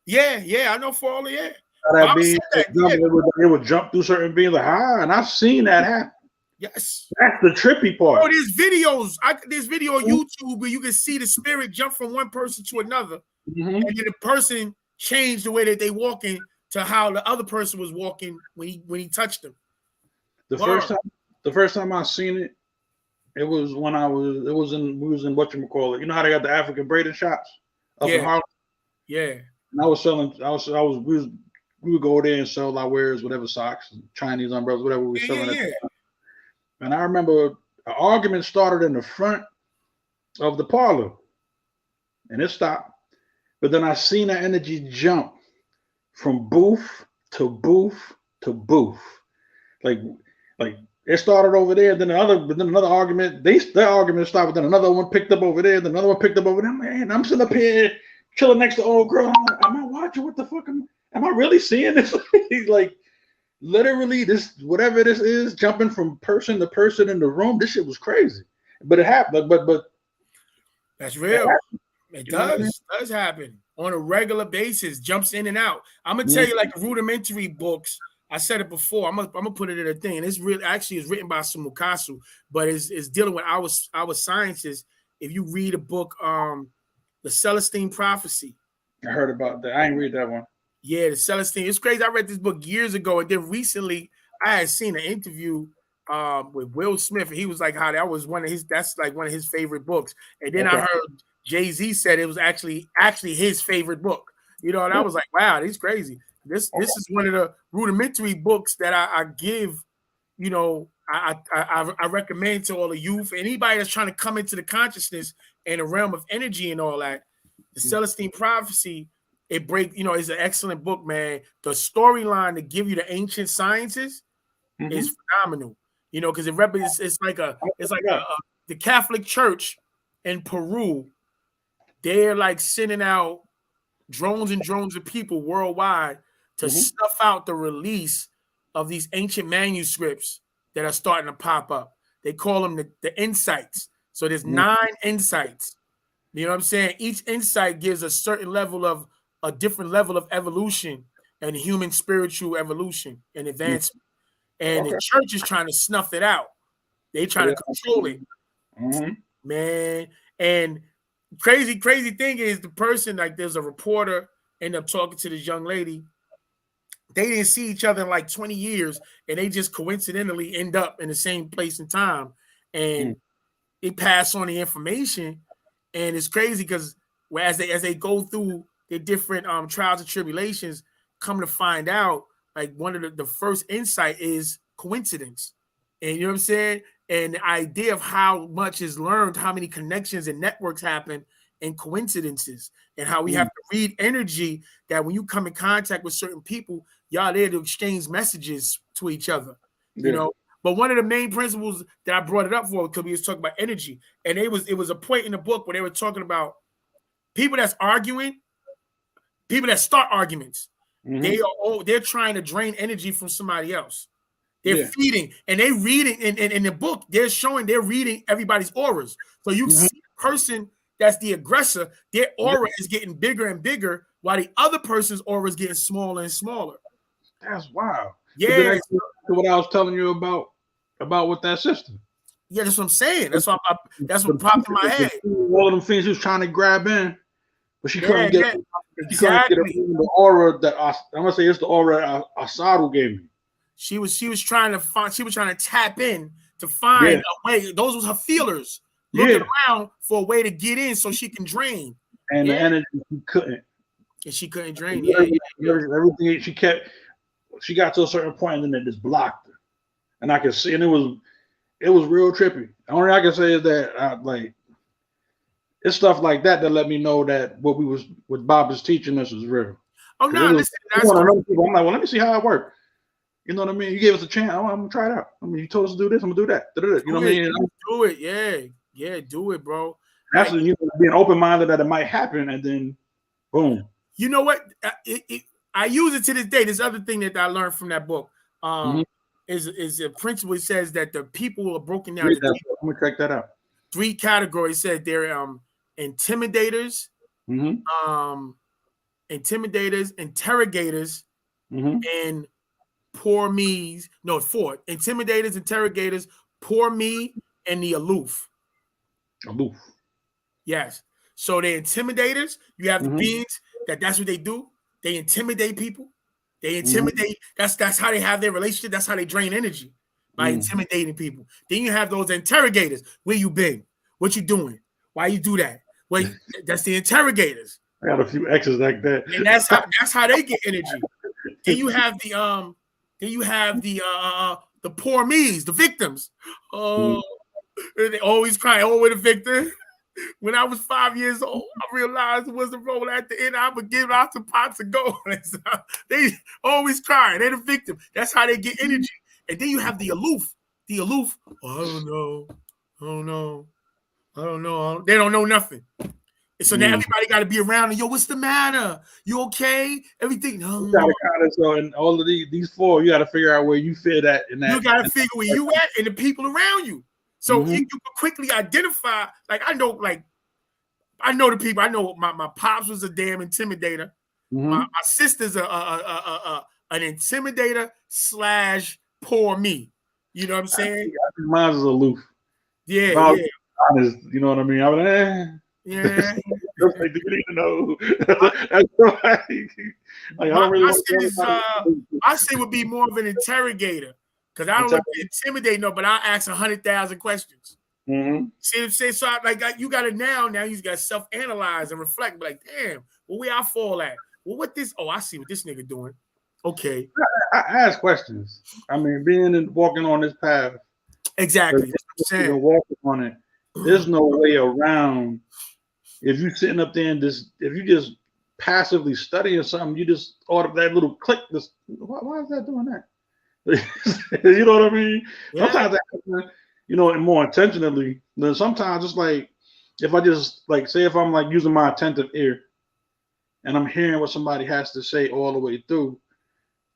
Yeah, I know Fallen, yeah.
It would jump through certain beings like, and I've seen that happen.
Yes.
That's the trippy part.
Oh, there's videos. There's video on YouTube where you can see the spirit jump from one person to another. Mm-hmm. And then the person changed the way that they walking to how the other person was walking when he touched them.
The first time I seen it, it was when we was in whatchamacallit. You know how they got the African braided shops up in Harlem?
Yeah.
And we would go there and sell our wares, whatever, socks, Chinese umbrellas, whatever we were selling.
Yeah.
And I remember an argument started in the front of the parlor, and it stopped. But then I seen that energy jump from booth to booth to booth, like it started over there. Then another argument. Their argument stopped. Then another one picked up over there. Then another one picked up over there. Man, I'm sitting up here chilling next to old girl. Am I watching? What the fuck? Am I really seeing this? Like. Literally, this whatever this is, jumping from person to person in the room. This shit was crazy, but it happened. But
that's real. It does happen on a regular basis. Jumps in and out. I'm gonna tell you, like the rudimentary books. I said it before. I'm gonna put it in a thing. And it's real. Actually, it's written by Sumukasu, but it's dealing with our sciences. If you read a book, the Celestine Prophecy.
I heard about that. I ain't read that one.
Yeah, the Celestine. It's crazy. I read this book years ago, and then recently I had seen an interview with Will Smith, and he was like, "How that was that's like one of his favorite books." And then I heard Jay-Z said it was actually his favorite book. You know, and I was like, "Wow, this is crazy." This is one of the rudimentary books that I give. You know, I recommend to all the youth, anybody that's trying to come into the consciousness and the realm of energy and all that. The The Celestine Prophecy, it's an excellent book, man. The storyline to give you the ancient sciences is phenomenal. Because it's like the Catholic Church in Peru. They're like sending out drones and drones of people worldwide to snuff out the release of these ancient manuscripts that are starting to pop up. They call them the insights. So there's 9 insights. You know what I'm saying? Each insight gives a different level of evolution and human spiritual evolution and advancement. And the church is trying to snuff it out. They trying to control it. Man. And crazy thing is the person, like there's a reporter ended up talking to this young lady. They didn't see each other in like 20 years, and they just coincidentally end up in the same place and time. And they pass on the information. And it's crazy because as they go through their different trials and tribulations, come to find out, like one of the first insight is coincidence. And you know what I'm saying? And the idea of how much is learned, how many connections and networks happen in coincidences, and how we have to read energy, that when you come in contact with certain people, y'all there to exchange messages to each other, you know. But one of the main principles that I brought it up for, because we was talking about energy, and it was a point in the book where they were talking about people that's arguing, people that start arguments. They're trying to drain energy from somebody else. They're feeding, and they reading in the book. They're reading everybody's auras. So you see the person that's the aggressor, their aura is getting bigger and bigger, while the other person's aura is getting smaller and smaller.
That's wild.
Yeah,
what I was telling you about with that sister.
Yeah, that's what I'm saying. That's what popped in my head.
All of them things she was trying to grab in, but she couldn't get.
Exactly.
Couldn't get the aura that I'm gonna say it's the aura Asadu gave me.
She was trying to find. She was trying to tap in to find a way. Those was her feelers looking around for a way to get in so she can drain.
And the energy she couldn't.
And she couldn't drain.
Everything she kept. She got to a certain point and then it just blocked her, and I could see, and it was real trippy. The only I can say is that it's stuff like that let me know that what Bob is teaching us is real.
Oh no, listen,
I'm like, well, let me see how it works. You know what I mean? You gave us a chance. I'm gonna try it out. I mean, you told us to do this. I'm gonna do that. You know what I mean?
Do it, yeah, do it, bro.
That's being open-minded that it might happen, and then boom.
You know what? I use it to this day. This other thing that I learned from that book is a principle. It says that the people are broken down.
I'm gonna check that out.
3 categories. It said they're intimidators, interrogators, and poor me's. No, 4 intimidators, interrogators, poor me, and the aloof.
Aloof.
Yes. So the intimidators, you have the beings that's what they do. They intimidate people. They intimidate. That's how they have their relationship. That's how they drain energy, by intimidating people. Then you have those interrogators. Where you been? What you doing? Why you do that? Wait, that's the interrogators.
I got a few exes like that.
And that's how they get energy. Then you have the poor me's, the victims. Oh, they always cry. Oh, we're the victim. When I was 5 years old, I realized it was the role at the end. I would give out some pots of gold. They always cry. They're the victim. That's how they get energy. And then you have the aloof. The aloof. Oh, I don't know. They don't know nothing. And so now everybody got to be around. And, yo, what's the matter? You okay? Everything. No.
So in all of these 4, you got to figure out where you fit at.
You got to figure where you at and the people around you. So you can quickly identify, I know the people. I know my pops was a damn intimidator. My sister's an intimidator / poor me. You know what I'm saying?
Mine is aloof.
Yeah.
Honest, you know what I mean? I'm like,
yeah.
You need to know. I don't really
I say would be more of an interrogator. Because I don't want to intimidate no, but I'll ask 100,000 questions. See what I'm saying? So you got to now you got to self-analyze and reflect. Like, damn, where I fall at? Well, what this? Oh, I see what this nigga doing. Okay.
I ask questions. I mean, walking on this path.
Exactly. That's what I'm saying.
Walking on it. There's no way around if you sitting up there and if you just passively studying something, you just order that little click. This why is that doing that? You know what I mean?
Yeah.
Sometimes that happens, and more intentionally. Then sometimes it's like if I just like say if I'm like using my attentive ear and I'm hearing what somebody has to say all the way through,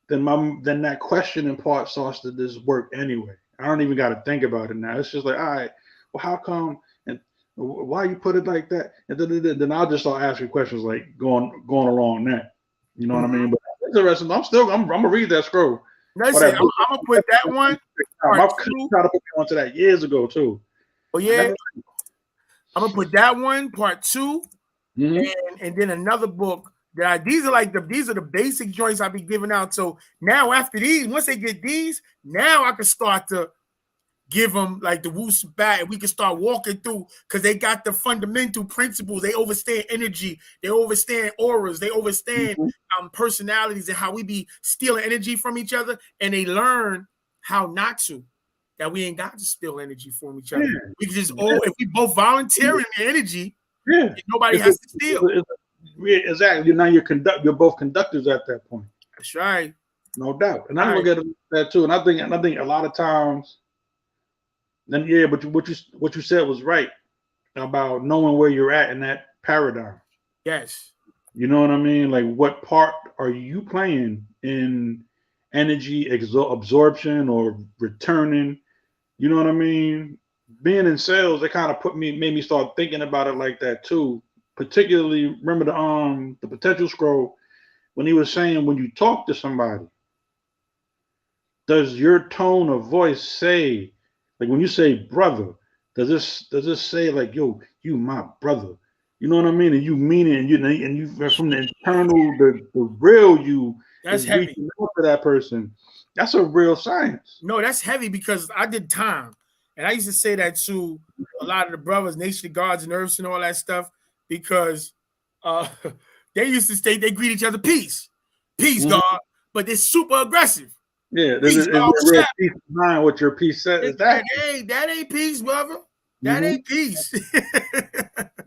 then that questioning part starts to just work anyway. I don't even got to think about it now. It's just like, all right, well, how come and why you put it like that? And then I'll just start asking questions like going along that. You know what I mean? But it's interesting. I'm gonna read that scroll.
Let's say I'm gonna put that one.
My cousin tried to put me onto that years ago too.
Oh yeah, I'm gonna put that one part 2, and then another book that these are the basic joints I be giving out. So now after these, once they get these, now I can start to give them like the woos back, and we can start walking through because they got the fundamental principles. They understand energy, they understand auras, they understand personalities and how we be stealing energy from each other, and they learn how not to. That we ain't got to steal energy from each other. Yeah. We can just if we both volunteer in the energy, nobody has to steal.
Exactly. Now you're both conductors at that point.
That's right.
No doubt. And I look at that too. And I think a lot of times. Then but what you said was right about knowing where you're at in that paradigm.
Yes.
You know what I mean? Like, what part are you playing in energy absorption or returning? You know what I mean? Being in sales, they kind of made me start thinking about it like that too. Particularly, remember the potential scroll when he was saying when you talk to somebody, does your tone of voice say? Like when you say brother, does this say like, yo, you my brother? You know what I mean? And you mean it, and you from the internal, the real you
that's
is
heavy.
Reaching out to that person. That's a real science.
No, that's heavy because I did time. And I used to say that to a lot of the brothers, Nation Guards and Earths and all that stuff, because they used to state they greet each other peace, God, but they're super aggressive.
Yeah, there's a real peace of mind. What your peace says.
That ain't peace, brother. That ain't peace.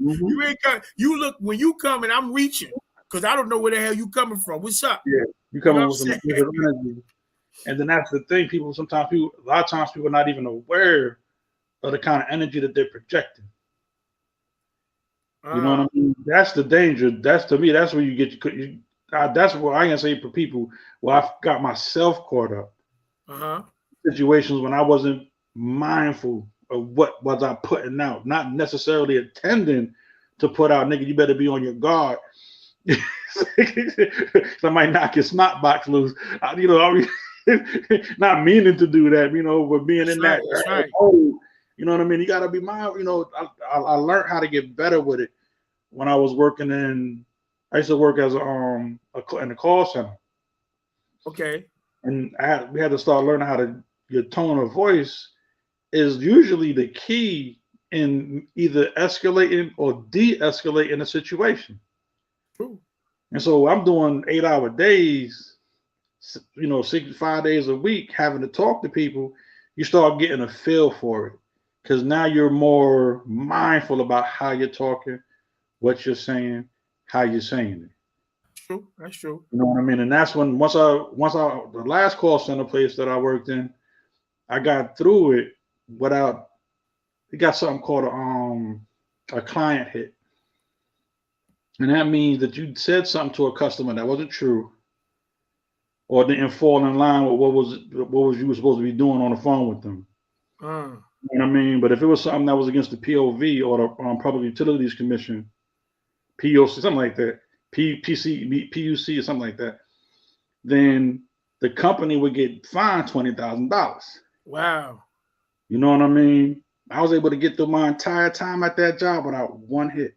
You ain't you look when you come and I'm reaching because I don't know where the hell you coming from. What's up?
Yeah, you coming with some energy, and then that's the thing. A lot of times people are not even aware of the kind of energy that they're projecting. You know what I mean? That's the danger. That's where you get that's what I can say for people. Well, I've got myself caught up. Situations when I wasn't mindful of what was I putting out, not necessarily intending to put out. Nigga, you better be on your guard. Somebody knock your snot box loose. I mean, not meaning to do that. But being in that. Right. You know what I mean? You gotta be mindful. I learned how to get better with it when I was working I used to work as in a call center.
Okay.
And we had to start learning your tone of voice is usually the key in either escalating or de-escalating a situation.
True.
And so I'm doing 8-hour days, 65 days a week, having to talk to people. You start getting a feel for it because now you're more mindful about how you're talking, what you're saying, how you're saying it.
True. That's true.
You know what I mean? And that's when once the last call center place that I worked in, I got through it without. It got something called a client hit, and that means that you said something to a customer that wasn't true, or didn't fall in line with what was you were supposed to be doing on the phone with them. You know what I mean? But if it was something that was against the POV or the Public Utilities Commission, POC, something like that. PUC or something like that, then the company would get fined $20,000.
Wow.
You know what I mean? I was able to get through my entire time at that job without one hit.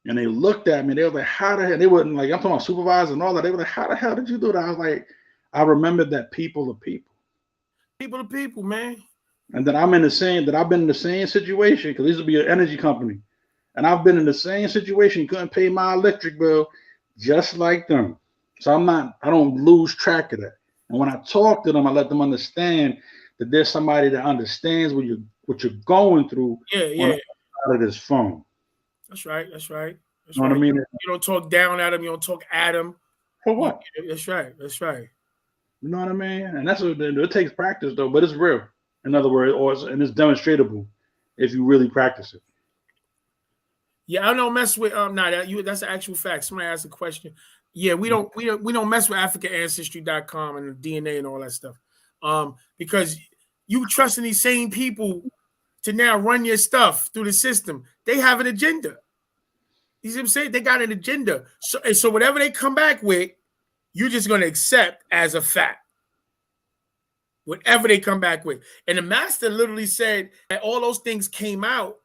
And they looked at me. They were like, how the hell? They wasn't like, I'm talking about supervisors and all that. They were like, how the hell did you do that? I was like, I remembered that people are people.
People are people, man.
And that I've been in the same situation because this would be an energy company. And I've been in the same situation, couldn't pay my electric bill just like them. So I don't lose track of that. And when I talk to them, I let them understand that there's somebody that understands what you're going through.
Yeah.
Out of this phone.
That's right. That's right. That's
You know what
right.
I mean?
You don't talk down at them. You don't talk at them.
For what?
That's right. That's right.
You know what I mean? And that's what it takes practice though, but it's real. In other words, and it's demonstratable if you really practice it.
Yeah, I don't mess with that's an actual fact. Somebody asked a question. Yeah, we don't mess with AfricanAncestry.com and the DNA and all that stuff. Because you trusting these same people to now run your stuff through the system. They have an agenda. You see what I'm saying? They got an agenda. So whatever they come back with, you're just going to accept as a fact. Whatever they come back with. And the master literally said that all those things came out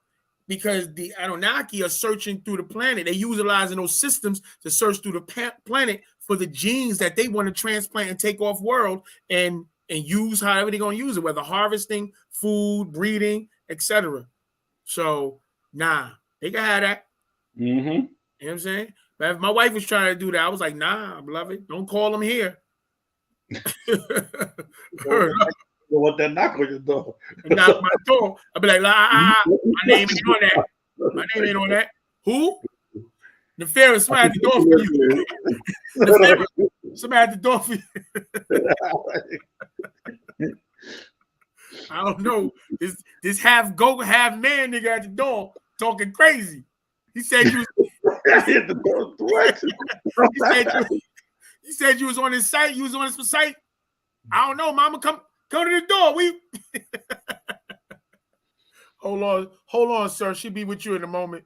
because the Anunnaki are searching through the planet. They're utilizing those systems to search through the planet for the genes that they want to transplant and take off world and use however they're going to use it, whether harvesting, food, breeding, etc. So, they can have that.
Mm-hmm.
You know what I'm saying? But if my wife was trying to do that, I was like, nah, beloved, don't call them here.
What that knock on your door?
Knock my door. I'll be like, my name ain't on that. My name ain't on that. Who? Nefarious, somebody at the door for you. Somebody at the door for you. I don't know. This half goat, half man nigga at the door talking crazy. He said you was he said you was on his site. You was on his site. I don't know, mama. Come to the door. Hold on, sir. She'll be with you in a moment.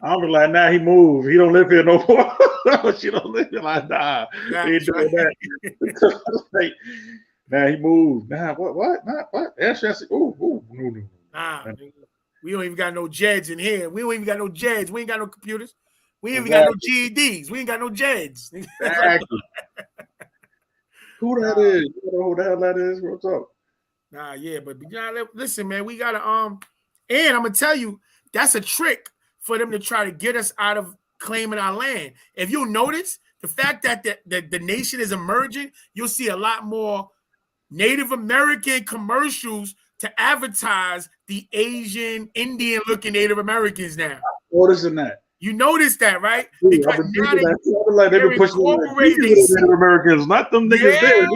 I'll be like, he moved. He don't live here no more. She don't live here. Like, he ain't doing that. He moved. What? Yes. Ooh, no.
We don't even got no jeds in here. We don't even got no jeds. We ain't got no computers. We ain't even got no GEDs. We ain't got no jeds.
Exactly. Who that is? You know who the hell that is? What's up?
But listen, man, we gotta and I'm gonna tell you, that's a trick for them to try to get us out of claiming our land. If you'll notice, the fact that the nation is emerging, you'll see a lot more Native American commercials to advertise the Asian, Indian-looking Native Americans now.
Noticing that.
You notice that, right?
Because they've been pushing Native Americans, not them niggas there.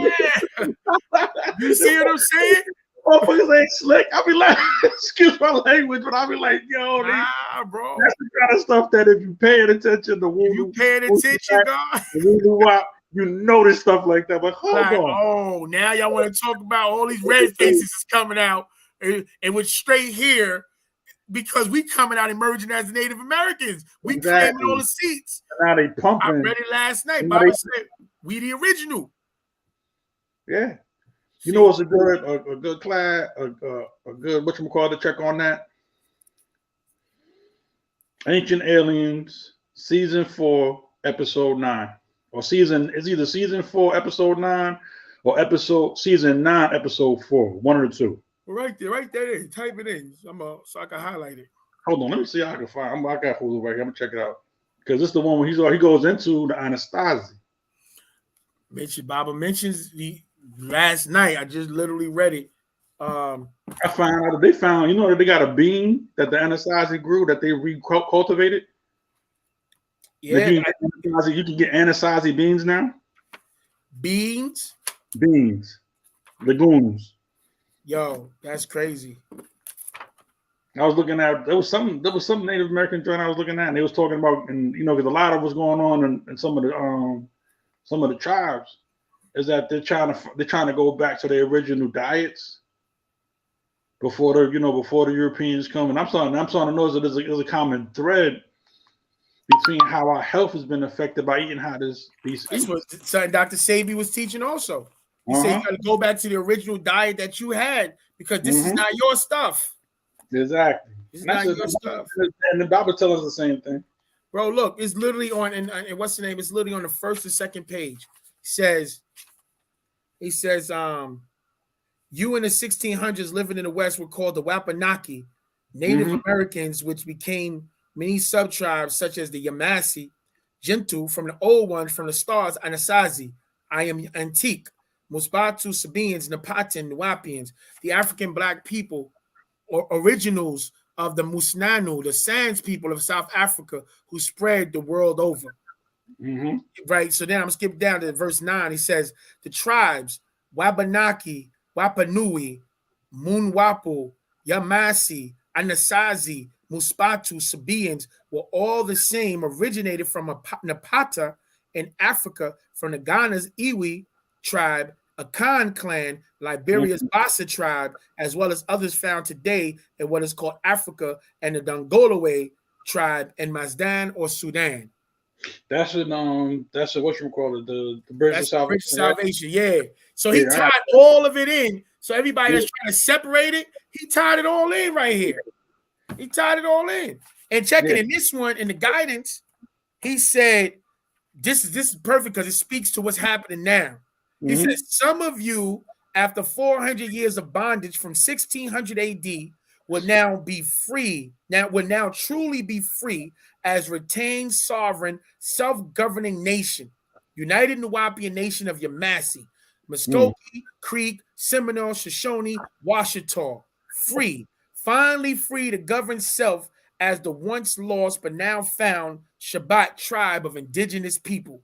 You see what I'm saying?
Motherfuckers ain't slick. I be like, excuse my language, but I be like, yo,
bro.
That's the kind of stuff that if you paying attention to
God,
you notice stuff like that. But hold on.
Oh, now y'all want to talk about all these red faces is coming out and with straight hair because we coming out emerging as Native Americans. We claiming all the seats.
Now they pumping.
I read it last night. Baba said we the original.
Yeah. You know what's a good class, a good whatchamacallit to check on that? Ancient Aliens, season 4, episode 9. Or it's either season 4, episode 9, or season 9, episode 4. One of the two.
Well, right there. Type it in. So I can highlight it.
Hold on, let me see how I can find. I got Hulu right here. I'm gonna check it out. Because it's the one where he goes into the Anastasia.
Baba mentions the last night. I just literally read it.
I found out that they found, that they got a bean that the Anasazi grew that they cultivated.
Yeah,
you can get Anasazi beans now.
Beans,
legumes.
Yo, that's crazy.
I was looking at there was some Native American joint I was looking at, and they was talking about, and because a lot of what's going on in some of the tribes is that they're trying to go back to their original diets before the Europeans come. And I'm starting to notice that there's a common thread between how our health has been affected by eating
That's what Dr. Sabi was teaching also. He said you got to go back to the original diet that you had because this is not your stuff.
Exactly.
It's not your stuff.
And the Bible tells us the same thing.
Bro, look, it's literally on, and what's the name? It's literally on the first and second page. He says, you in the 1600s living in the West were called the Wapanaki, Native Americans, which became many sub-tribes such as the Yamasi, Gentoo, from the old ones, from the stars, Anasazi, I am Antique, Musbatu, Sabians, Napatan, Nuwapians, the African black people, or originals of the Musnanu, the Sands people of South Africa, who spread the world over.
Mm-hmm.
Right. So then I'm gonna skip down to verse 9. He says, the tribes, Wabanaki, Wapanui, Munwapu, Yamasi, Anasazi, Muspatu, Sabians were all the same, originated from Napata in Africa, from the Ghana's Iwi tribe, Akan clan, Liberia's Bassa tribe, as well as others found today in what is called Africa, and the Dongolawe tribe in Mazdan or Sudan.
That's what you call it, the Bridge of Salvation.
Bridge of Salvation, yeah. So he
Yeah,
tied all of it in. So everybody that's trying to separate it, he tied it all in right here. He tied it all in. And checking in this one, in the guidance, he said, this is perfect because it speaks to what's happening now. He says, some of you, after 400 years of bondage from 1600 AD, will now be free. Will now truly be free as retained sovereign, self-governing nation, United Nuwapian Nation of Yamasi, Muskogee, Creek, Seminole, Shoshone, Washita, free, finally free to govern self as the once lost but now found Shabbat tribe of indigenous people.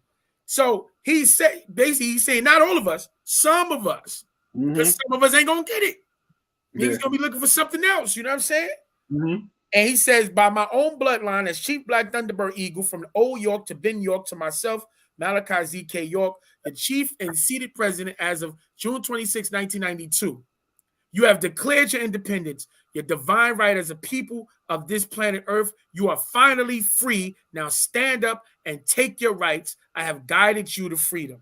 So he's saying not all of us, some of us, because some of us ain't gonna get it. He's gonna be looking for something else. You know what I'm saying? And he says, by my own bloodline, as Chief Black Thunderbird Eagle, from Old York to Ben York to myself, Malachi Z.K. York, the chief and seated president as of June 26, 1992. You have declared your independence, your divine right as a people of this planet Earth. You are finally free. Now stand up and take your rights. I have guided you to freedom.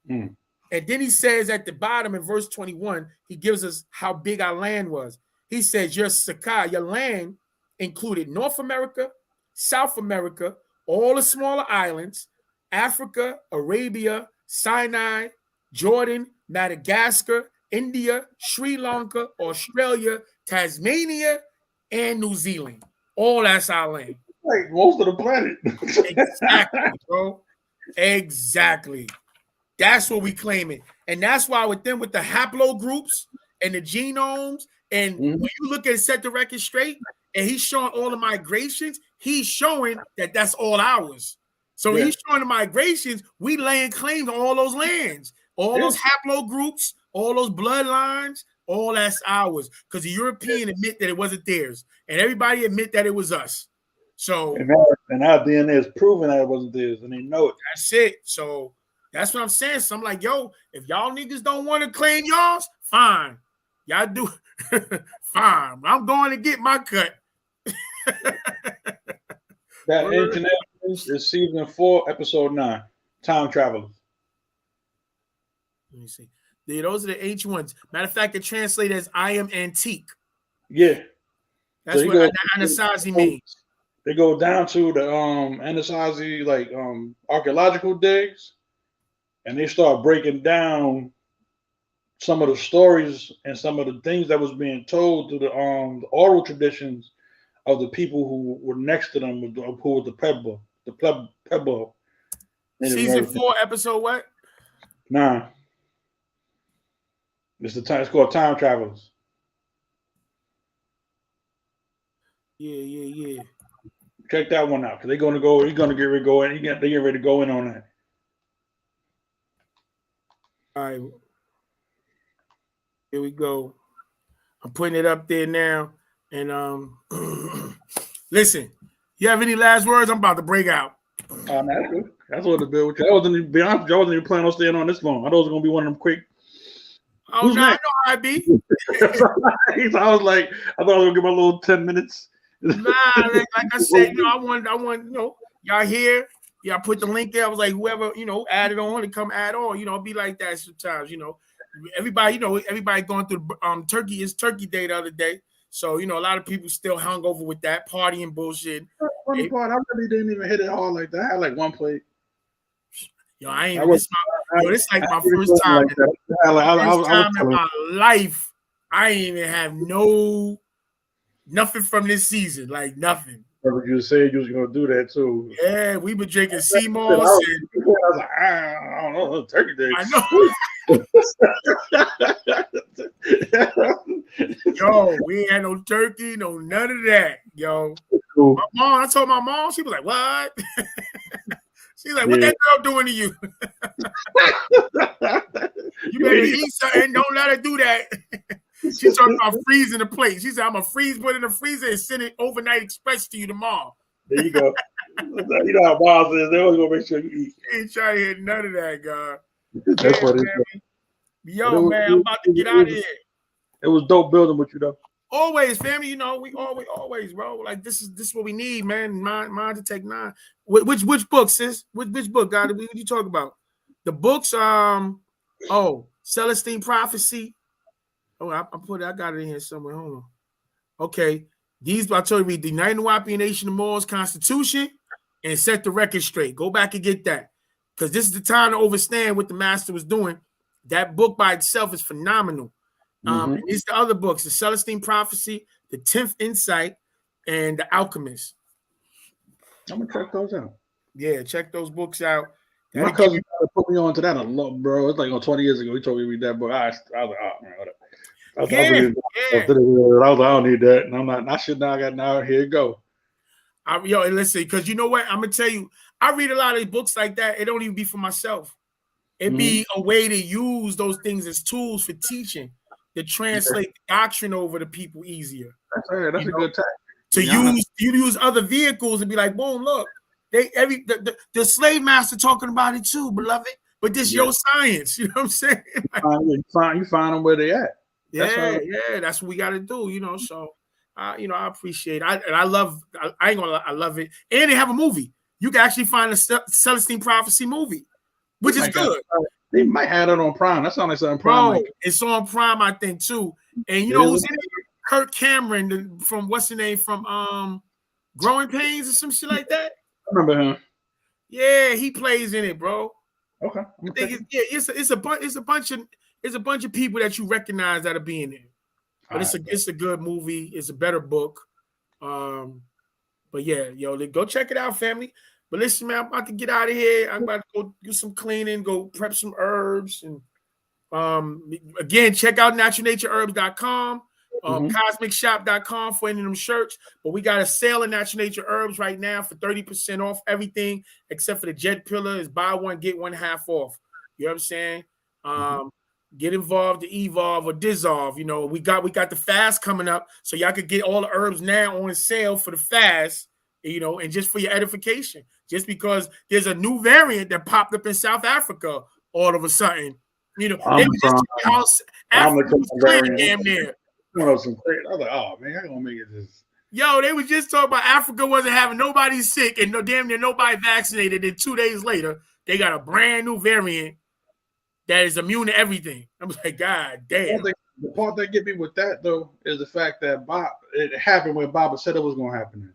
And then he says at the bottom in verse 21, he gives us how big our land was. He says, your Sakai, your land included North America, South America, all the smaller islands, Africa, Arabia, Sinai, Jordan, Madagascar, India, Sri Lanka, Australia, Tasmania, and New Zealand. All that's our land.
Like most of the planet.
Exactly, bro. Exactly. That's what we claim it. And that's why with them, with the haplogroups and the genomes, and when you look at Set the Record Straight, and he's showing all the migrations, he's showing that that's all ours. So he's showing the migrations, we laying claim to all those lands, all those haplogroups, all those bloodlines, all that's ours. Because the European admit that it wasn't theirs, and everybody admit that it was us. So
and our DNA is proving that it wasn't theirs, and they know it.
That's it. So that's what I'm saying. So I'm like, yo, if y'all niggas don't want to claim y'all's, fine. Y'all do fine. I'm going to get my cut.
That Ancient Aliens is season 4, episode 9. Time Travelers.
Let me see. Yeah, those are the ancient ones. Matter of fact, it translated as "I am antique."
Yeah,
that's what Anasazi means.
They go down to the Anasazi like archaeological digs, and they start breaking down some of the stories and some of the things that was being told through the oral traditions of the people who were next to them, who were the Pebble.
Season 4, episode what?
9. It's called Time Travelers.
Yeah.
Check that one out because they're gonna go. He's gonna get ready to go in. They get ready to go in on that.
All right. Here we go. I'm putting it up there now. And listen, you have any last words? I'm about to break out.
That's good. That's what the bill. I wasn't even planning on staying on this long. I thought it was gonna be one of them quick.
Oh no, I know how it be.
I was like, I thought I was gonna give my little 10 minutes.
Nah, like I said, I want, y'all here. Y'all put the link there. I was like, whoever, added on and come add on, it'd be like that sometimes, Everybody, everybody going through Turkey is Turkey Day the other day. So, a lot of people still hung over with that partying bullshit.
Funny part, I really didn't even hit it hard like that. I had like one plate.
Yo, this is like my first time. First time in my life. I ain't even have nothing from this season. Like nothing.
You said you was gonna do that too.
Yeah, we been drinking Seymour's.
I was like, I don't know, Turkey Day.
I know. Yo, we ain't had no turkey, no none of that, yo.
Cool.
My mom, I told my mom, she was like, "What?" She's like, "What
Yeah.
that girl doing to you? You better eat something. Don't let her do that." She talking about freezing the plate. She said, "I'm gonna put it in the freezer and send it overnight express to you tomorrow."
There you go. You know how boss is. They always gonna make sure you eat.
She ain't trying to hear none of that, God.
That's what it is.
Yo, man, I'm about to get out of here.
It was dope building with you though.
Always, family. You know, we always, bro. Like this is what we need, man. Mind to take 9. Which book, sis? Which book, God? What you talk about? The books. Celestine Prophecy. Oh, I put it. I got it in here somewhere. Hold on. Okay, these I told you, read the United Wapian Nation of Moors Constitution and set the record straight. Go back and get that, because this is the time to overstand what the master was doing. That book by itself is phenomenal. And these are the other books: the Celestine Prophecy, the 10th Insight, and the Alchemist.
I'm gonna check those out.
Yeah, check those books out.
My cousin put me on to that a lot, bro. It's like 20 years ago. He told me to read that book. I was like, oh man, whatever. I was like, I don't need that. And I'm like, I should now. I got now. Here you go.
Yo, and listen, because you know what? I'm gonna tell you, I read a lot of books like that. It don't even be for myself. It be a way to use those things as tools for teaching, to translate the doctrine over to people easier.
That's right. That's a good time.
To use other vehicles and be like, boom, look, the slave master talking about it too, beloved. But this your science, you know what I'm saying? Like,
you find them where they at.
That's what we got to do, you know. So, I appreciate it. I love it. And they have a movie. You can actually find a Celestine Prophecy movie, which is good.
They might have it on Prime. That sounds like something Prime.
Bro, it's on Prime, I think, too. And you know who's in it? Kirk Cameron from what's the name from Growing Pains or some shit like that.
I remember him.
Yeah, he plays in it, bro.
Okay.
I think it's a bunch of people that you recognize that are being there. But it's a good movie. It's a better book. But yeah, go check it out, family. But listen, man, I'm about to get out of here. I'm about to go do some cleaning, go prep some herbs, and again, check out naturalnatureherbs.com. CosmicShop.com for any of them shirts. But we got a sale in Natural Nature Herbs right now for 30% off everything except for the Jet Pillar. Is buy one, get one half off. You know what I'm saying? Get involved to evolve or dissolve. You know, we got the fast coming up, so y'all could get all the herbs now on sale for the fast, you know, and just for your edification. Just because there's a new variant that popped up in South Africa all of a sudden. You know, they were just how Africa was clear damn near.
I was like, oh man, I'm gonna make it this.
Yo, they were just talking about Africa wasn't having nobody sick and damn near nobody vaccinated. And 2 days later, they got a brand new variant that is immune to everything. I'm like, God damn.
The part that get me with that though is the fact that it happened when Baba said it was gonna happen.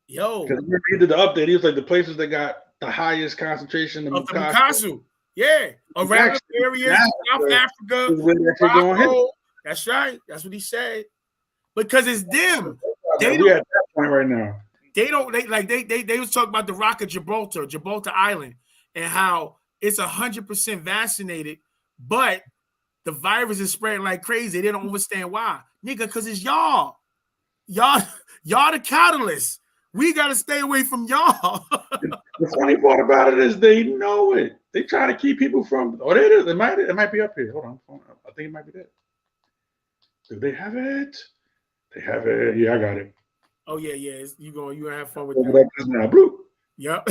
Yo,
because he did the update. He was like the places that got the highest concentration of the
Mukasu. Yeah, around the areas, South Africa, Morocco. That's right. That's what he said. Because it's them.
We're at that point right now.
They was talking about the Rock of Gibraltar Island, and how it's 100% vaccinated, but the virus is spreading like crazy. They don't understand why, nigga. Because it's y'all the catalyst. We gotta stay away from y'all.
The funny part about it is they know it. They try to keep people from. Oh, there it is. It might be up here. Hold on. I think it might be there. Do they have it? They have it. Yeah, I got it.
Oh yeah. You gonna have fun with that.
Now, blue.
Yep.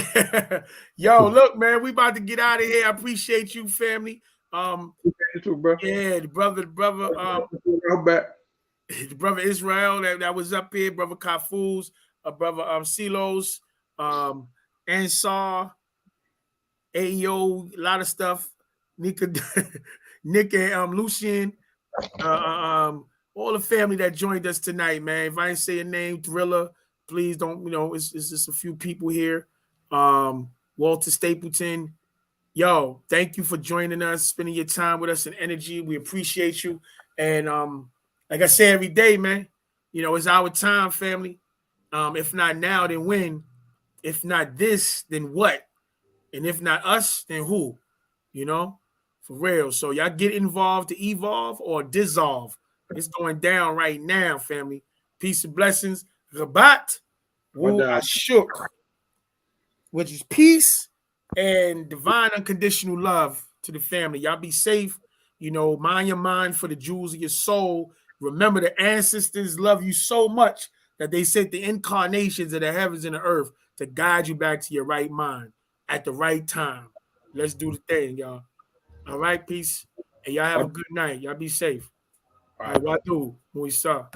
Yo, look, man, we about to get out of here. I appreciate you, family.
You too, bro.
Yeah, the brother, the brother Israel that was up here, brother Kafuz, brother Silos, Ansar, AEO, a lot of stuff. Nick and Lucian, all the family that joined us tonight, man. If I ain't say a name, Thriller, please don't. You know, it's just a few people here. Walter Stapleton, yo, thank you for joining us, spending your time with us and energy. We appreciate you. And like I say every day, man, you know, it's our time, family. If not now, then when? If not this, then what? And if not us, then who? You know? For real. So y'all get involved to evolve or dissolve. It's going down right now, family. Peace and blessings. Rabat, Wu Ashuk, which is peace and divine unconditional love to the family. Y'all be safe. You know, mind your mind for the jewels of your soul. Remember, the ancestors love you so much that they sent the incarnations of the heavens and the earth to guide you back to your right mind at the right time. Let's do the thing, y'all. All right, peace. And y'all have a good night. Y'all be safe. All right, Wadu, Muisa.